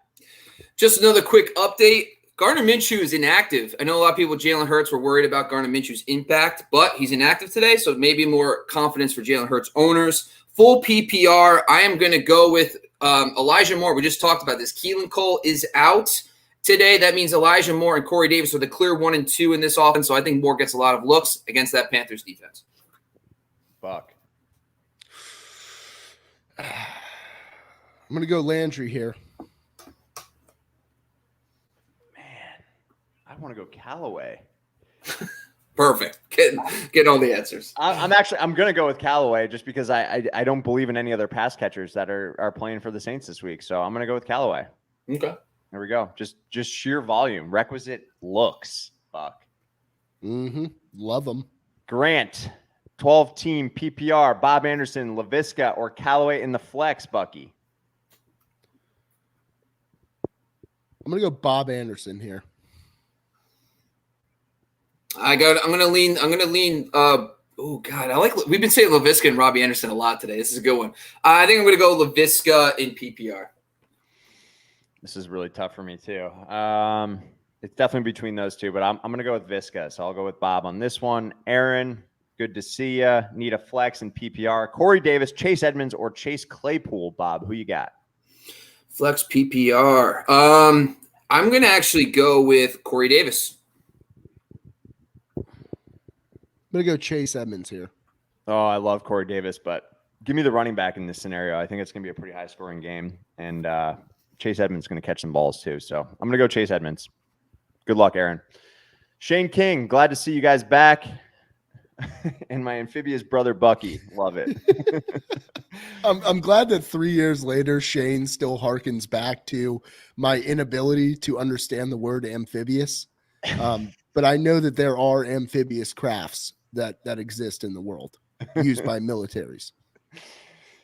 Just another quick update. Gardner Minshew is inactive. I know a lot of people, Jalen Hurts, were worried about Gardner Minshew's impact, but he's inactive today, so maybe more confidence for Jalen Hurts owners. Full PPR, I am going to go with Elijah Moore. We just talked about this. Keelan Cole is out today. That means Elijah Moore and Corey Davis are the clear 1 and 2 in this offense, so I think Moore gets a lot of looks against that Panthers defense. Buck. I'm going to go Landry here. I want to go Callaway. Perfect. Get all the answers. I'm going to go with Callaway just because I don't believe in any other pass catchers that are playing for the Saints this week. So I'm going to go with Callaway. Okay. There we go. Just sheer volume, requisite looks. Buck. Love them. Grant, 12-team PPR, Bob Anderson, LaVisca, or Callaway in the flex, Bucky. I'm going to go Bob Anderson here. I'm gonna lean. Oh God, we've been saying LaVisca and Robbie Anderson a lot today. This is a good one. I think I'm gonna go LaVisca in PPR. This is really tough for me too. It's definitely between those two, but I'm gonna go with Visca. So I'll go with Bob on this one. Aaron, Good to see you. Need a flex in PPR. Corey Davis, Chase Edmonds, or Chase Claypool. Bob, who you got? Flex PPR. I'm going to actually go with Corey Davis. I'm going to go Chase Edmonds here. Oh, I love Corey Davis, but give me the running back in this scenario. I think it's going to be a pretty high-scoring game, and Chase Edmonds is going to catch some balls too. So I'm going to go Chase Edmonds. Good luck, Aaron. Shane King, glad to see you guys back. And my amphibious brother Bucky, love it. I'm glad that 3 years later, Shane still harkens back to my inability to understand the word amphibious. But I know that there are amphibious crafts that exist in the world used by militaries.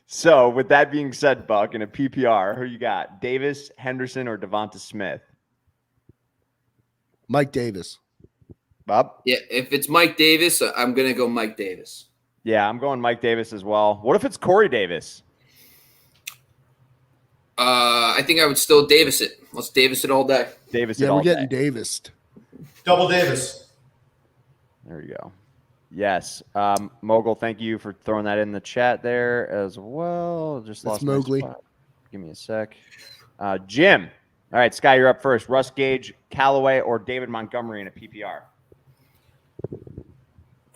So with that being said, Buck, in a PPR, who you got? Davis, Henderson, or Devonta Smith? Mike Davis. Bob? Yeah, if it's Mike Davis, I'm going to go Mike Davis. Yeah, I'm going Mike Davis as well. What if it's Corey Davis? I think I would still Davis it. Let's Davis it all day. Davis Yeah, it all we're getting day. Davised. Double Davis. There you go. Yes. Mogul, thank you for throwing that in the chat there as well. Just That's lost my Mowgli. spot. Give me a sec. Jim. All right, Sky, you're up first. Russ Gage, Callaway, or David Montgomery in a PPR?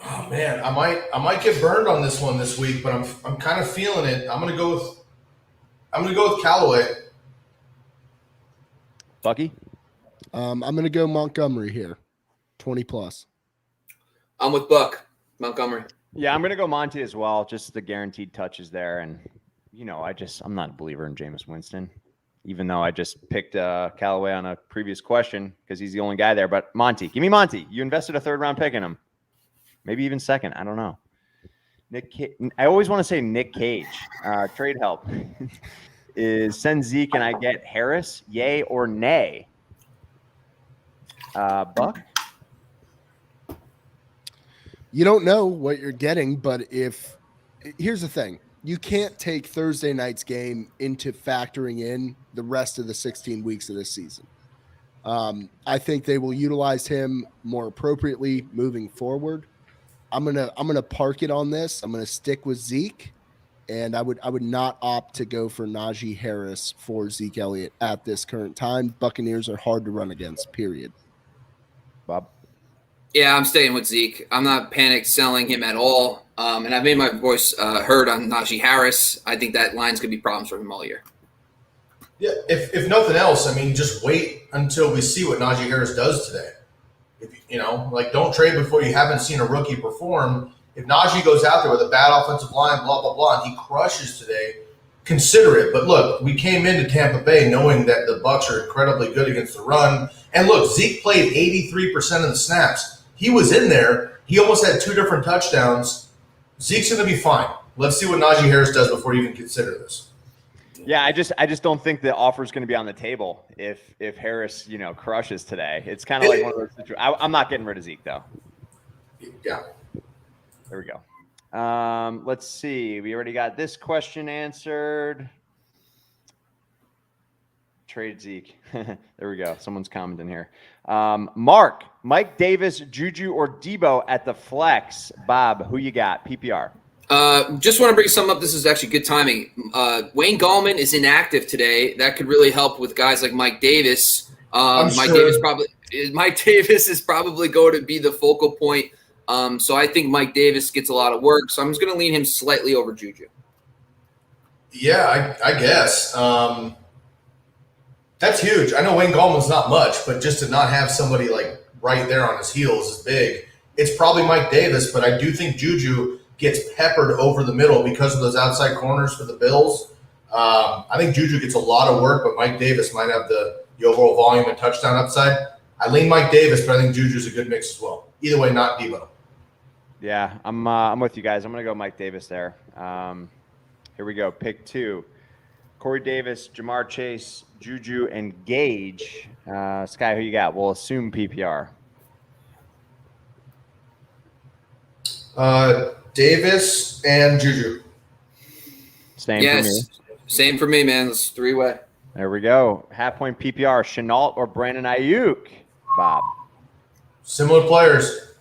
Oh man, I might get burned on this one this week, but I'm kind of feeling it. I'm gonna go with Callaway. Bucky? I'm going to go Montgomery here, 20 plus. I'm with Buck Montgomery. Yeah, I'm going to go Monty as well. Just the guaranteed touches there. And, you know, I'm not a believer in Jameis Winston, even though I just picked Callaway on a previous question because he's the only guy there. But Monty, give me Monty. You invested a third-round pick in him. Maybe even second. I don't know. I always want to say Nick Cage. Trade help. Is send Zeke and I get Harris, yay or nay? Buck? You don't know what you're getting, but here's the thing. You can't take Thursday night's game into factoring in the rest of the 16 weeks of this season. I think they will utilize him more appropriately moving forward. I'm gonna park it on this. I'm gonna stick with Zeke, and I would not opt to go for Najee Harris for Zeke Elliott at this current time. Buccaneers are hard to run against, period. Bob? Yeah, I'm staying with Zeke. I'm not panic selling him at all. And I've made my voice heard on Najee Harris. I think that line's going to be problems for him all year. Yeah, if nothing else, I mean, just wait until we see what Najee Harris does today. Don't trade before you haven't seen a rookie perform. If Najee goes out there with a bad offensive line, blah, blah, blah, and he crushes today, consider it. But look, we came into Tampa Bay knowing that the Bucs are incredibly good against the run. And look, Zeke played 83% of the snaps. He was in there. He almost had 2 different touchdowns. Zeke's going to be fine. Let's see what Najee Harris does before you even consider this. Yeah, I just don't think the offer is going to be on the table if Harris, crushes today. It's kind of like one of those situations. I'm not getting rid of Zeke, though. Yeah. There we go. Let's see. We already got this question answered. Trade Zeke. There we go. Someone's commenting here. Mark, Mike Davis, Juju, or Debo at the flex. Bob, who you got? PPR. Just want to bring something up. This is actually good timing. Wayne Gallman is inactive today. That could really help with guys like Mike Davis. Mike Davis is probably going to be the focal point. So I think Mike Davis gets a lot of work. So I'm just going to lean him slightly over Juju. Yeah, I guess. That's huge. I know Wayne Gallman's not much, but just to not have somebody like right there on his heels is big. It's probably Mike Davis, but I do think Juju gets peppered over the middle because of those outside corners for the Bills. I think Juju gets a lot of work, but Mike Davis might have the overall volume and touchdown upside. I lean Mike Davis, but I think Juju's a good mix as well. Either way, not Debo. Yeah, I'm with you guys. I'm going to go Mike Davis there. Here we go. Pick 2. Corey Davis, Jamar Chase, Juju, and Gage. Sky, who you got? We'll assume PPR. Davis and Juju. Same for me. Same for me, man. It's 3-way. There we go. Half-point PPR, Shenault or Brandon Ayuk? Bob. Similar players.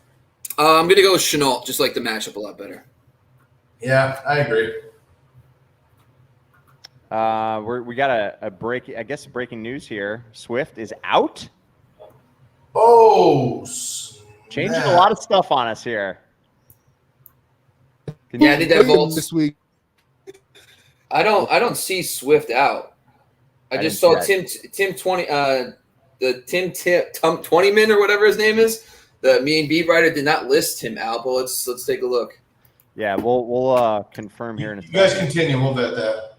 I'm going to go with Chenault, just like the matchup a lot better. Yeah, I agree. We got a breaking news here. Swift is out. Oh, changing a lot of stuff on us here. Yeah, I think that Volts this week. I don't see Swift out. I just saw Tim 20 the Tim 20man or whatever his name is. The Me and Beat writer did not list him out, but let's take a look. Yeah, we'll confirm here in a second. You guys continue. We'll vet that.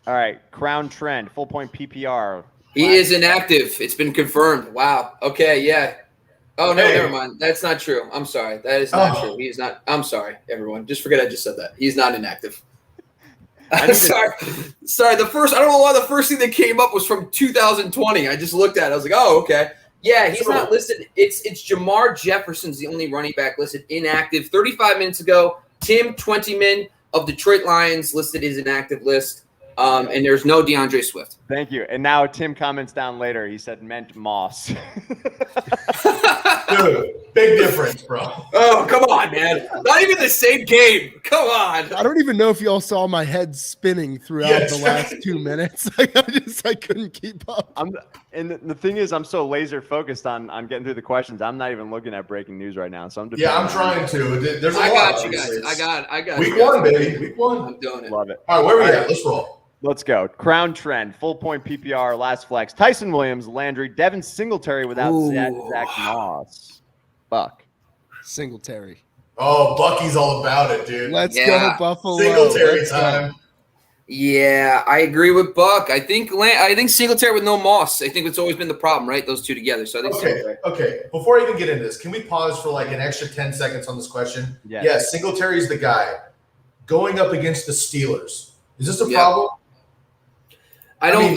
All right, Crown Trend, full point PPR. He is inactive. It's been confirmed. Wow. Okay, yeah. Oh, no, never mind. That's not true. I'm sorry. That is not true. He is not. I'm sorry, everyone. Just forget I just said that. He's not inactive. I'm sorry. Sorry. I don't know why the first thing that came up was from 2020. I just looked at it. I was like, oh, okay. Yeah, he's not listed. It's Jamar Jefferson's the only running back listed inactive. 35 minutes ago, Tim 20man of Detroit Lions listed his inactive list. And there's no DeAndre Swift. Thank you. And now Tim comments down later. He said meant Moss. Dude, big difference, bro. Oh, come on, man. Not even the same game. Come on. I don't even know if y'all saw my head spinning throughout the last 2 minutes. I couldn't keep up. And the thing is, I'm so laser focused on getting through the questions. I'm not even looking at breaking news right now. So I'm trying to. There's I got you guys. I got Week 1, baby. Week 1. I'm doing it. Love it. All right, where are we at? Let's roll. Let's go. Crown Trend, full point PPR, last flex. Tyson Williams, Landry, Devin Singletary without Zach Moss. Buck. Singletary. Oh, Bucky's all about it, dude. Let's go, Buffalo. Singletary time. Yeah, I agree with Buck. I think Singletary with no Moss. I think it's always been the problem, right? Those two together. So I think Singletary. Okay. Before I even get into this, can we pause for like an extra 10 seconds on this question? Yes. Yeah, Singletary's the guy going up against the Steelers. Is this a problem? I don't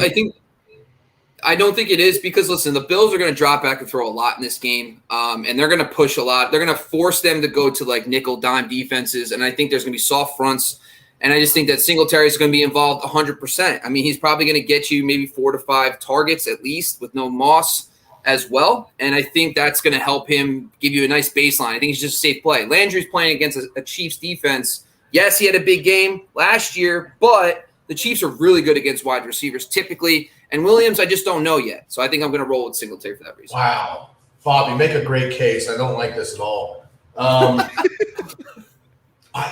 think it is because listen, the Bills are going to drop back and throw a lot in this game, and they're going to push a lot. They're going to force them to go to like nickel dime defenses, and I think there's going to be soft fronts. And I just think that Singletary is going to be involved 100%. I mean, he's probably going to get you maybe 4 to 5 targets at least with no Moss as well, and I think that's going to help him give you a nice baseline. I think he's just a safe play. Landry's playing against a Chiefs defense. Yes, he had a big game last year, but the Chiefs are really good against wide receivers typically. And Williams, I just don't know yet. So I think I'm going to roll with Singletary for that reason. Wow. Bob, you make a great case. I don't like this at all.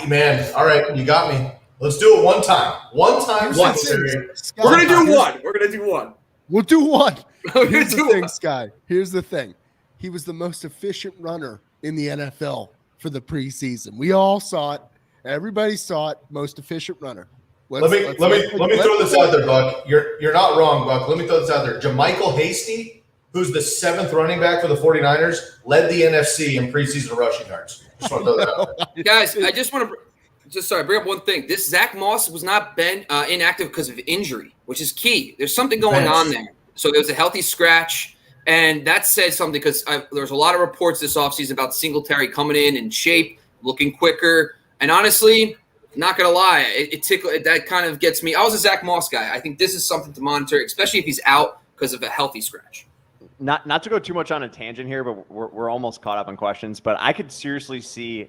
Man, all right, you got me. Let's do it one time. Singletary. We're going to do one. We'll do one. Here's the thing, Sky. Here's the thing. He was the most efficient runner in the NFL for the preseason. We all saw it. Everybody saw it. Most efficient runner. Let me throw this out there, Buck. You're not wrong, Buck. Let me throw this out there. JaMychal Hasty, who's the 7th running back for the 49ers, led the NFC in preseason rushing yards. Just want to throw that out there. Guys, I just want to bring up one thing. This Zach Moss was not inactive because of injury, which is key. There's something going on there. So there was a healthy scratch, and that says something because there's a lot of reports this offseason about Singletary coming in shape, looking quicker, and honestly – not gonna lie, that kind of gets me. I was a Zach Moss guy. I think this is something to monitor, especially if he's out because of a healthy scratch. Not to go too much on a tangent here, but we're almost caught up on questions. But I could seriously see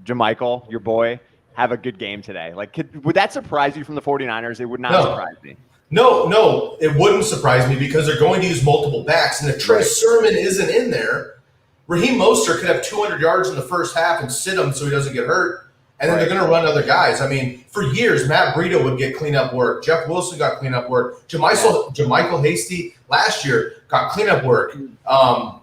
JaMychal, your boy, have a good game today. Like, would that surprise you from the 49ers? It would not surprise me. No, it wouldn't surprise me because they're going to use multiple backs, and if Trey Sermon isn't in there, Raheem Mostert could have 200 yards in the first half and sit him so he doesn't get hurt. And then they're going to run other guys. I mean, for years, Matt Breida would get cleanup work. Jeff Wilson got cleanup work. JaMychal Hasty last year got cleanup work. I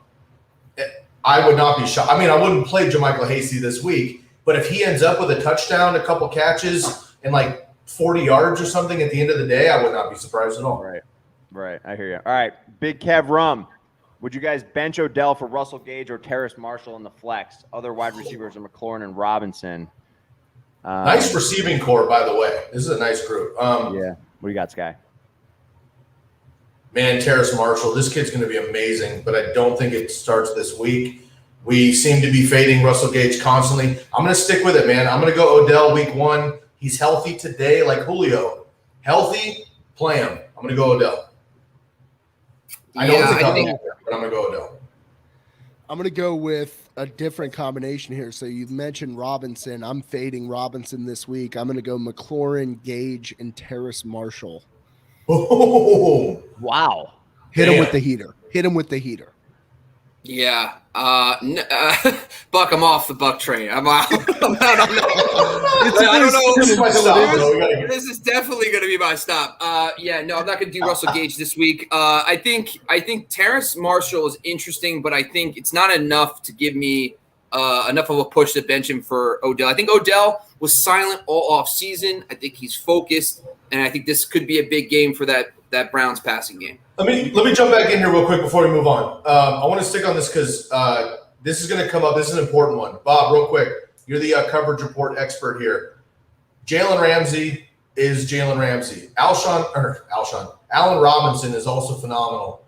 would not be shocked. I mean, I wouldn't play JaMychal Hasty this week, but if he ends up with a touchdown, a couple catches, and like 40 yards or something at the end of the day, I would not be surprised at all. Right. I hear you. All right, Big Kev Rum. Would you guys bench Odell for Russell Gage or Terrace Marshall in the flex? Other wide receivers are McLaurin and Robinson. Nice receiving core, by the way. This is a nice group. Yeah. What do you got, Sky? Man, Terrace Marshall, this kid's going to be amazing, but I don't think it starts this week. We seem to be fading Russell Gage constantly. I'm going to stick with it, man. I'm going to go Odell week 1. He's healthy today, like Julio. Healthy, play him. I'm going to go Odell. I don't think but I'm going to go Odell. I'm going to go with a different combination here. So you've mentioned Robinson. I'm fading Robinson this week. I'm going to go McLaurin, Gage, and Terrace Marshall. Oh, Wow. Hit him with the heater. Hit him with the heater. Yeah. Buck, I'm off the Buck train. I'm out. I don't know. This is my stop, bro. This is definitely going to be my stop. I'm not going to do Russell Gage this week. I think Terrace Marshall is interesting, but I think it's not enough to give me enough of a push to bench him for Odell. I think Odell was silent all off season. I think he's focused, and I think this could be a big game for that Browns passing game. Let me jump back in here real quick before we move on. I want to stick on this because this is going to come up. This is an important one. Bob, real quick. You're the coverage report expert here. Jalen Ramsey is Jalen Ramsey. Allen Robinson is also phenomenal.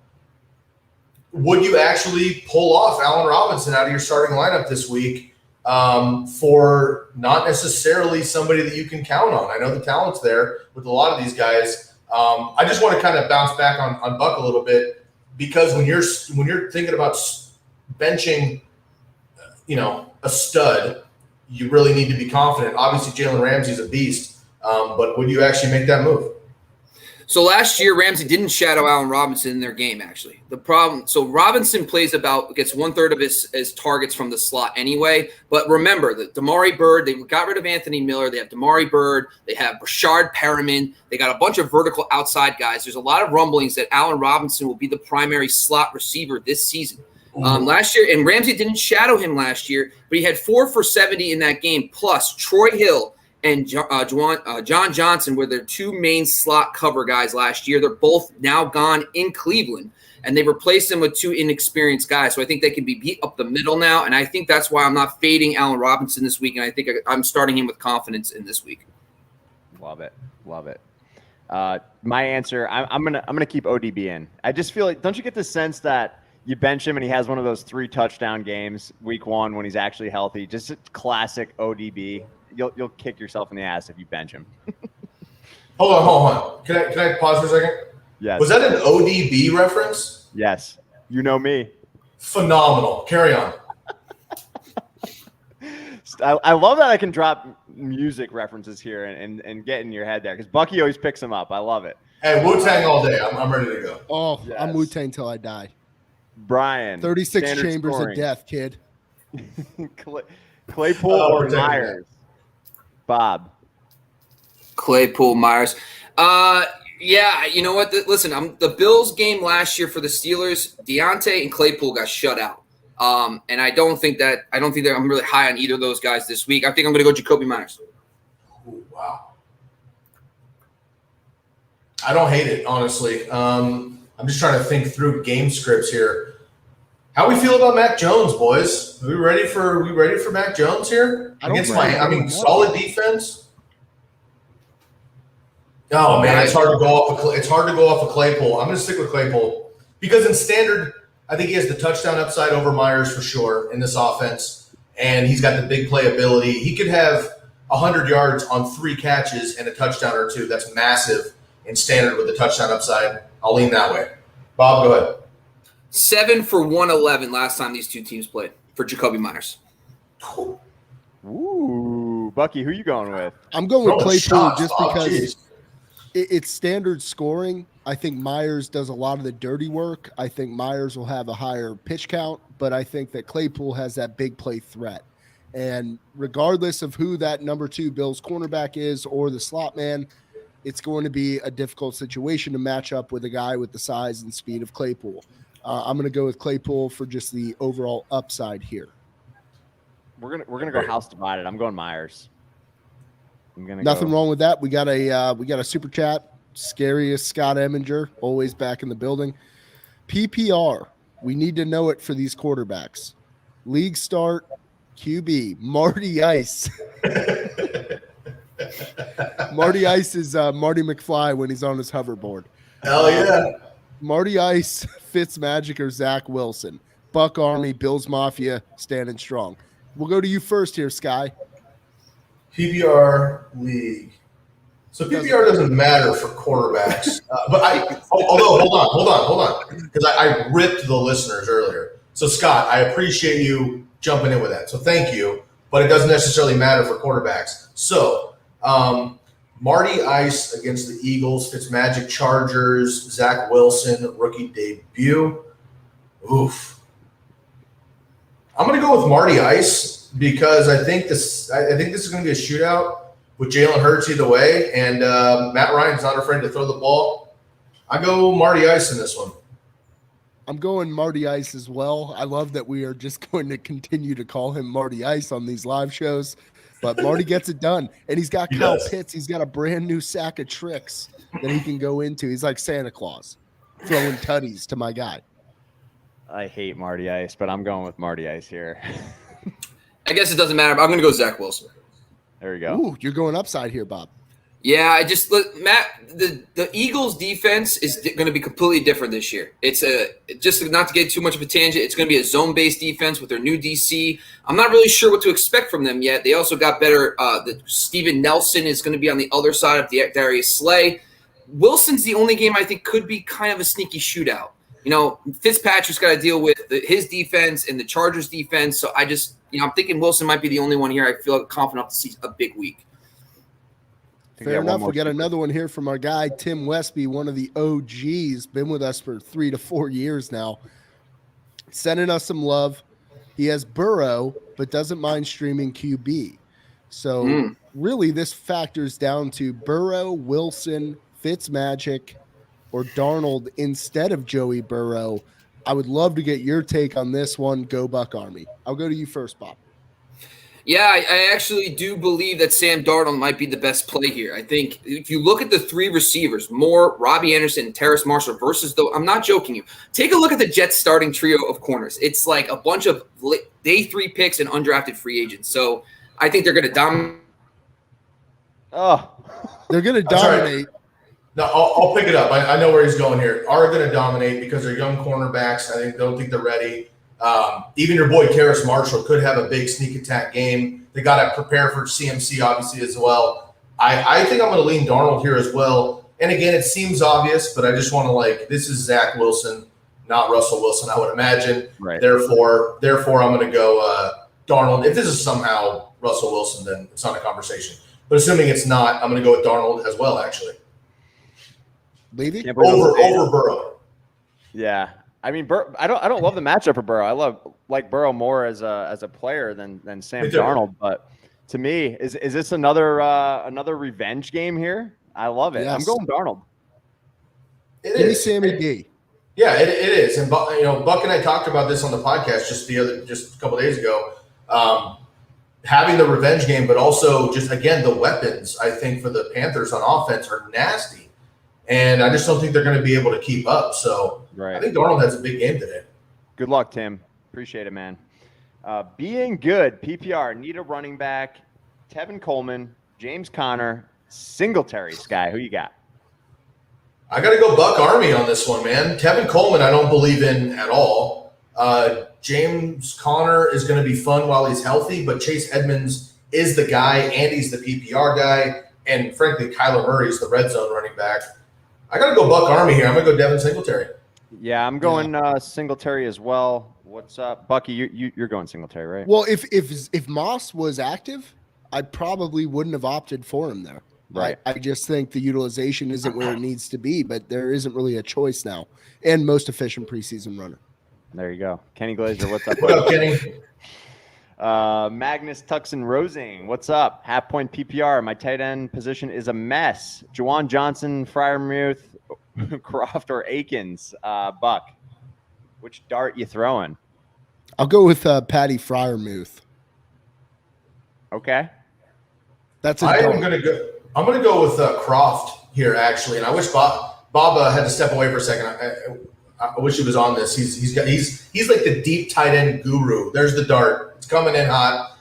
Would you actually pull off Allen Robinson out of your starting lineup this week for not necessarily somebody that you can count on? I know the talent's there with a lot of these guys. I just want to kind of bounce back on Buck a little bit because when you're thinking about benching, a stud, you really need to be confident. Obviously, Jalen Ramsey's a beast, but would you actually make that move? So last year, Ramsey didn't shadow Allen Robinson in their game, actually. The problem, so Robinson gets 1/3 of his targets from the slot anyway. But remember, that Damari Bird, they got rid of Anthony Miller. They have Damari Bird. They have Rashard Perriman. They got a bunch of vertical outside guys. There's a lot of rumblings that Allen Robinson will be the primary slot receiver this season. Last year, and Ramsey didn't shadow him last year, but he had 4 for 70 in that game. Plus, Troy Hill and John Johnson were their two main slot cover guys last year. They're both now gone in Cleveland, and they replaced them with two inexperienced guys. So I think they can be beat up the middle now, and I think that's why I'm not fading Allen Robinson this week, and I think I'm starting him with confidence in this week. Love it. My answer, I'm gonna keep ODB in. I just feel like, don't you get the sense that you bench him and he has one of those 3 touchdown games week 1 when he's actually healthy? Just a classic ODB. You'll kick yourself in the ass if you bench him. Hold on. Can I pause for a second? Yes. Was that an ODB reference? Yes. You know me. Phenomenal. Carry on. I love that I can drop music references here and get in your head there because Bucky always picks them up. I love it. Hey, Wu-Tang all day. I'm ready to go. Oh, Yes. I'm Wu-Tang till I die. Brian. 36 standard chambers scoring. of death, kid. Claypool or Myers? Bob. Claypool, Myers. Yeah, you know what? Listen, the Bills game last year for the Steelers, Deontay and Claypool got shut out. And I don't think that I'm really high on either of those guys this week. I think I'm going to go Jacoby Myers. Ooh, wow. I don't hate it, honestly. I'm just trying to think through game scripts here. How we feel about Mac Jones, boys? Are we ready for Mac Jones here against solid defense? Oh man, it's hard to go off of Claypool. I'm going to stick with Claypool because in standard, I think he has the touchdown upside over Myers for sure in this offense, and he's got the big playability. He could have 100 yards on 3 catches and a touchdown or 2. That's massive in standard with the touchdown upside. I'll lean that way. Bob, go ahead. 7 for 111 last time these two teams played for Jacoby Myers. Ooh, Bucky, who you going with? I'm going with Claypool just because geez. it's standard scoring. I think Myers does a lot of the dirty work. I think Myers will have a higher pitch count, but I think that Claypool has that big play threat. And regardless of who that number 2 Bills cornerback is or the slot man, it's going to be a difficult situation to match up with a guy with the size and speed of Claypool. I'm going to go with Claypool for just the overall upside here. We're gonna go house divided. I'm going Myers. Nothing wrong with that. We got a super chat. Scariest Scott Eminger, always back in the building. PPR. We need to know it for these quarterbacks. League start QB Marty Ice. Marty Ice is Marty McFly when he's on his hoverboard. Hell yeah. Marty Ice, Fitzmagic, or Zach Wilson. Buck Army, Bills Mafia, standing strong. We'll go to you first here, Sky. PPR league. So PPR doesn't matter for quarterbacks. But hold on. Because I ripped the listeners earlier. So, Scott, I appreciate you jumping in with that. So thank you. But it doesn't necessarily matter for quarterbacks. So, Marty Ice against the Eagles, Fitzmagic Chargers, Zach Wilson, rookie debut. Oof. I'm going to go with Marty Ice because I think this is going to be a shootout with Jalen Hurts either way, and Matt Ryan's not afraid to throw the ball. I go Marty Ice in this one. I'm going Marty Ice as well. I love that we are just going to continue to call him Marty Ice on these live shows, but Marty gets it done, and he's got Kyle Pitts. He's got a brand new sack of tricks that he can go into. He's like Santa Claus throwing tutties to my guy. I hate Marty Ice, but I'm going with Marty Ice here. I guess it doesn't matter, but I'm going to go Zach Wilson. There we go. Ooh, you're going upside here, Bob. Yeah, Matt, the Eagles defense is going to be completely different this year. It's just not to get too much of a tangent. It's going to be a zone-based defense with their new DC. I'm not really sure what to expect from them yet. They also got better. Steven Nelson is going to be on the other side of Darius Slay. Wilson's the only game I think could be kind of a sneaky shootout. You know, Fitzpatrick's got to deal with his defense and the Chargers defense. So I'm thinking Wilson might be the only one here. I feel confident enough to see a big week. Fair enough. We got another one here from our guy, Tim Westby, one of the OGs, been with us for 3 to 4 years now, sending us some love. He has Burrow, but doesn't mind streaming QB. So really this factors down to Burrow, Wilson, Fitzmagic, or Darnold instead of Joey Burrow. I would love to get your take on this one. Go Buck Army. I'll go to you first, Bob. Yeah, I actually do believe that Sam Darnold might be the best play here. I think if you look at the three receivers, Moore, Robbie Anderson, and Terrace Marshall versus, though, I'm not joking you. Take a look at the Jets starting trio of corners. It's like a bunch of day 3 picks and undrafted free agents. So I think they're going to dominate. Oh, they're going to dominate. No, I'll pick it up. I know where he's going here. Are going to dominate because they're young cornerbacks. I don't think they're ready. Even your boy Terrace Marshall could have a big sneak attack game. They got to prepare for CMC obviously as well. I think I'm going to lean Darnold here as well. And again, it seems obvious, but I just want to this is Zach Wilson, not Russell Wilson, I would imagine. Right. Therefore, I'm going to go Darnold. If this is somehow Russell Wilson, then it's not a conversation. But assuming it's not, I'm going to go with Darnold as well, actually. Levy? Over Burrow. Yeah. I mean, I don't love the matchup for Burrow. I like Burrow more as a player than Sam Darnold. But to me, is this another revenge game here? I love it. Yes. I'm going Darnold. Give me Sammy D. Yeah, it is. And Buck and I talked about this on the podcast just a couple of days ago. Having the revenge game, but also just again the weapons I think for the Panthers on offense are nasty. And I just don't think they're going to be able to keep up. So I think Darnold has a big game today. Good luck, Tim. Appreciate it, man. Being good, PPR, need a running back, Tevin Coleman, James Conner, Singletary. Sky, who you got? I got to go Buck Army on this one, man. Tevin Coleman I don't believe in at all. James Conner is going to be fun while he's healthy, but Chase Edmonds is the guy, and he's the PPR guy. And frankly, Kyler Murray is the red zone running back. I got to go Buck Army here. I'm going to go Devin Singletary. Yeah, I'm going Singletary as well. What's up, Bucky? You're going Singletary, right? Well, if Moss was active, I probably wouldn't have opted for him there. Right. I just think the utilization isn't where it needs to be, but there isn't really a choice now. And most efficient preseason runner. There you go. Kenny Glazer, what's up? What up, Kenny? Magnus Tuxon Rosing, what's up? Half point PPR. My tight end position is a mess. Juwan Johnson, Freiermuth, Croft, or Akins. Buck, which dart you throwing? I'll go with Patty Freiermuth. Okay. I'm going to go with Croft here, actually. And I wish Bob had to step away for a second. I wish he was on this. He's like the deep tight end guru. There's the dart. It's coming in hot.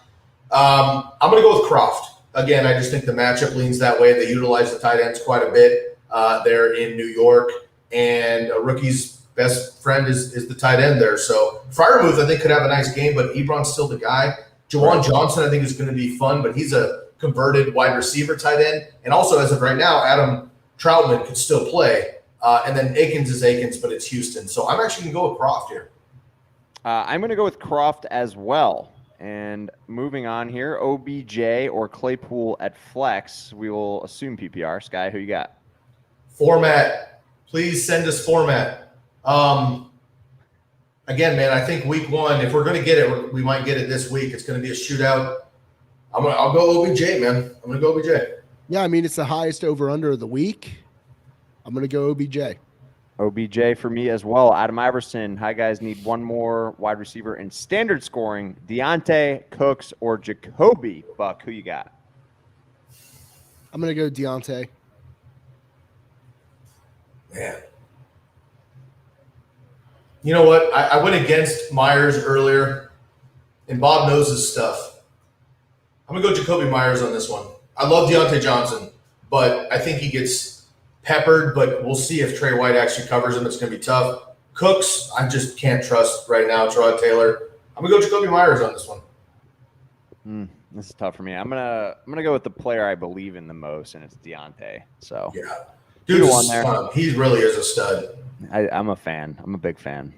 I'm going to go with Croft. Again, I just think the matchup leans that way. They utilize the tight ends quite a bit there in New York. And a rookie's best friend is the tight end there. So Freiermuth, I think, could have a nice game, but Ebron's still the guy. Juwan Johnson, I think, is going to be fun, but he's a converted wide receiver tight end. And also, as of right now, Adam Troutman could still play. And then Akins is Akins, but it's Houston. So I'm actually going to go with Croft here. I'm going to go with Croft as well. And moving on here, OBJ or Claypool at flex. We will assume PPR. Sky, who you got? Format. Please send us format. Again, man, I think week 1, if we're going to get it, we might get it this week. It's going to be a shootout. I'll go OBJ, man. I'm going to go OBJ. Yeah, I mean, it's the highest over-under of the week. I'm going to go OBJ. OBJ for me as well. Adam Iverson. Hi, guys. Need one more wide receiver in standard scoring. Deontay, Cooks, or Jacoby. Buck, who you got? I'm going to go Deontay. Man. You know what? I went against Myers earlier, and Bob knows his stuff. I'm going to go Jacoby Myers on this one. I love Deontay Johnson, but I think he gets peppered, but we'll see if Trey White actually covers him. It's going to be tough. Cooks, I just can't trust right now. Troy Taylor. I'm going to go Jacoby Myers on this one. This is tough for me. I'm gonna go with the player I believe in the most, and it's Deontay. So yeah, dude, he really is a stud. I'm a fan. I'm a big fan.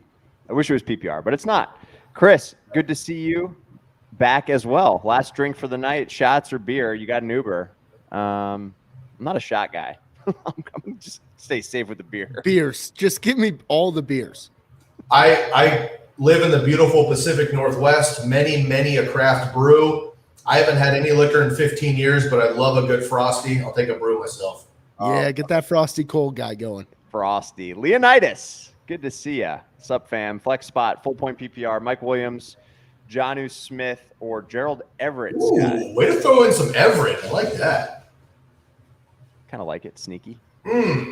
I wish it was PPR, but it's not. Chris, good to see you back as well. Last drink for the night, shots or beer? You got an Uber. I'm not a shot guy. I'm just stay safe with the beer. Beers. Just give me all the beers. I live in the beautiful Pacific Northwest. Many a craft brew. I haven't had any liquor in 15 years, but I love a good Frosty. I'll take a brew myself. Yeah, get that Frosty cold guy going. Frosty. Leonidas, good to see ya. Sup, fam? Flex spot, full point PPR. Mike Williams, Jonnu Smith, or Gerald Everett. Ooh, way to throw in some Everett. I like that. Kind of like it. Sneaky. Man,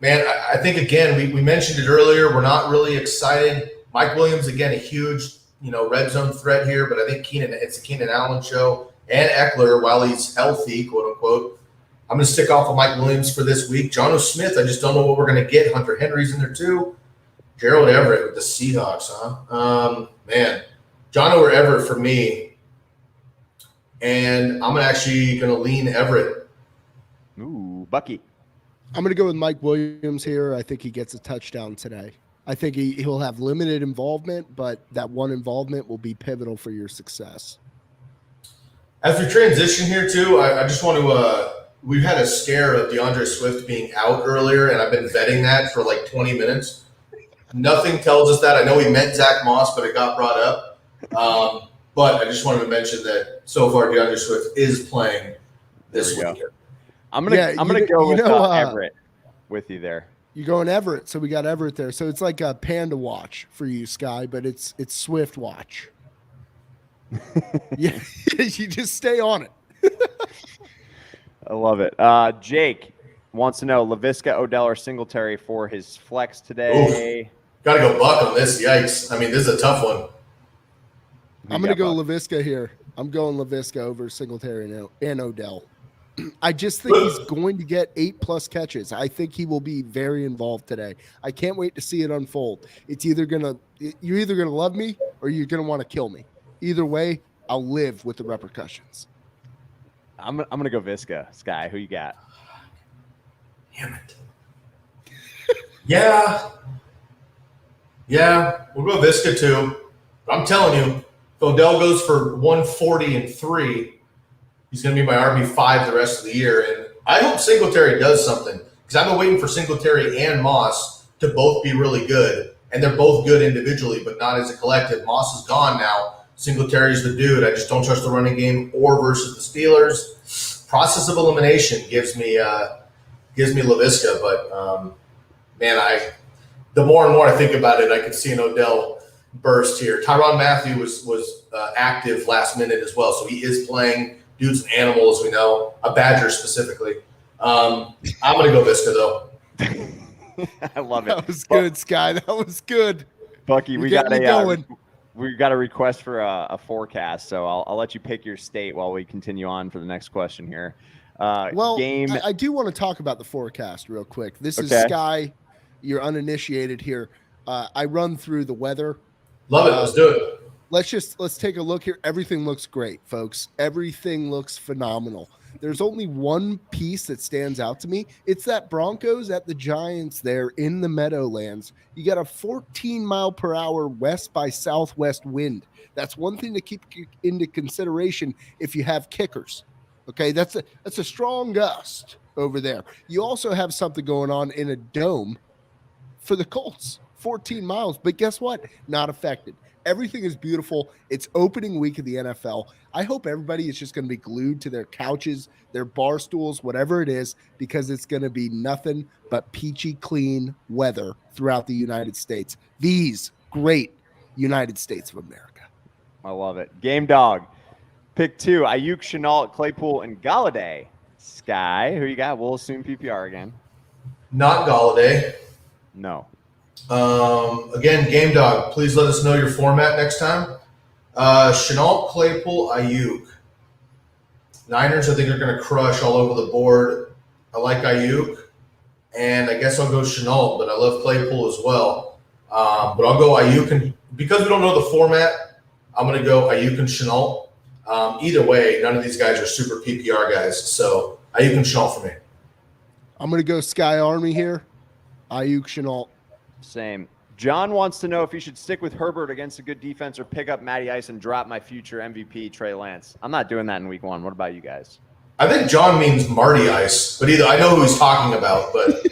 I think, again, we mentioned it earlier. We're not really excited. Mike Williams, again, a huge red zone threat here, but I think it's a Keenan Allen show. And Eckler, while he's healthy, quote unquote. I'm going to stick off with Mike Williams for this week. Jonnu Smith, I just don't know what we're going to get. Hunter Henry's in there too. Gerald Everett with the Seahawks, huh? Man, Jonnu or Everett for me. And I'm actually going to lean Everett. Ooh, Bucky. I'm going to go with Mike Williams here. I think he gets a touchdown today. I think he'll have limited involvement, but that one involvement will be pivotal for your success. As we transition here, too, I just want to we've had a scare of DeAndre Swift being out earlier, and I've been vetting that for like 20 minutes. Nothing tells us that. I know he meant Zach Moss, but it got brought up. But I just wanted to mention that so far DeAndre Swift is playing this week. I'm gonna go with Everett with you there. You're going Everett, so we got Everett there. So it's like a Panda watch for you, Sky, but it's Swift watch. Yeah, you just stay on it. I love it. Jake wants to know LaVisca, Odell, or Singletary for his flex today. Got to go Buck on this. Yikes. I mean, this is a tough one. I'm going to go LaVisca here. I'm going LaVisca over Singletary and Odell. I just think he's going to get 8+ catches. I think he will be very involved today. I can't wait to see it unfold. You're either going to love me or you're going to want to kill me. Either way, I'll live with the repercussions. I'm going to go Visca. Sky, who you got? Damn it. Yeah, we'll go Visca too. But I'm telling you, if Odell goes for 140 and 3, he's going to be my RB5 the rest of the year. And I hope Singletary does something because I've been waiting for Singletary and Moss to both be really good. And they're both good individually, but not as a collective. Moss is gone now. Singletary's the dude. I just don't trust the running game or versus the Steelers. Process of elimination gives me LaVisca, but the more and more I think about it, I could see an Odell burst here. Tyrann Mathieu was active last minute as well, so he is playing. Dude's an animal, as we know, a Badger specifically. I'm going to go Visca, though. I love it. That was good, Sky. That was good. Bucky, we got a request for a forecast, so I'll let you pick your state while we continue on for the next question here. I do want to talk about the forecast real quick. This is Sky. You're uninitiated here. I run through the weather. Love it. Let's do it. let's take a look here. Everything looks great, folks. Everything looks phenomenal. There's only one piece that stands out to me. It's that Broncos at the Giants there in the Meadowlands. You got a 14-mile-per-hour west by southwest wind. That's one thing to keep into consideration if you have kickers. Okay, that's a strong gust over there. You also have something going on in a dome for the Colts. 14 miles, but guess what? Not affected. Everything is beautiful. It's opening week of the NFL. I hope everybody is just going to be glued to their couches, their bar stools, whatever it is, because it's going to be nothing but peachy clean weather throughout the United States. These great United States of America. I love it. Game dog. Pick 2, Ayuk, Shenault, Claypool, and Galladay. Sky, who you got? We'll assume PPR again. Not Galladay. No. Again, Game Dog, please let us know your format next time. Shenault, Claypool, Ayuk. Niners, I think, are going to crush all over the board. I like Ayuk, and I guess I'll go Shenault, but I love Claypool as well. But I'll go Ayuk, and because we don't know the format, I'm going to go Ayuk and Shenault. Either way, none of these guys are super PPR guys, so Ayuk and Shenault for me. I'm going to go Sky Army here. Ayuk, Shenault. Same. John wants to know if you should stick with Herbert against a good defense or pick up Matty Ice and drop my future MVP, Trey Lance. I'm not doing that in week 1. What about you guys? I think John means Marty Ice, but I know who he's talking about. But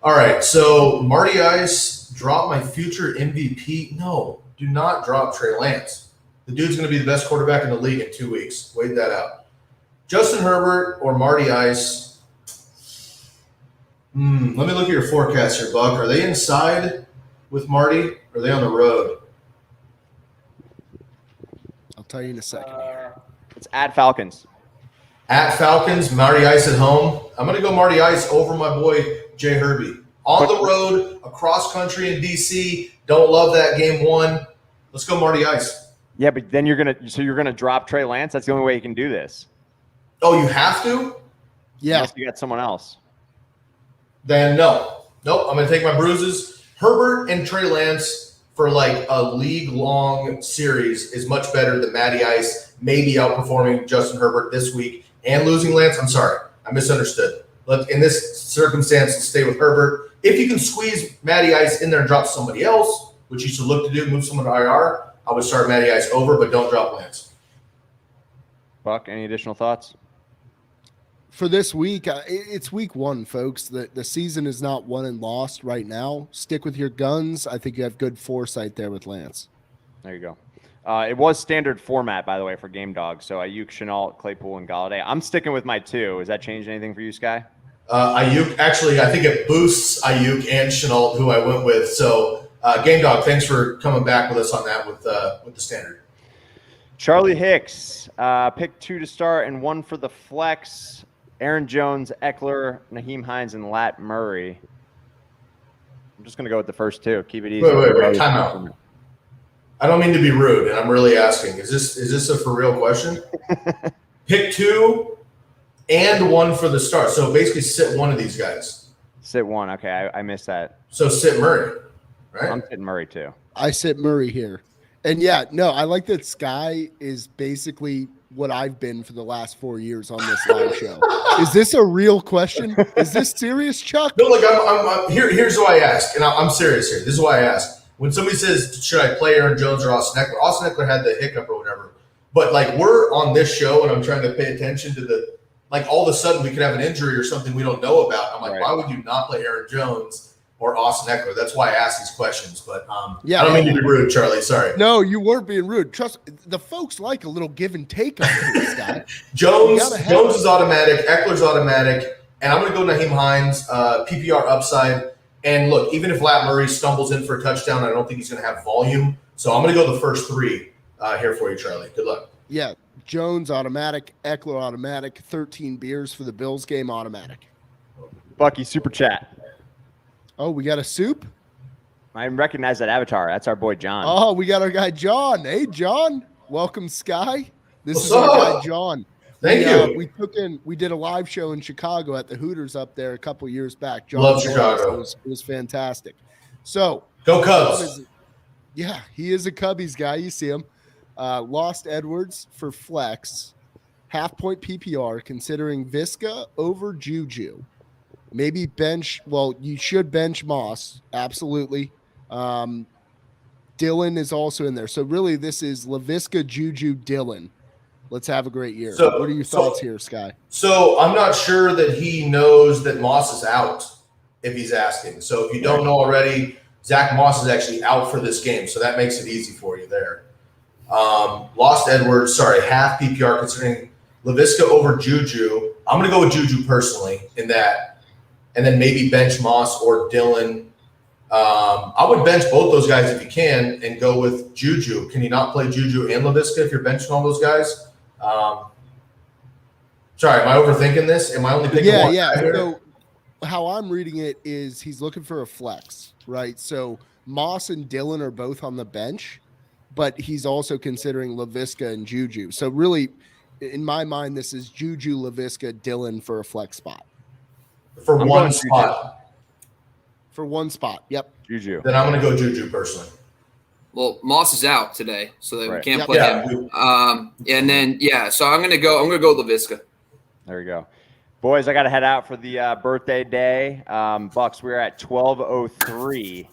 all right, so Marty Ice, drop my future MVP. No, do not drop Trey Lance. The dude's going to be the best quarterback in the league in 2 weeks. Wait that out. Justin Herbert or Marty Ice. Let me look at your forecast here, Buck. Are they inside with Marty, or are they on the road? I'll tell you in a second here. It's at Falcons. At Falcons, Marty Ice at home. I'm going to go Marty Ice over my boy Jay Herbie. On the road, across country in D.C. Don't love that game 1. Let's go Marty Ice. Yeah, but then you're gonna drop Trey Lance. That's the only way you can do this. Oh, you have to? Yeah. Unless you got someone else. Then no. Nope, I'm going to take my bruises. Herbert and Trey Lance for like a league-long series is much better than Matty Ice maybe outperforming Justin Herbert this week and losing Lance. I'm sorry. I misunderstood. In this circumstance, let's stay with Herbert. If you can squeeze Matty Ice in there and drop somebody else, which you should look to do, move someone to IR, I would start Matty Ice over, but don't drop Lance. Buck, any additional thoughts? For this week, it's week 1, folks. The season is not won and lost right now. Stick with your guns. I think you have good foresight there with Lance. There you go. It was standard format, by the way, for Game Dog. So Ayuk, Shenault, Claypool, and Galladay. I'm sticking with my 2. Has that changed anything for you, Sky? Ayuk, actually, I think it boosts Ayuk and Shenault, who I went with. So, Game Dog, thanks for coming back with us on that with the standard. Charlie Hicks, pick 2 to start and 1 for the flex. Aaron Jones, Eckler, Naheem Hines, and Lat Murray. I'm just going to go with the first 2. Keep it easy. Wait. Time out. I don't mean to be rude, and I'm really asking. Is this a for real question? Pick 2 and 1 for the start. So basically sit one of these guys. Sit 1. Okay, I missed that. So sit Murray, right? I'm sitting Murray too. I sit Murray here. And yeah, no, I like that Sky is basically what I've been for the last 4 years on this live show. Is this a real question? Is this serious, Chuck? No, look, I'm here's why I ask, and I'm serious here. This is why I ask. When somebody says, should I play Aaron Jones or Austin Eckler? Austin Eckler had the hiccup or whatever. But, like, we're on this show, and I'm trying to pay attention to the – like, all of a sudden we could have an injury or something we don't know about. I'm like, right. Why would you not play Aaron Jones or Austin Eckler? That's why I ask these questions. But yeah, I don't mean to be rude, Charlie. Sorry. No, you weren't being rude. Trust the folks like a little give and take on this guy. Jones is automatic. Eckler's automatic. And I'm going to go Naheem Hines, PPR upside. And look, even if Lat Murray stumbles in for a touchdown, I don't think he's going to have volume. So I'm going to go the first 3 here for you, Charlie. Good luck. Yeah, Jones automatic, Eckler automatic, 13 beers for the Bills game automatic. Bucky, super chat. Oh, we got a soup? I recognize that avatar. That's our boy John. Oh, we got our guy John. Hey, John. Welcome, Sky. This What's is our up? guy John. Thank you. We did a live show in Chicago at the Hooters up there a couple years back. John Love Chicago. It was fantastic. So Go Cubs. Yeah, he is a Cubbies guy. You see him. Lost Edwards for flex. Half-point PPR, considering Visca over Juju. Maybe bench. Well, you should bench Moss. Absolutely. Dylan is also in there. So really, this is LaVisca, Juju, Dylan. Let's have a great year. So, what are your thoughts here, Sky? So I'm not sure that he knows that Moss is out if he's asking. So if you don't know already, Zach Moss is actually out for this game. So that makes it easy for you there. Lost Edwards, half PPR considering LaVisca over Juju. I'm going to go with Juju personally in that. And then maybe bench Moss or Dylan. I would bench both those guys if you can and go with Juju. Can you not play Juju and LaVisca if you're benching all those guys? Sorry, am I overthinking this? Am I only picking one guy here? So how I'm reading it is he's looking for a flex, right? So Moss and Dylan are both on the bench, but he's also considering LaVisca and Juju. So really, in my mind, this is Juju, LaVisca, Dylan for a flex spot. For one spot. For one spot, yep. Juju. Then I'm going to go Juju personally. Well, Moss is out today, so that we can't Yep. play Yeah. him. And then so I'm gonna go LaVisca. There we go. Boys, I got to head out for the birthday day. Bucks, we're at 12:03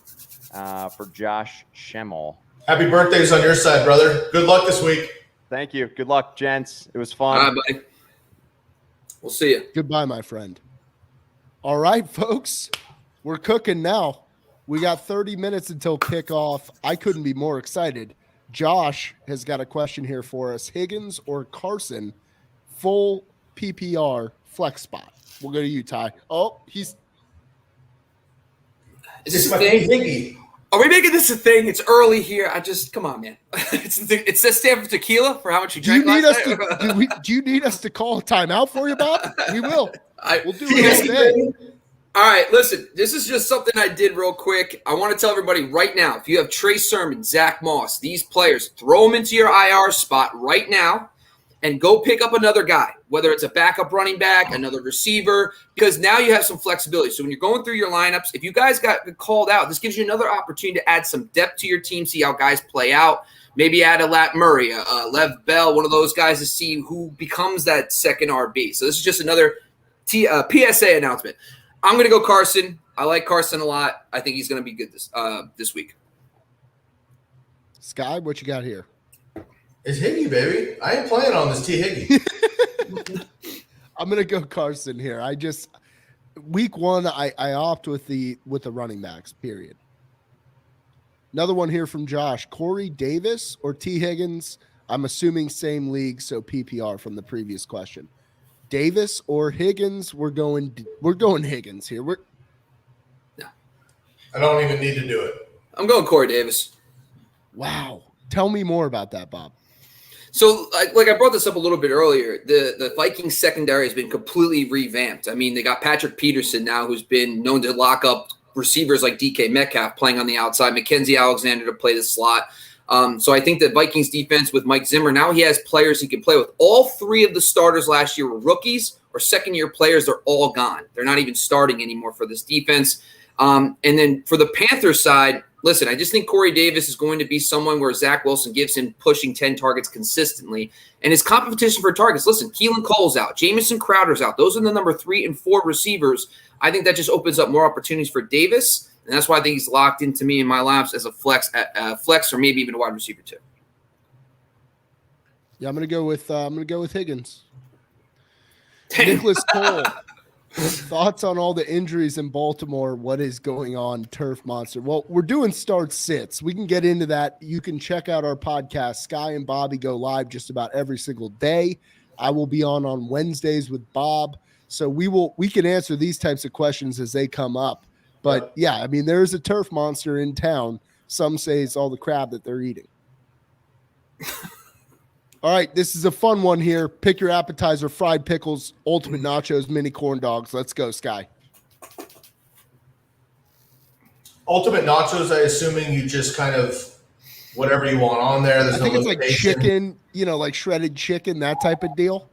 for Josh Schemmel. Happy birthdays on your side, brother. Good luck this week. Thank you. Good luck, gents. It was fun. All right, buddy. We'll see you. Goodbye, my friend. All right, folks. We're cooking now. We got 30 minutes until kickoff. I couldn't be more excited. Josh has got a question here for us. Higgins or Carson, full PPR flex spot. We'll go to you, Ty. Oh, Is this a my thing? Higgy. Are we making this a thing? It's early here. Come on, man. It says stand for tequila for how much you Do you drank need us last night. to? Do you need us to call a timeout for you, Bob? We will. We'll do Yes, it all day. All right, listen, this is just something I did real quick. I want to tell everybody right now, if you have Trey Sermon, Zach Moss, these players, throw them into your IR spot right now and go pick up another guy, whether it's a backup running back, another receiver, because now you have some flexibility. So when you're going through your lineups, if you guys got called out, this gives you another opportunity to add some depth to your team, see how guys play out. Maybe add a Lat Murray, Lev Bell, one of those guys to see who becomes that second RB. So this is just another PSA announcement. I'm going to go Carson. I like Carson a lot. I think he's going to be good this week. Sky, what you got here? It's Higgy, baby. I ain't playing on this T. Higgy. I'm going to go Carson here. Week one, I opt with the running backs, period. Another one here from Josh. Corey Davis or T. Higgins? I'm assuming same league, so PPR from the previous question. Davis or Higgins? We're going Higgins here. I don't even need to do it. I'm going Corey Davis. Wow. Tell me more about that, Bob. So, like I brought this up a little bit earlier, the Vikings secondary has been completely revamped. I mean, they got Patrick Peterson now, who's been known to lock up receivers like DK Metcalf playing on the outside, Mackenzie Alexander to play the slot. So I think that Vikings defense with Mike Zimmer, now he has players he can play with. All three of the starters last year were rookies or second-year players. They're all gone. They're not even starting anymore for this defense. And then for the Panthers side, listen, I just think Corey Davis is going to be someone where Zach Wilson gives him pushing 10 targets consistently. And his competition for targets, listen, Keelan Cole's out. Jamison Crowder's out. Those are the number 3 and 4 receivers. I think that just opens up more opportunities for Davis. And that's why I think he's locked into me in my laps as a flex or maybe even a wide receiver too. Yeah, I'm gonna go with Higgins. Nicholas Cole. Thoughts on all the injuries in Baltimore? What is going on, Turf Monster? Well, we're doing start sits. We can get into that. You can check out our podcast. Sky and Bobby go live just about every single day. I will be on Wednesdays with Bob. So we can answer these types of questions as they come up. But yeah, I mean, there is a turf monster in town. Some say it's all the crab that they're eating. All right, this is a fun one here. Pick your appetizer: fried pickles, ultimate nachos, mini corn dogs. Let's go, Sky. Ultimate nachos, I assuming you just kind of whatever you want on there. There's I think no it's like chicken, like shredded chicken, that type of deal.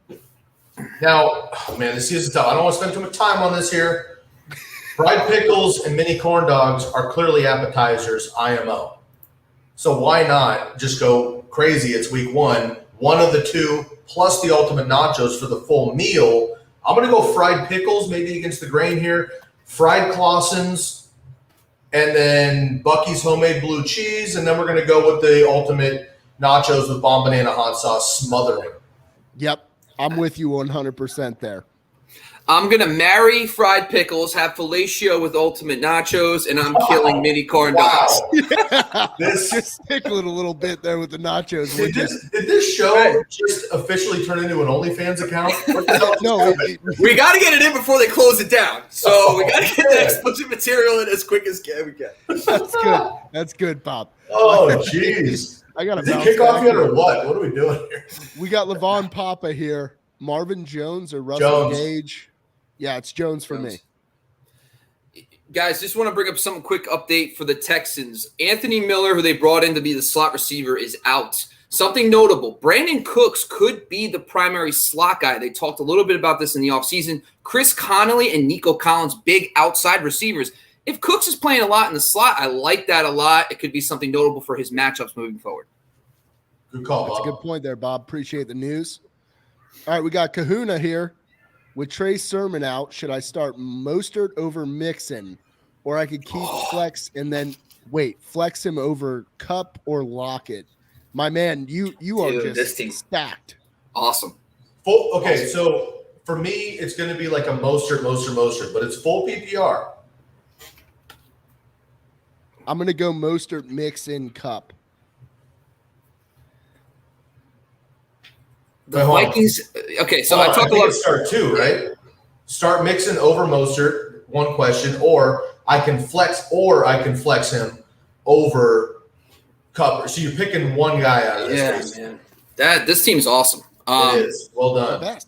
Now, man, this is tough. I don't want to spend too much time on this here. Fried pickles and mini corn dogs are clearly appetizers, IMO. So why not just go crazy? It's week one of the two plus the ultimate nachos for the full meal. I'm going to go fried pickles, maybe against the grain here, fried Clausen's, and then Bucky's homemade blue cheese, and then we're going to go with the ultimate nachos with bomb banana hot sauce smothering. Yep, I'm with you 100% there. I'm going to marry fried pickles, have fellatio with ultimate nachos, and I'm killing mini corn dogs. Just tickle it a little bit there with the nachos. Did this show just officially turn into an OnlyFans account? No, we got to get it in before they close it down. So we got to get the explicit material in as quick as we can. That's good. That's good, Bob. Oh, jeez. I got to kick off yet or what? What are we doing here? We got Levon Papa here. Marvin Jones or Russell Gage? Yeah, it's Jones for me. Guys, just want to bring up some quick update for the Texans. Anthony Miller, who they brought in to be the slot receiver, is out. Something notable, Brandon Cooks could be the primary slot guy. They talked a little bit about this in the offseason. Chris Connolly and Nico Collins, big outside receivers. If Cooks is playing a lot in the slot, I like that a lot. It could be something notable for his matchups moving forward. Good call, Bob. That's a good point there, Bob. Appreciate the news. All right, we got Kahuna here. With Trey Sermon out, should I start Mostert over Mixon, or I could keep Flex and then flex him over Cup or Lockett? My man, you are just stacked. Awesome. Okay, so for me, it's going to be like a Mostert, but it's full PPR. I'm going to go Mostert, Mixon, Cup. The Vikings. Okay, so I talked a lot. Start two, right? Start Mixon over Mostert. One question, or I can flex him over Cup. So you're picking one guy out of this. Yeah, man. This team's awesome. It is. Well done.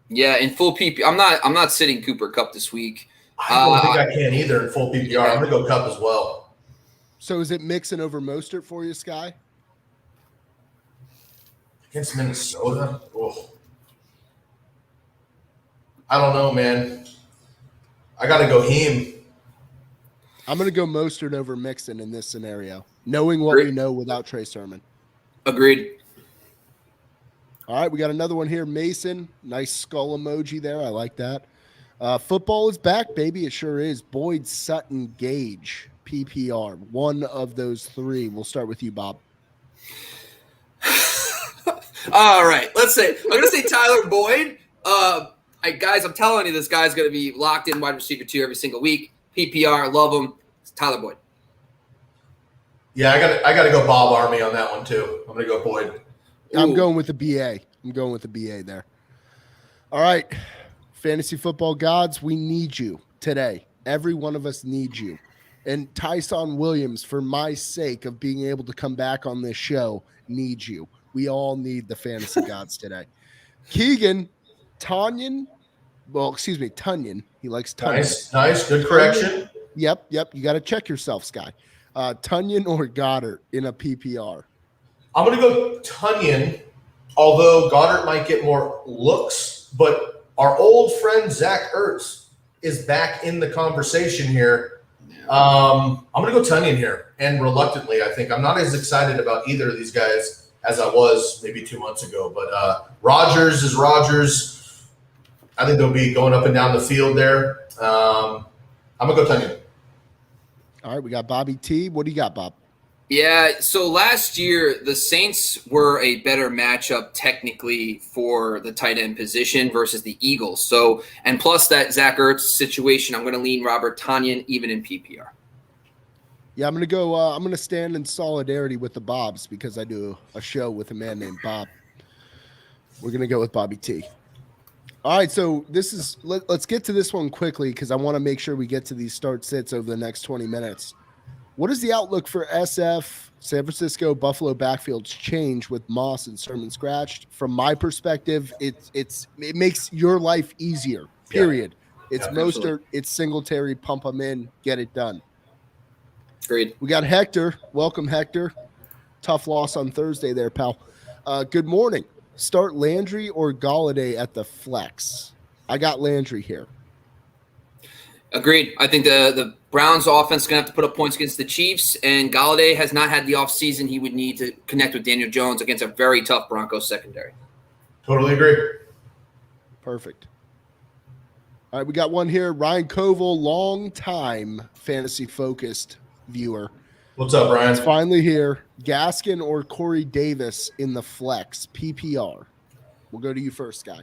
Yeah, in full PP. I'm not sitting Cooper Kupp this week. I don't think I can either in full PPR. I'm gonna go Cup as well. So is it Mixon over Mostert for you, Sky? Against Minnesota? Oh. I don't know, man. I got to go Heem. I'm going to go Mostert over Mixon in this scenario, knowing what we know without Trey Sermon. Agreed. All right, we got another one here. Mason, nice skull emoji there. I like that. Football is back, baby. It sure is. Boyd, Sutton, Gage, PPR. One of those three. We'll start with you, Bob. All right, let's say I'm going to say Tyler Boyd. Guys, I'm telling you, this guy's going to be locked in wide receiver 2 every single week. PPR, love him. It's Tyler Boyd. Yeah, I got to go Bob Army on that one too. I'm going to go Boyd. I'm going with the BA. I'm going with the BA there. All right, fantasy football gods, we need you today. Every one of us needs you. And Tyson Williams, for my sake of being able to come back on this show, needs you. We all need the fantasy gods today. Keegan, Tunyon. He likes Tunyon. Nice. Good correction. Yep. You got to check yourself, Sky. Tunyon or Goddard in a PPR? I'm going to go Tunyon, although Goddard might get more looks. But our old friend Zach Ertz is back in the conversation here. I'm going to go Tunyon here. And reluctantly, I think. I'm not as excited about either of these guys as I was maybe 2 months ago. But Rodgers is Rodgers. I think they'll be going up and down the field there. I'm going to go Tunyon. All right, we got Bobby T. What do you got, Bob? Yeah, so last year, the Saints were a better matchup technically for the tight end position versus the Eagles. So, and plus that Zach Ertz situation, I'm going to lean Robert Tonyan even in PPR. Yeah, I'm going to go. I'm going to stand in solidarity with the Bobs because I do a show with a man named Bob. We're going to go with Bobby T. All right, so this is let's get to this one quickly because I want to make sure we get to these start sits over the next 20 minutes. What is the outlook for SF, San Francisco, Buffalo backfields change with Moss and Sermon scratched? From my perspective, it makes your life easier. Period. Yeah. It's Mostert, it's Singletary, pump them in, get it done. Agreed. We got Hector. Welcome, Hector. Tough loss on Thursday there, pal. Good morning. Start Landry or Galladay at the flex? I got Landry here. Agreed. I think the Browns offense is going to have to put up points against the Chiefs, and Galladay has not had the offseason he would need to connect with Daniel Jones against a very tough Broncos secondary. Totally agree. Perfect. All right, we got one here. Ryan Koval, long-time fantasy-focused viewer. What's up, Ryan? It's finally here. Gaskin or Corey Davis in the flex, PPR. We'll go to you first, Sky.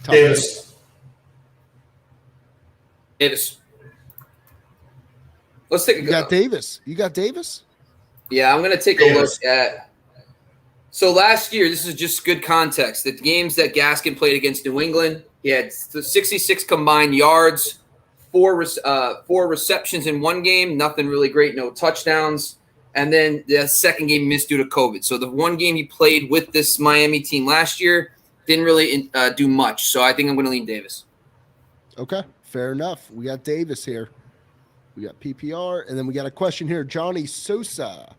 Davis. Let's take a You got Davis. You got Davis? Yeah, I'm going to take a look at. So last year, this is just good context. The games that Gaskin played against New England, he had 66 combined yards, four receptions in one game, nothing really great, no touchdowns. And then the second game missed due to COVID. So the one game he played with this Miami team last year didn't really do much. So I think I'm going to lean Davis. Okay, fair enough. We got Davis here. We got PPR. And then we got a question here. Johnny Sosa.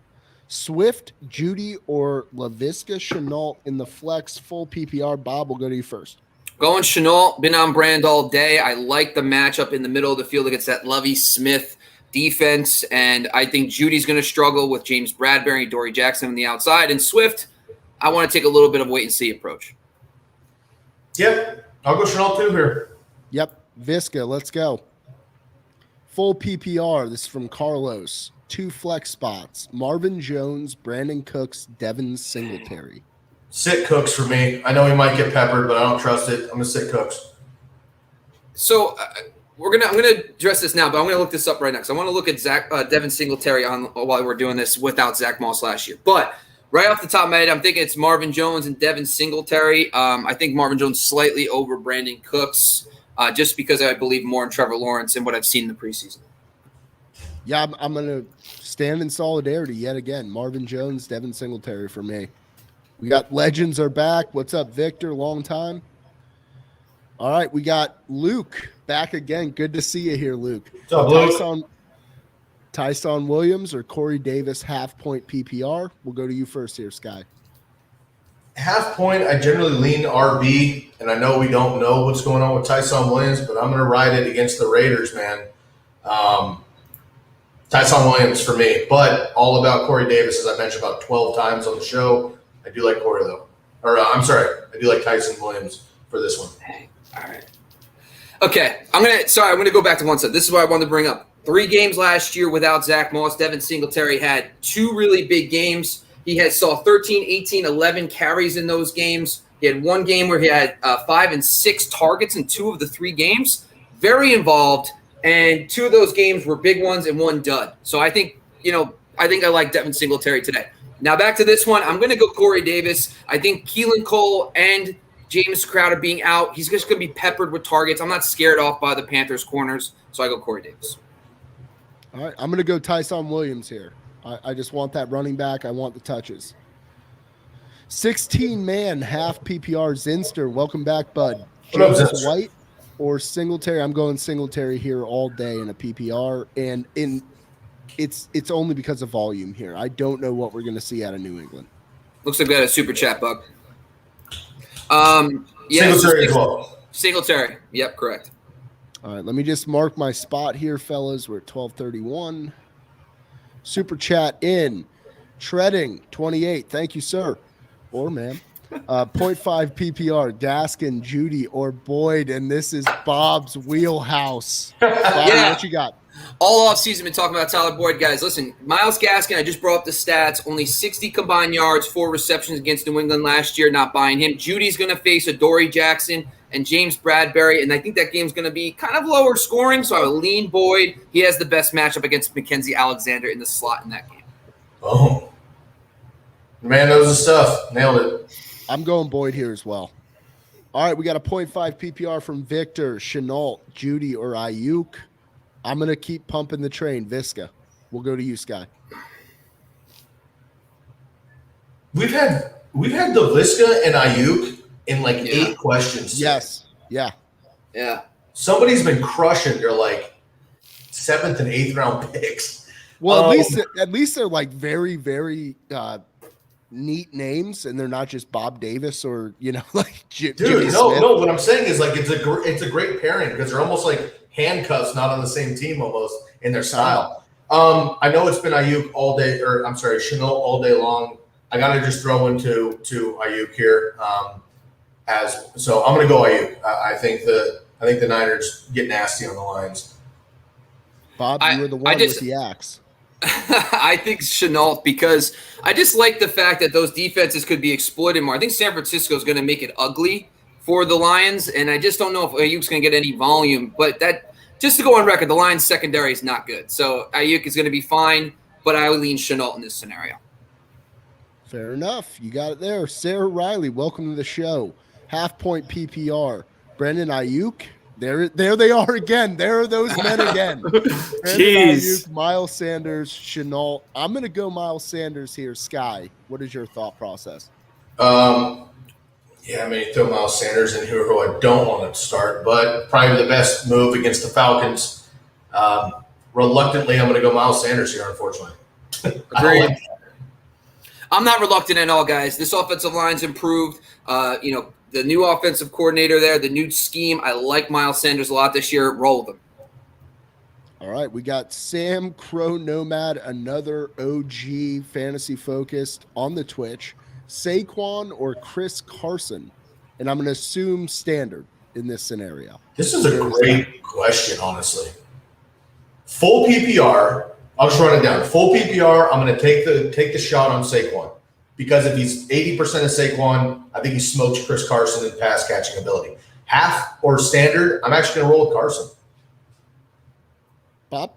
Swift, Judy, or LaVisca Chenault in the flex full PPR? Bob, we'll go to you first. Going Chenault, been on brand all day. I like the matchup in the middle of the field against that Lovie Smith defense, and I think Judy's going to struggle with James Bradbury and Dory Jackson on the outside. And Swift, I want to take a little bit of wait-and-see approach. Yep, I'll go Chenault too here. Yep, Visca, let's go. Full PPR, this is from Carlos. 2 flex spots, Marvin Jones, Brandon Cooks, Devin Singletary. Sit Cooks for me. I know he might get peppered, but I don't trust it. I'm going to sit Cooks. So I'm gonna address this now, but I'm gonna look this up right now because I want to look at Devin Singletary while we're doing this without Zach Moss last year. But right off the top of my head, I'm thinking it's Marvin Jones and Devin Singletary. I think Marvin Jones slightly over Brandon Cooks, just because I believe more in Trevor Lawrence and what I've seen in the preseason. Yeah, I'm going to stand in solidarity yet again. Marvin Jones, Devin Singletary for me. We got Legends are back. What's up, Victor? Long time. All right, we got Luke back again. Good to see you here, Luke. What's up, Luke? Tyson Williams or Corey Davis, half-point PPR. We'll go to you first here, Sky. Half point, I generally lean RB, and I know we don't know what's going on with Tyson Williams, but I'm going to ride it against the Raiders, man. Tyson Williams for me, but all about Corey Davis, as I mentioned about 12 times on the show. I do like Corey, though. I do like Tyson Williams for this one. All right. Okay, I'm gonna go back to one side. This is what I wanted to bring up. 3 games last year without Zach Moss. Devin Singletary had 2 really big games. He saw 13, 18, 11 carries in those games. He had one game where he had 5 and 6 targets in 2 of the 3 games. Very involved, and 2 of those games were big ones and 1 dud. So I think I like Devin Singletary today. Now back to this one. I'm going to go Corey Davis. I think Keelan Cole and James Crowder being out, he's just going to be peppered with targets. I'm not scared off by the Panthers' corners, so I go Corey Davis. All right, I'm going to go Tyson Williams here. I just want that running back. I want the touches. 16-man, half PPR Zinster. Welcome back, bud. James White or Singletary? I'm going Singletary here all day in a PPR, and it's only because of volume here. I don't know what we're going to see out of New England. Looks like we got a super chat, Buck. Singletary as well. Singletary. Yep, correct. All right, let me just mark my spot here, fellas. We're at 12:31. Super chat in. Treading 28. Thank you, sir. Or ma'am. 0.5 PPR. Gaskin, Judy, or Boyd, and this is Bob's wheelhouse. Bobby, what you got? All offseason, been talking about Tyler Boyd, guys. Listen, Myles Gaskin, I just brought up the stats. Only 60 combined yards, 4 receptions against New England last year. Not buying him. Judy's going to face Adoree Jackson and James Bradbury, and I think that game's going to be kind of lower scoring, so I would lean Boyd. He has the best matchup against Mackenzie Alexander in the slot in that game. Oh. Man knows his stuff. Nailed it. I'm going Boyd here as well. All right, we got a 0.5 PPR from Victor, Chenault, Judy, or Ayuk. I'm going to keep pumping the train. Visca. We'll go to you, Sky. We've had the Visca and Ayuk in 8 questions. Yes. Yeah. Yeah. Somebody's been crushing their 7th and 8th round picks. Well, at least they're very, very neat names and they're not just Bob Davis or, like Jimmy Dude, Smith. no. What I'm saying is like it's a great pairing because they're almost like handcuffs, not on the same team almost in their style. I know it's been Ayuk all day, or I'm sorry, Shenault all day long. I got to just throw into Ayuk here. So I'm going to go Ayuk. I think the Niners get nasty on the Lions. Bob, you were the one with the axe. I think Shenault, because I just like the fact that those defenses could be exploited more. I think San Francisco is going to make it ugly for the Lions, and I just don't know if Ayuk's going to get any volume. But that, just to go on record, the Lions secondary is not good. So Ayuk is going to be fine, but I would lean Shenault in this scenario. Fair enough. You got it there. Sarah Riley, welcome to the show. Half-point PPR. Brandon Ayuk. There they are again. There are those men again. Jeez. Ayuk, Miles Sanders, Shenault. I'm going to go Miles Sanders here. Sky, what is your thought process? Yeah, I mean, throw Miles Sanders in here, who I don't want to start, but probably the best move against the Falcons. Reluctantly, I'm going to go Miles Sanders here, unfortunately. Agreed. I'm not reluctant at all, guys. This offensive line's improved. The new offensive coordinator there, the new scheme. I like Miles Sanders a lot this year. Roll with him. All right, we got Sam Crow Nomad, another OG fantasy focused on the Twitch. Saquon or Chris Carson? And I'm going to assume standard in this scenario. This is a great question, honestly. Full PPR, I'll just run it down. Full PPR, I'm going to take the shot on Saquon. Because if he's 80% of Saquon, I think he smokes Chris Carson in pass catching ability. Half or standard, I'm actually going to roll with Carson. Bob?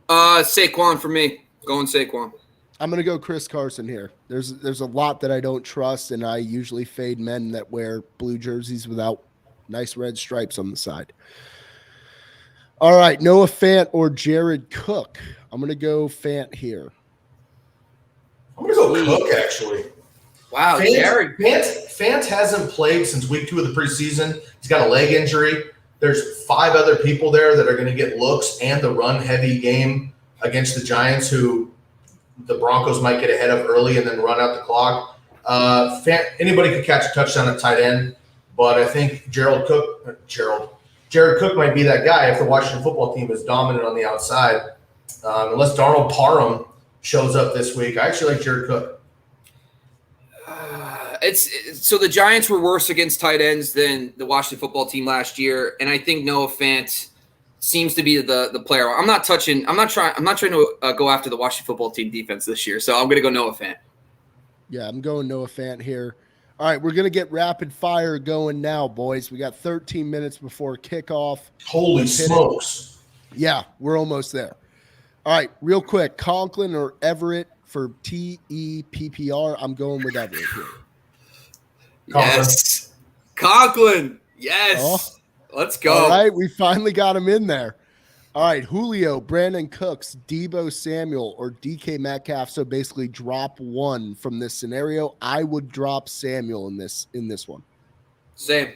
Saquon for me. Going Saquon. I'm going to go Chris Carson here. There's a lot that I don't trust, and I usually fade men that wear blue jerseys without nice red stripes on the side. All right, Noah Fant or Jared Cook? I'm going to go Fant here. I'm going to go Cook, actually. Wow, Jared. Fant hasn't played since week 2 of the preseason. He's got a leg injury. There's 5 other people there that are going to get looks and the run-heavy game against the Giants, who the Broncos might get ahead of early and then run out the clock. Anybody could catch a touchdown at tight end, but I think Jared Cook might be that guy if the Washington football team is dominant on the outside. Unless Darnold Parham shows up this week, I actually like Jared Cook. So the Giants were worse against tight ends than the Washington football team last year, and I think Noah Fant seems to be the player. I'm not trying to go after the Washington football team defense this year, so I'm going to go Noah Fant. Yeah, I'm going Noah Fant here. All right, we're going to get rapid fire going now, boys. We got 13 minutes before kickoff. Holy smokes. Yeah, we're almost there. All right, real quick, Conklin or Everett for TEPPR? I'm going with Everett here. Yes. Conklin. Yes. Oh. Let's go. All right, we finally got him in there. All right, Julio, Brandon Cooks, Deebo Samuel, or DK Metcalf. So basically drop one from this scenario. I would drop Samuel in this one. Same.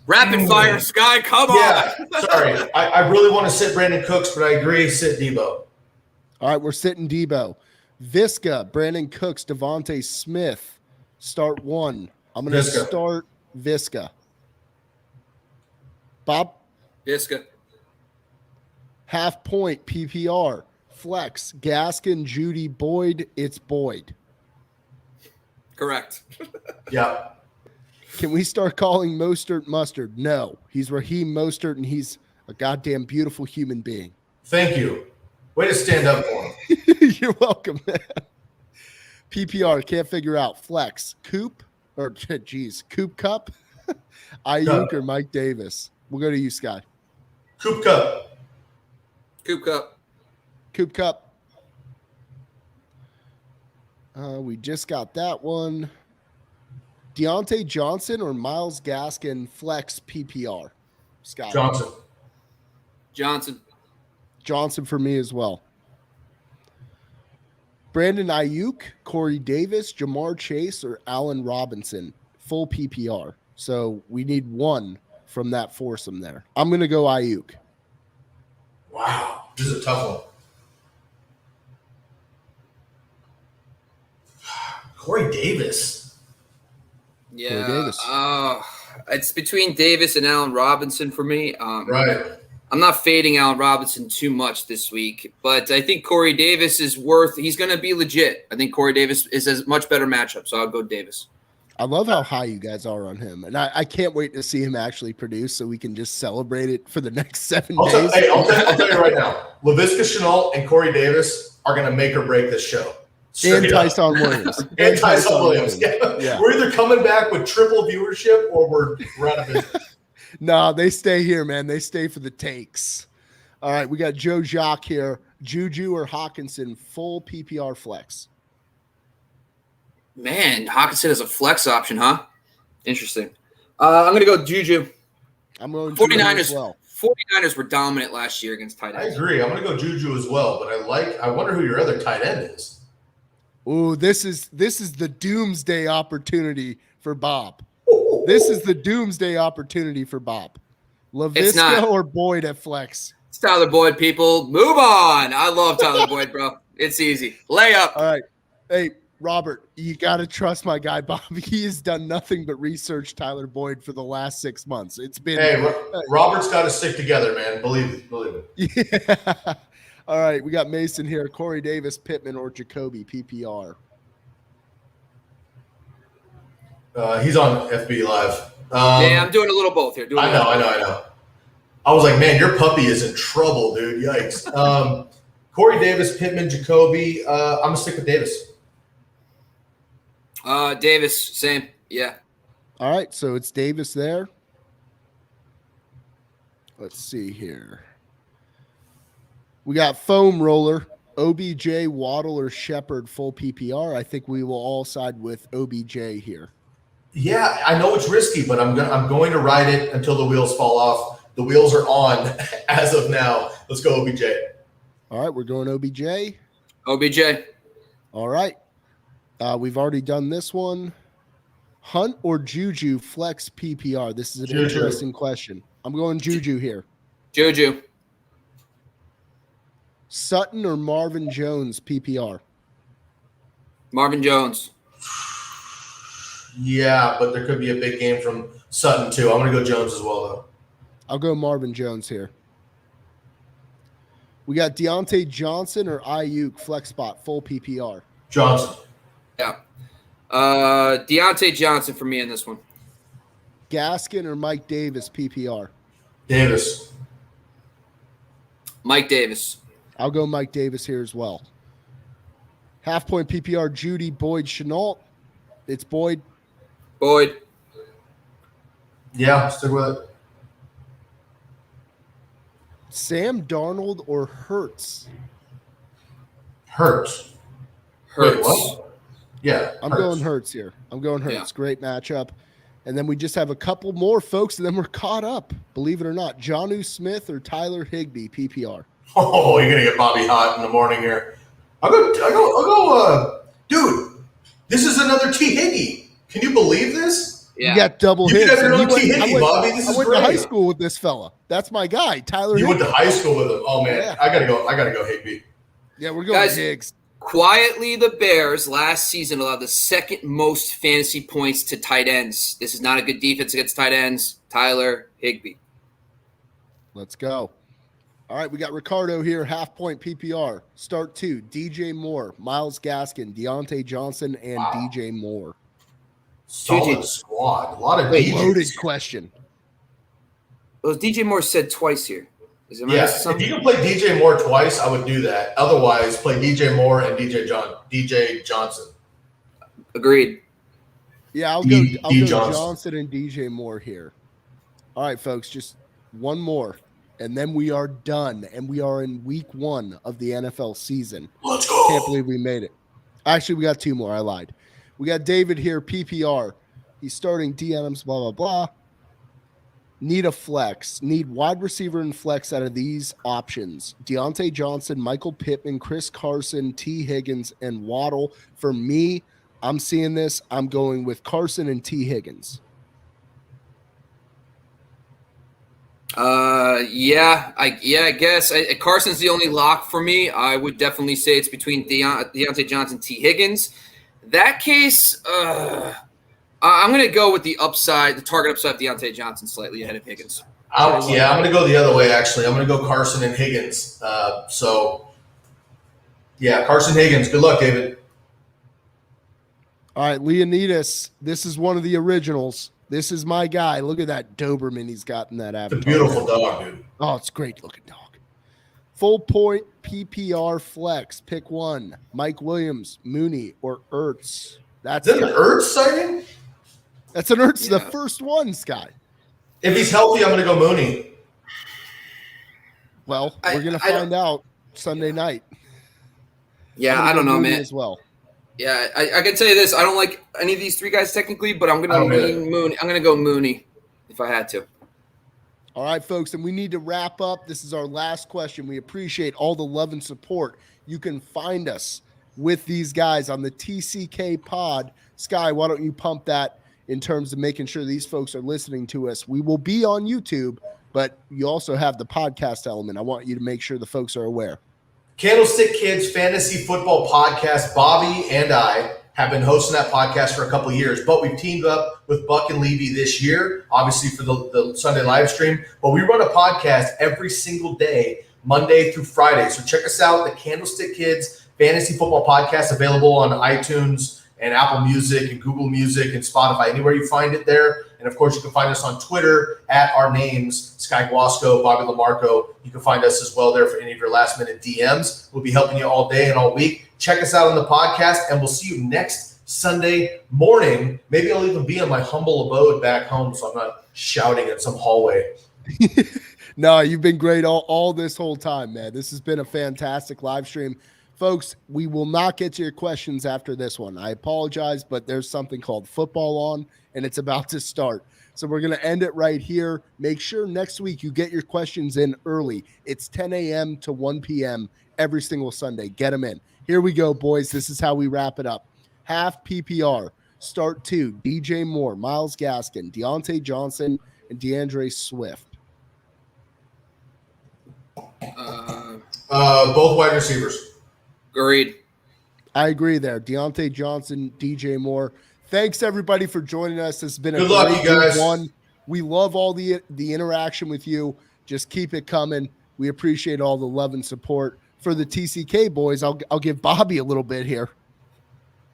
Rapid fire, Sky. Come on. Sorry. I really want to sit Brandon Cooks, but I agree, sit Deebo. All right, we're sitting Deebo. Visca, Brandon Cooks, Devontae Smith. Start one. I'm going to start Visca. Bob? Visca. Half point PPR. Flex. Gaskin, Judy, Boyd. It's Boyd. Correct. Yeah. Can we start calling Mostert Mustard? No. He's Raheem Mostert, and he's a goddamn beautiful human being. Thank you. Way to stand up for him. You're welcome, man. PPR, can't figure out. Flex. Coop Cup? Ayuk or Mike Davis? We'll go to you, Scott. Coop Cup. Coop Cup. We just got that one. Deontay Johnson or Myles Gaskin flex PPR? Scott. Johnson for me as well. Brandon Ayuk, Corey Davis, Jamar Chase, or Allen Robinson. Full PPR. So we need one from that foursome there. I'm going to go Ayuk. Wow. This is a tough one. Corey Davis. Yeah. Corey Davis. It's between Davis and Allen Robinson for me. Right. I'm not fading Allen Robinson too much this week, but I think Corey Davis is he's going to be legit. I think Corey Davis is a much better matchup, so I'll go Davis. I love how high you guys are on him, and I can't wait to see him actually produce so we can just celebrate it for the next 7 days. I'll tell you right now, Laviska Shenault and Corey Davis are going to make or break this show. And Tyson Williams. And Tyson Williams. Yeah. We're either coming back with triple viewership or we're out of business. No, they stay here, man. They stay for the takes. All right, we got Joe Jacques here. Juju or Hawkinson, full PPR flex. Man, Hawkinson is a flex option, huh? Interesting. I'm going to go Juju. I'm going 49ers as well. 49ers were dominant last year against tight I ends. agree. I'm going to go Juju as well, but I wonder who your other tight end is. Ooh, this is the doomsday opportunity for Bob. This is the doomsday opportunity for Bob. LaVisca or Boyd at flex? It's Tyler Boyd, people. Move on. I love Tyler Boyd, bro. It's easy. Layup. All right. Hey, Robert, you got to trust my guy, Bob. He has done nothing but research Tyler Boyd for the last 6 months. It's been. Hey, Robert's got to stick together, man. Believe it. Yeah. All right. We got Mason here. Corey Davis, Pittman, or Jacoby, PPR. He's on FB Live. Yeah, I'm doing a little both here. I know. I was like, man, your puppy is in trouble, dude. Yikes. Corey Davis, Pittman, Jacoby. I'm going to stick with Davis. Davis, same. Yeah. All right. So it's Davis there. Let's see here. We got Foam Roller, OBJ, Waddle, or Shepard, full PPR. I think we will all side with OBJ here. Yeah, I know it's risky, but I'm going to ride it until the wheels fall off. The wheels are on as of now. Let's go OBJ. All right, we're going OBJ. OBJ. All right. We've already done this one. Hunt or Juju flex PPR? This is an interesting question. I'm going Juju here. Juju. Sutton or Marvin Jones PPR? Marvin Jones. Yeah, but there could be a big game from Sutton too. I'm going to go Jones as well, though. I'll go Marvin Jones here. We got Deontay Johnson or Ayuk flex spot, full PPR. Johnson. Yeah. Deontay Johnson for me in this one. Gaskin or Mike Davis PPR? Davis. Mike Davis. I'll go Mike Davis here as well. Half point PPR, Judy, Boyd, Shenault. It's Boyd. Boyd. Yeah, stick with it. Sam Darnold or Hurts? Hurts. Hurts. Wait, what? Yeah. I'm going Hurts here. I'm going Hurts. Yeah. Great matchup. And then we just have a couple more folks, and then we're caught up. Believe it or not. Jonnu Smith or Tyler Higbee, PPR? Oh, you're going to get Bobby hot in the morning here. I'll go. Dude, this is another T. Higgy. Can you believe this? Yeah. You got double You hits. could have your And own T. Higgy, Bobby. This I is went great. to high school with this fella. That's my guy, Tyler You Higbee. went to high school with him. Oh, man. Yeah. I gotta go Higby. Yeah, we're going Guys, Higgs. Quietly, the Bears last season allowed the second most fantasy points to tight ends. This is not a good defense against tight ends. Tyler Higbee. Let's go. All right, we got Ricardo here, half point PPR. Start 2, DJ Moore, Myles Gaskin, Deontay Johnson, and DJ Moore. Solid squad. A lot of DJs. Loaded question. Well, DJ Moore said twice here. Is it Yeah, if you can play DJ Moore twice, I would do that. Otherwise, play DJ Moore and DJ Johnson. Agreed. Yeah, I'll go Johnson. Johnson and DJ Moore here. All right, folks, just one more, and then we are done, and we are in week 1 of the NFL season. Let's go. Can't believe we made it. Actually, we got 2 more. I lied. We got David here, PPR. He's starting D. Adams, blah, blah, blah. Need a flex. Need wide receiver and flex out of these options. Deontay Johnson, Michael Pittman, Chris Carson, T. Higgins, and Waddle. For me, I'm seeing this. I'm going with Carson and T. Higgins. I guess Carson's the only lock for me. I would definitely say it's between Deontay Johnson, T. Higgins. that case, I'm going to go with the target upside of Deontay Johnson slightly ahead of Higgins. I'm going to go the other way, actually. I'm going to go Carson and Higgins. Carson Higgins. Good luck, David. All right, Leonidas, this is one of the originals. This is my guy. Look at that Doberman he's got in that avatar. It's a beautiful dog, dude. Oh, it's a great looking dog. Full point PPR flex. Pick one. Mike Williams, Mooney, or Ertz. Is that an Ertz sighting? That's an Ertz, the first one, Sky. If he's healthy, I'm going to go Mooney. Well, we're going to find out Sunday night. Yeah, I don't know, Mooney man. As well. Yeah, I can tell you this. I don't like any of these three guys technically, but I'm going to lean Mooney. I'm going to go Mooney if I had to. All right, folks, and we need to wrap up. This is our last question. We appreciate all the love and support. You can find us with these guys on the TCK pod. Sky, why don't you pump that in terms of making sure these folks are listening to us? We will be on YouTube, but you also have the podcast element. I want you to make sure the folks are aware. Candlestick Kids Fantasy Football Podcast. Bobby and I have been hosting that podcast for a couple of years, but we've teamed up with Buck and Levy this year, obviously for the Sunday live stream. But we run a podcast every single day, Monday through Friday. So check us out, the Candlestick Kids Fantasy Football Podcast, available on iTunes and Apple Music and Google Music and Spotify, anywhere you find it there. And, of course, you can find us on Twitter at our names, Sky Guasco, Bobby Lamarco. You can find us as well there for any of your last-minute DMs. We'll be helping you all day and all week. Check us out on the podcast, and we'll see you next Sunday morning. Maybe I'll even be in my humble abode back home so I'm not shouting at some hallway. No, you've been great all this whole time, man. This has been a fantastic live stream. Folks, we will not get to your questions after this one. I apologize, but there's something called football on, and it's about to start. So we're going to end it right here. Make sure next week you get your questions in early. It's 10 a.m. to 1 p.m. every single Sunday. Get them in. Here we go, boys. This is how we wrap it up. Half PPR. Start 2. DJ Moore, Myles Gaskin, Deontay Johnson, and DeAndre Swift. Both wide receivers. Agreed. I agree there. Deontay Johnson, DJ Moore. Thanks, everybody, for joining us. This has been a Good luck, great you guys. one. We love all the interaction with you. Just keep it coming. We appreciate all the love and support. For the TCK boys, I'll give Bobby a little bit here.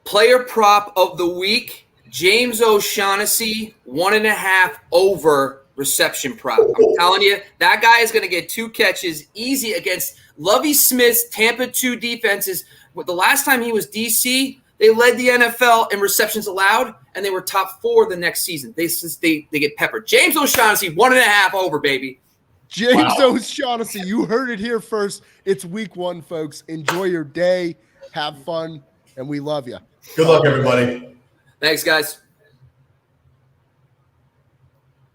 Player prop of the week, James O'Shaughnessy, 1.5 over reception prop. I'm telling you, that guy is going to get 2 catches easy against Lovie Smith's Tampa 2 defenses. The last time he was DC, they led the NFL in receptions allowed, and they were top 4 the next season. They get peppered. James O'Shaughnessy, 1.5 over, baby. James O'Shaughnessy, you heard it here first. It's week 1, folks. Enjoy your day. Have fun, and we love you. Good luck, everybody. Thanks, guys.